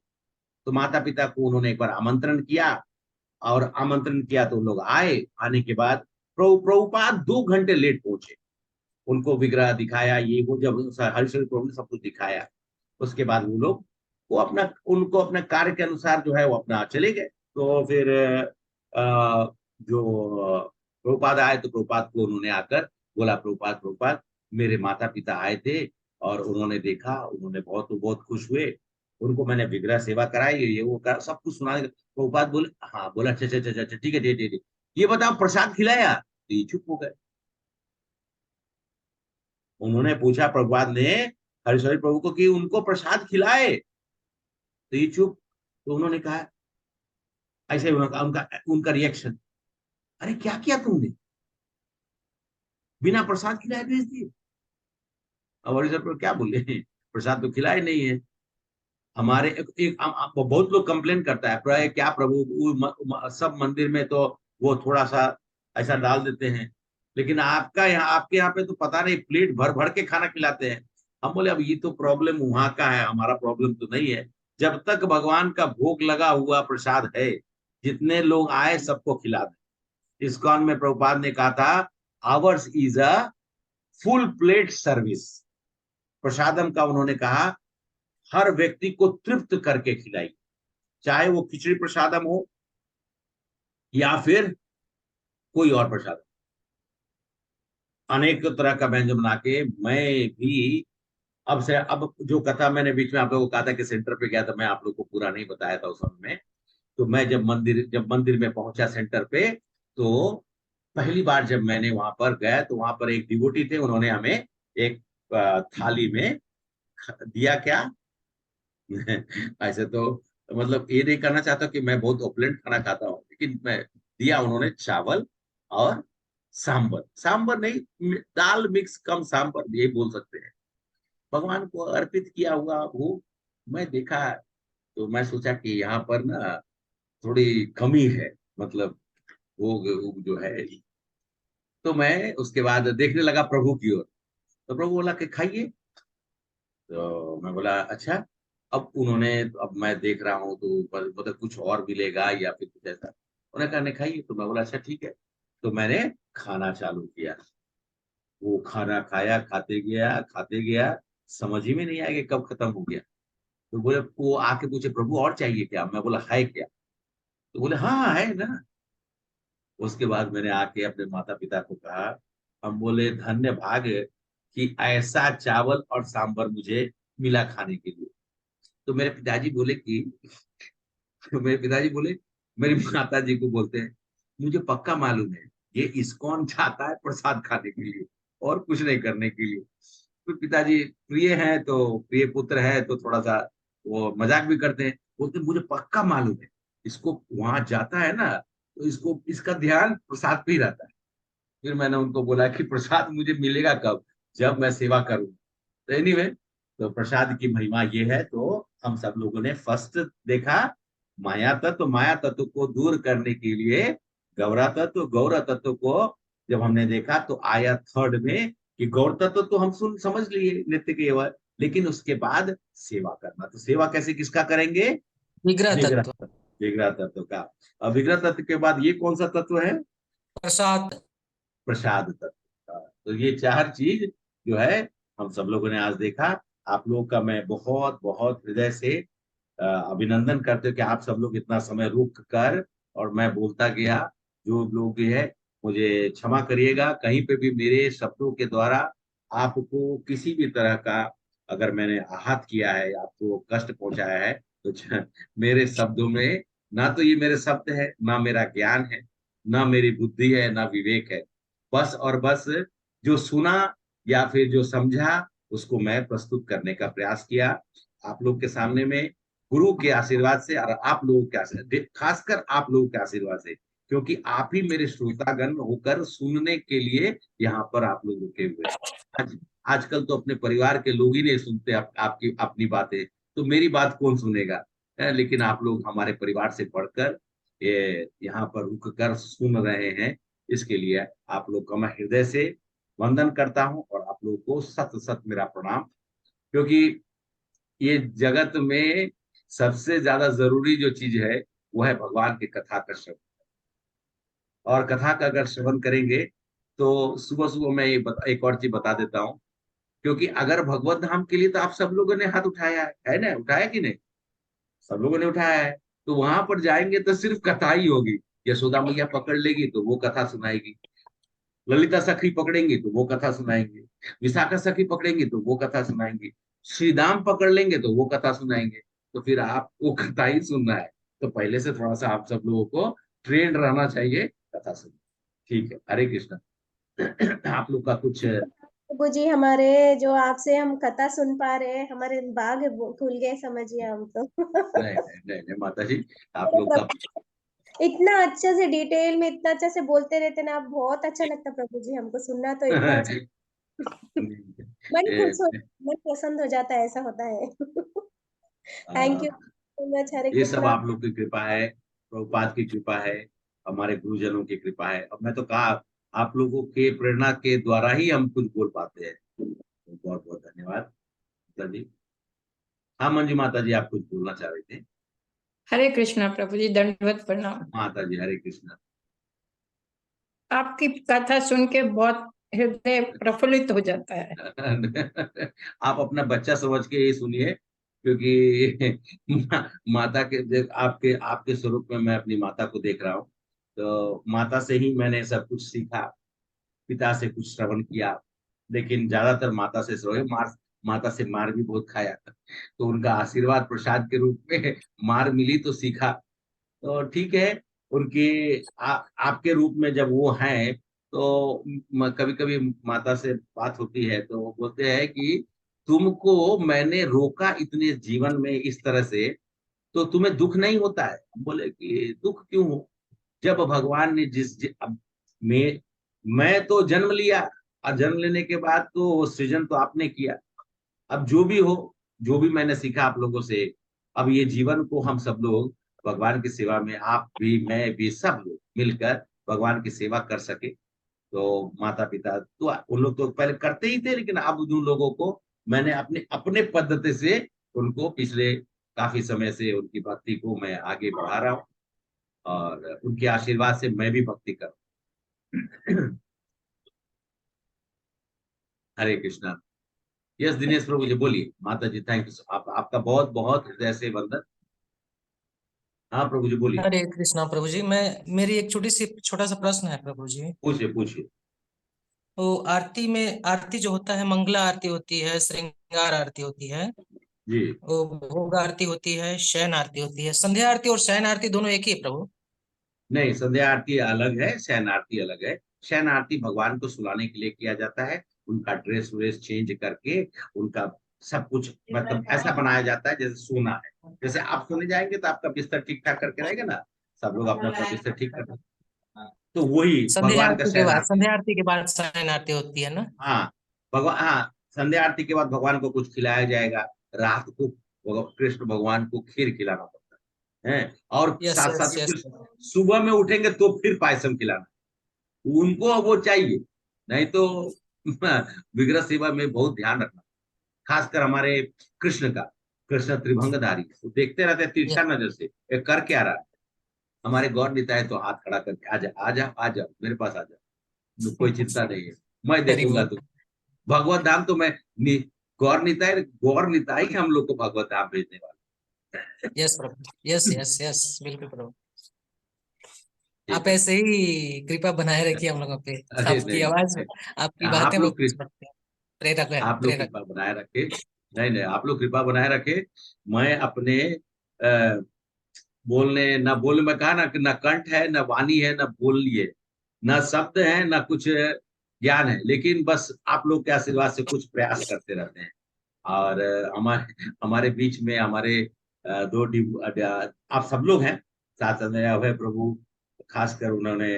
तो माता पिता को उन्होंने एक बार आमंत्रण किया, और आमंत्रण किया तो लोग आए। आने के बाद प्रभुपाद 2 घंटे लेट पहुंचे। उनको विग्रह दिखाया, ये वो, जब हरीश्वरी प्रभु ने सब कुछ दिखाया, उसके बाद वो लोग उनको अपने कार्य के अनुसार जो है वो अपना चले गए। तो फिर जो प्रभुपाद आए तो प्रभुपाद को उन्होंने आकर बोला, प्रभुपाद प्रभुपाद मेरे माता पिता आए थे और उन्होंने देखा, उन्होंने बहुत बहुत खुश हुए, उनको मैंने विग्रह सेवा कराई, ये वो कर सब कुछ सुना। प्रभुपाद बोले हाँ, बोला अच्छा अच्छा अच्छा अच्छा, ठीक है ठीक है ठीक है, ये बताओ प्रसाद खिलाया? तो ये चुप हो गए। उन्होंने पूछा प्रभुपाद ने हरिश्वरी प्रभु को कि उनको प्रसाद खिलाए? तो ये चुप। तो उन्होंने कहा ऐसे, उनका उनका उनका रिएक्शन, अरे क्या किया तुमने, बिना प्रसाद खिलाए भेज दिए? अब हरिश्वर प्रभु क्या बोले, प्रसाद तो खिलाए नहीं है। हमारे बहुत लोग कंप्लेन करता है, क्या प्रभु सब मंदिर में तो वो थोड़ा सा ऐसा डाल देते हैं, लेकिन आपके यहाँ पे तो पता नहीं प्लेट भर भर के खाना खिलाते हैं। हम बोले अब ये तो प्रॉब्लम वहां का है, हमारा प्रॉब्लम तो नहीं है। जब तक भगवान का भोग लगा हुआ प्रसाद है, जितने लोग आए सबको खिला दे। इस्कॉन में प्रभुपाद ने कहा था, ours is a full plate service. प्रसादम का उन्होंने कहा हर व्यक्ति को तृप्त करके खिलाई, चाहे वो खिचड़ी प्रसादम हो या फिर कोई और प्रसाद। अनेक तरह का व्यंजन बना के मैं भी अब जो कथा मैंने बीच में आप लोगों को कहा था कि सेंटर पे गया था, मैं आप लोगों को पूरा नहीं बताया था उस समय में। तो मैं जब मंदिर में पहुंचा सेंटर पे, तो पहली बार जब मैंने वहां पर गया तो वहां पर एक डिवोटी थे, उन्होंने हमें एक थाली में दिया क्या ऐसे तो मतलब ये नहीं करना चाहता कि मैं बहुत ओपलेंट खाना खाता हूँ, लेकिन मैं दिया उन्होंने चावल और सांबर, सांबर नहीं दाल मिक्स कम सांबर ये बोल सकते हैं, भगवान को अर्पित किया हुआ वो मैं देखा। तो मैं सोचा कि यहाँ पर ना थोड़ी कमी है, मतलब वो जो है। तो मैं उसके बाद देखने लगा प्रभु की ओर, तो प्रभु बोला कि खाइए। तो मैं बोला अच्छा। अब अब मैं देख रहा हूँ तो मतलब कुछ और मिलेगा या फिर कुछ ऐसा, उन्होंने कहा नहीं खाइए। तो मैं बोला अच्छा ठीक है। तो मैंने खाना चालू किया, वो खाना खाया, खाते गया, समझ ही में नहीं आया कि कब खत्म हो गया। तो बोले, वो आके पूछे प्रभु और चाहिए क्या? मैं बोला है क्या? तो बोले हाँ है ना। उसके बाद मैंने आके अपने माता पिता को कहा, हम बोले धन्य भाग्य कि ऐसा चावल और सांबर मुझे मिला खाने के लिए। तो मेरे पिताजी बोले कि तो मेरे पिताजी बोले, मेरी माता जी को बोलते हैं, मुझे पक्का मालूम है ये इस्कॉन चाहता है प्रसाद खाने के लिए और कुछ नहीं करने के लिए। तो पिताजी प्रिय हैं तो प्रिय पुत्र है तो थोड़ा सा वो मजाक भी करते हैं, बोलते मुझे पक्का मालूम है इसको वहां जाता है ना तो इसको इसका ध्यान प्रसाद पे ही रहता है। फिर मैंने उनको बोला कि प्रसाद मुझे मिलेगा कब? जब मैं सेवा करूँ। तो एनीवे, तो प्रसाद की महिमा ये है। तो हम सब लोगों ने फर्स्ट देखा माया तत्व को दूर करने के लिए गौर तत्व को जब हमने देखा तो आया थर्ड में कि गौर तत्व तो हम समझ लिए नित्य केवल, लेकिन उसके बाद सेवा करना। तो सेवा कैसे किसका करेंगे? विग्रह विग्रह तत्व, विग्रह तत्व का। अब विग्रह तत्व के बाद ये कौन सा तत्व है? प्रसाद। प्रसाद तत्व का। तो ये चार चीज जो है हम सब लोगों ने आज देखा। आप लोगों का मैं बहुत बहुत हृदय से अभिनंदन करते हो कि आप सब लोग इतना समय रुक कर और मैं बोलता गया। जो लोग ये है मुझे क्षमा करिएगा, कहीं पे भी मेरे शब्दों के द्वारा आपको किसी भी तरह का अगर मैंने आहत किया है, आपको कष्ट पहुंचाया है, तो मेरे शब्दों में ना तो ये मेरे शब्द है, ना मेरा ज्ञान है, ना मेरी बुद्धि है, ना विवेक है। बस और बस जो सुना या फिर जो समझा उसको मैं प्रस्तुत करने का प्रयास किया आप लोग के सामने में, गुरु के आशीर्वाद से और आप लोगों के आशीर्वाद, खासकर आप लोगों के आशीर्वाद से, क्योंकि आप ही मेरे श्रोतागण होकर सुनने के लिए यहाँ पर आप लोग रुके हुए हैं। आजकल तो अपने परिवार के लोग ही नहीं सुनते आपकी अपनी बातें, तो मेरी बात कौन सुनेगा? लेकिन आप लोग हमारे परिवार से बढ़कर ये यहाँ पर रुक कर सुन रहे हैं, इसके लिए आप लोग का मैं हृदय से वंदन करता हूँ और आप लोगों को सत सत मेरा प्रणाम। क्योंकि ये जगत में सबसे ज्यादा जरूरी जो चीज है वो है भगवान की कथा का श्रवण। और कथा का अगर श्रवण करेंगे तो सुबह सुबह मैं एक और चीज बता देता हूँ, क्योंकि अगर भगवत धाम के लिए तो आप सब लोगों ने हाथ उठाया है ना, उठाया कि नहीं? सब लोगों ने उठाया है। तो वहां पर जाएंगे तो सिर्फ कथा ही होगी, यशोदा मैया पकड़ लेगी तो वो कथा सुनाएगी। ललिता सखी पकड़ेंगे तो वो कथा सुनाएंगे, विशाखा सखी पकड़ेंगे तो वो कथा सुनाएंगे, श्री दाम पकड़ लेंगे तो वो कथा सुनाएंगे। तो फिर आपको कथा ही सुनना है, तो पहले से थोड़ा सा आप सब लोगों को ट्रेंड रहना चाहिए कथा सुनने। ठीक है, हरे कृष्णा। आप लोग का कुछ प्रभु जी, हमारे जो आपसे हम कथा सुन पा रहे हैं, हमारे बाग खुल गए, समझिए हम तो। नहीं नहीं नहीं नहीं माता जी, आप लोग का इतना अच्छा से डिटेल में इतना अच्छा से बोलते रहते ना आप, बहुत अच्छा लगता प्रभु जी हमको सुनना, तो इतना अच्छा मन खुश हो, मन पसंद हो जाता है, ऐसा होता है। Thank you so much. Hare ये सब कृष्णा। आप लोग की कृपा है, प्रभुपाद की कृपा है, हमारे गुरुजनों की कृपा है। अब मैं तो कहा आप लोगों के प्रेरणा के द्वारा ही हम कुछ बोल पाते हैं। तो बहुत बहुत धन्यवाद माता जी। हाँ मंजू माता जी, आप कुछ बोलना चाह रहे थे। हरे कृष्णा प्रभु जी, दंडवत प्रणाम। माता जी हरे कृष्णा। आपकी कथा सुन के बहुत हृदय प्रफुल्लित हो जाता है। आप अपना बच्चा समझ के ये सुनिए, क्योंकि माता के आपके आपके स्वरूप में मैं अपनी माता को देख रहा हूँ। तो माता से ही मैंने सब कुछ सीखा, पिता से कुछ श्रवण किया, लेकिन ज्यादातर माता से श्रवण, माता से मार भी बहुत खाया। तो उनका आशीर्वाद प्रसाद के रूप में मार मिली तो सीखा। तो ठीक है, उनके आपके रूप में जब वो हैं, तो कभी कभी माता से बात होती है तो वो बोलते हैं कि तुमको मैंने रोका इतने जीवन में इस तरह से, तो तुम्हें दुख नहीं होता है? हम बोले कि दुख क्यों हो, जब भगवान ने अब मैं तो जन्म लिया, और जन्म लेने के बाद तो सृजन तो आपने किया। अब जो भी हो, जो भी मैंने सीखा आप लोगों से, अब ये जीवन को हम सब लोग भगवान की सेवा में, आप भी मैं भी सब लोग मिलकर भगवान की सेवा कर सके। तो माता पिता तो उन लोग तो पहले करते ही थे, लेकिन अब उन लोगों को मैंने अपने अपने पद्धति से उनको पिछले काफी समय से उनकी भक्ति को मैं आगे बढ़ा रहा हूँ, और उनके आशीर्वाद से मैं भी भक्ति कर रहा हूँ। हरे कृष्णा। यस दिनेश प्रभु जी बोलिए। माता जी थैंक यू, आपका बहुत बहुत हृदय से वंदन। हाँ प्रभु जी बोलिए। हरे कृष्णा प्रभु जी, मैं मेरी एक छोटा सा प्रश्न है प्रभु जी। पूछिए पूछिए। तो आरती में, आरती जो होता है, मंगला आरती होती है, श्रृंगार आरती होती है, जी वो भोग आरती होती है, शयन आरती होती है। संध्या आरती और शयन आरती दोनों एक ही है प्रभु? नहीं, संध्या आरती अलग है, शयन आरती अलग है। शयन आरती भगवान को सुलाने के लिए किया जाता है, उनका ड्रेस व्रेस चेंज करके, उनका सब कुछ मतलब ऐसा बनाया जाता है जैसे सोना है। जैसे आप सोने जाएंगे तो आपका बिस्तर ठीक ठाक करके रहेगा ना, सब लोग अपना अपना बिस्तर ठीक कर, तो वही भगवान का शयन आरती। संध्या आरती के बाद शयन आरती होती है ना? हाँ भगवान, हाँ संध्या आरती के बाद भगवान को कुछ खिलाया जाएगा। रात को कृष्ण भगवान को खीर खिलाना पड़ता है, और यस साथ साथ यस में यस। फिर सुबह में उठेंगे तो फिर पायसम खिलाना, उनको वो चाहिए। नहीं तो विग्रह सेवा में बहुत ध्यान रखना, खासकर हमारे कृष्ण का। कृष्ण त्रिभंगधारी, वो देखते रहते हैं तिरछा नजर से ये कर क्या रहा है। हमारे गौर नीता है तो हाथ खड़ा करके आजा आजा आजा मेरे पास आजा, कोई चिंता नहीं है, मैं हरि देखूंगा बोल। तुम। भगवत धाम तो मैं गौर निताई हम लोग को भगवत धाम भेजने वाले। यस प्रभु, यस यस यस, बिल्कुल प्रभु। ठीक आप है। ऐसे ही कृपा बनाए रखिए हम लोगों पे। अरे आपकी नहीं आवाज, नहीं, आपकी आप बातें लोग बहुत अच्छी लगती हैं। प्रेरक है, आप लोग प्रेरक। कृपा बनाए रखे। नहीं नहीं, आप लोग कृपा बनाए रखे। मैं अपने आ, बोलने ना बोलने में कहा ना कि न कंठ है न वाणी है न बोलिए, न शब्द है न कुछ ज्ञान है, लेकिन बस आप लोग के आशीर्वाद से कुछ प्रयास करते रहते हैं। और हमारे हमारे बीच में हमारे आप सब लोग हैं, साथ साथ में अभय प्रभु खासकर उन्होंने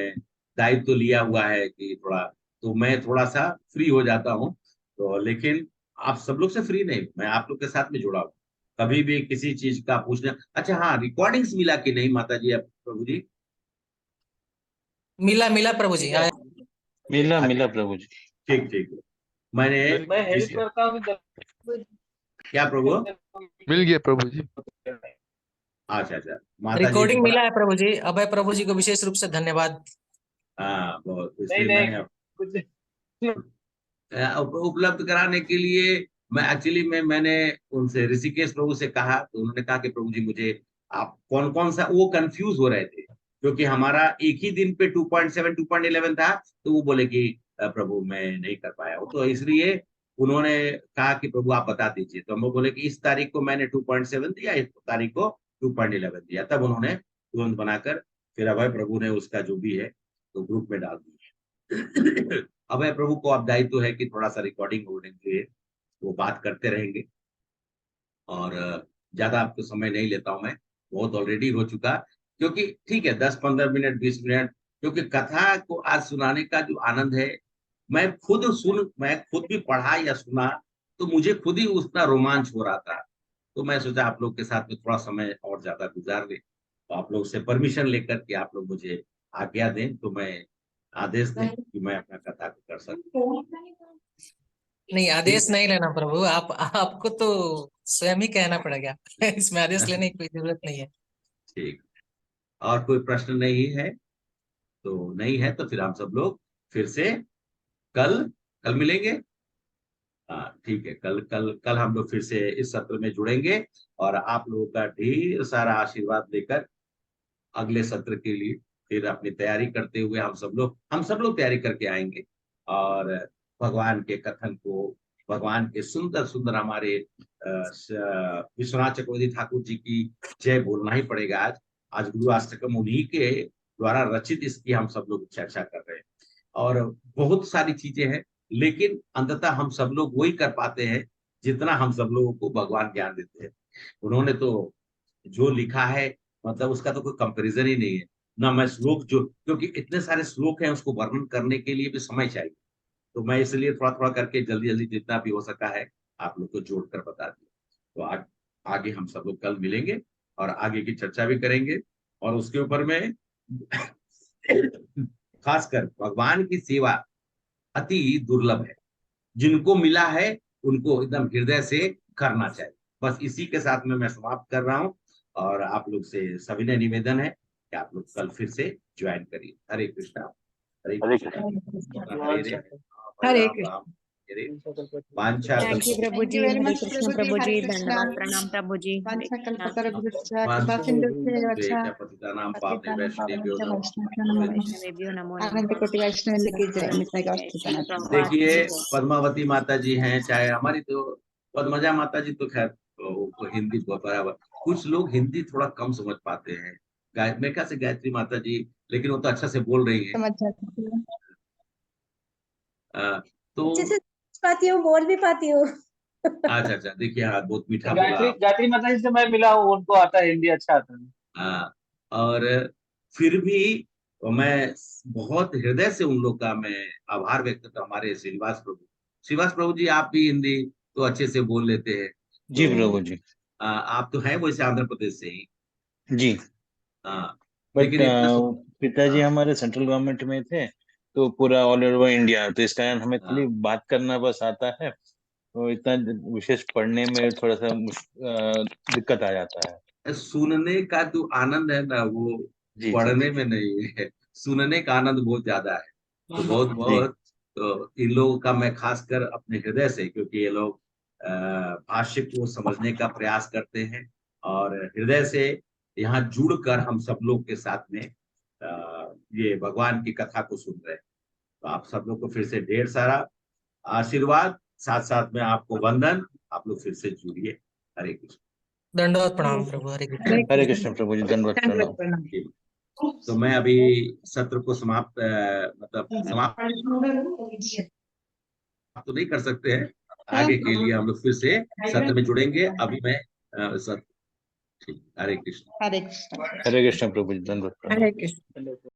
दायित्व तो लिया हुआ है कि थोड़ा, तो मैं थोड़ा सा फ्री हो जाता हूँ। तो लेकिन आप सब लोग से फ्री नहीं, मैं आप लोग के साथ में जुड़ा हूँ। कभी भी किसी चीज का पूछना। अच्छा हाँ, रिकॉर्डिंग्स मिला कि नहीं माता जी, अब प्रभु जी? मिला मिला प्रभु जी, आया। मिला अच्छा, मिला प्रभु जी। ठीक ठीक। मैंने मैं हेल्प किसी, करता हूँ क्या प्रभु? मिल गया प्रभु जी। अच्छा अच्छा, माता जी रिकॉर्डिंग बड़ा, मिला है प्रभु जी। अभय प्रभु जी को विशेष रूप से धन्यवाद। हाँ बहुत, नहीं इसलिए नहीं मैंने कुछ उपलब्ध कराने के लिए, मैं एक्चुअली मैंने उनसे ऋषिकेश प्रभु से कहा, तो उन्होंने कहा कि प्रभु जी मुझे आप कौन कौन सा, वो कंफ्यूज हो रहे थे क्योंकि हमारा एक ही दिन पे 2.7 2.11 था, तो वो बोले कि प्रभु मैं नहीं कर पाया हूँ, तो इसलिए उन्होंने कहा कि प्रभु आप बता दीजिए। तो हम लोग बोले कि इस तारीख को मैंने 2.7 दिया, इस तारीख को 2.11 दिया। तब उन्होंने तुरंत बनाकर फिर अभय प्रभु ने उसका जो भी है तो ग्रुप में डाल दिया। अभय प्रभु को अब दायित्व है कि थोड़ा सा रिकॉर्डिंग होने के लिए वो बात करते रहेंगे, और ज्यादा आपको समय नहीं लेता हूं मैं, बहुत ऑलरेडी हो चुका। क्योंकि ठीक है 10-15 मिनट 20 मिनट, क्योंकि कथा को आज सुनाने का जो आनंद है, मैं खुद भी पढ़ा या सुना तो मुझे खुद ही उतना रोमांच हो रहा था। तो मैं सोचा आप लोग के साथ में थोड़ा समय और ज्यादा गुजार ले, तो आप लोग से परमिशन लेकर के आप लोग मुझे आज्ञा दें, तो मैं आदेश दें कि मैं अपना कथा को कर सकूं। नहीं, आदेश नहीं लेना प्रभु, आपको तो स्वयं ही कहना पड़ेगा। इसमें आदेश लेने की कोई जरूरत नहीं है। ठीक, और कोई प्रश्न नहीं है तो नहीं है, तो फिर हम सब लोग फिर से कल मिलेंगे। हाँ ठीक है, कल कल कल हम लोग फिर से इस सत्र में जुड़ेंगे, और आप लोगों का ढेर सारा आशीर्वाद लेकर अगले सत्र के लिए फिर अपनी तैयारी करते हुए हम सब लोग तैयारी करके आएंगे, और भगवान के कथन को, भगवान के सुंदर सुंदर हमारे विश्वनाथ चक्रवर्ती ठाकुर जी की जय बोलना ही पड़ेगा। आज गुरु अष्टकम उन्हीं के द्वारा रचित इसकी हम सब लोग चर्चा कर रहे हैं, और बहुत सारी चीजें हैं, लेकिन अंततः हम सब लोग वही कर पाते हैं जितना हम सब लोगों को भगवान ज्ञान देते हैं। उन्होंने तो जो लिखा है, मतलब उसका तो कोई कंपैरिजन ही नहीं है ना। मैं श्लोक जो, क्योंकि इतने सारे श्लोक हैं, उसको वर्णन करने के लिए भी समय चाहिए, तो मैं इसलिए थोड़ा थोड़ा करके जल्दी जल्दी जितना भी हो सका है आप लोग को जोड़कर बता दिया। तो आगे हम सब लोग कल मिलेंगे और आगे की चर्चा भी करेंगे, और उसके ऊपर में खासकर भगवान की सेवा अति दुर्लभ है, जिनको मिला है उनको एकदम हृदय से करना चाहिए। बस इसी के साथ में मैं समाप्त कर रहा हूं, और आप लोग से सविनय निवेदन है कि आप लोग कल फिर से ज्वाइन करिए। हरे कृष्णा, हरे कृष्णा, हरे राम कृष्ण। राम, हरे वांछा थैंक यू प्रभु Thank जी, you very Hare much, Krishna प्रभु जी, प्रभु हरे जी, कृष्णा। धन्यवाद, प्रणाम प्रभु जी, हरे वांछा कृष्णा। कल्पतरुभ्यश्च वांछा कृपा सिन्धुभ्येव च पतितानां पतितानां पावनेभ्यो पावनेभ्यो नमः। वैष्णवेभ्यो नमः। वैष्णवेभ्यो नमो नमः। अनंत कोटि वैष्णव की जय। निताय गौर जय सत्यानाथ। प्रभुपाद की देखिए जय। पद्मावती माता जी हैं, चाहे हमारी तो पद्मजा माता जी, तो खैर वो हिंदी बराबर, कुछ लोग हिंदी थोड़ा कम समझ पाते हैं। मेरे ख्याल से गायत्री माता जी, लेकिन वो तो अच्छा से बोल रही है। समझ जाती हूँ। तो अच्छे से समझ पाती हूँ, बोल भी पाती हूँ। अच्छा, देखिए हाँ, बहुत मीठा बोला गायत्री आप। गायत्री माता जी से मैं मिला हूँ, उनको आता है हिंदी, अच्छा आता है। हाँ, और फिर भी मैं बहुत हृदय से उन लोग का मैं आभार व्यक्त करता हूँ। हमारे श्रीवास प्रभु जी, आप भी हिंदी तो अच्छे से बोल लेते हैं। जी तो प्रभु जी। आप तो हैं वैसे आंध्र प्रदेश से ही। जी, हाँ, बट लेकिन इतना पिताजी हाँ, हमारे सेंट्रल गवर्नमेंट में थे, तो पूरा ऑल ओवर इंडिया, तो इस कारण हमें हाँ, खाली बात करना बस आता है, तो इतना विशेष पढ़ने में थोड़ा सा दिक्कत आ जाता है। सुनने का जो आनंद है ना, वो जी जी पढ़ने में नहीं है। सुनने का आनंद बहुत ज्यादा है। तो बहुत जी बहुत तो इन लोगों का मैं खासकर अपने हृदय से, क्योंकि ये लोग भाष्य को समझने का प्रयास करते हैं, और हृदय से यहाँ जुड़कर हम सब लोग के साथ में ये भगवान की कथा को सुन रहे हैं। तो आप सब लोग को फिर से ढेर सारा आशीर्वाद, साथ साथ में आपको वंदन। आप लोग फिर से जुड़िए। हरे कृष्ण। दंडवत प्रणाम प्रभु, हरे कृष्ण। हरे हरे कृष्ण। कृष्ण प्रभु जी, धन्यवाद दंडवत प्रणाम। प्रणाम। तो मैं अभी सत्र को समाप्त समाप्त तो नहीं कर सकते हैं। आगे के लिए हम लोग फिर से सत्र में जुड़ेंगे। अभी मैं सत्र, ठीक, हरे कृष्ण। हरे कृष्ण। हरे कृष्ण प्रभु जी, धन्यवाद प्रणाम। हरे कृष्ण।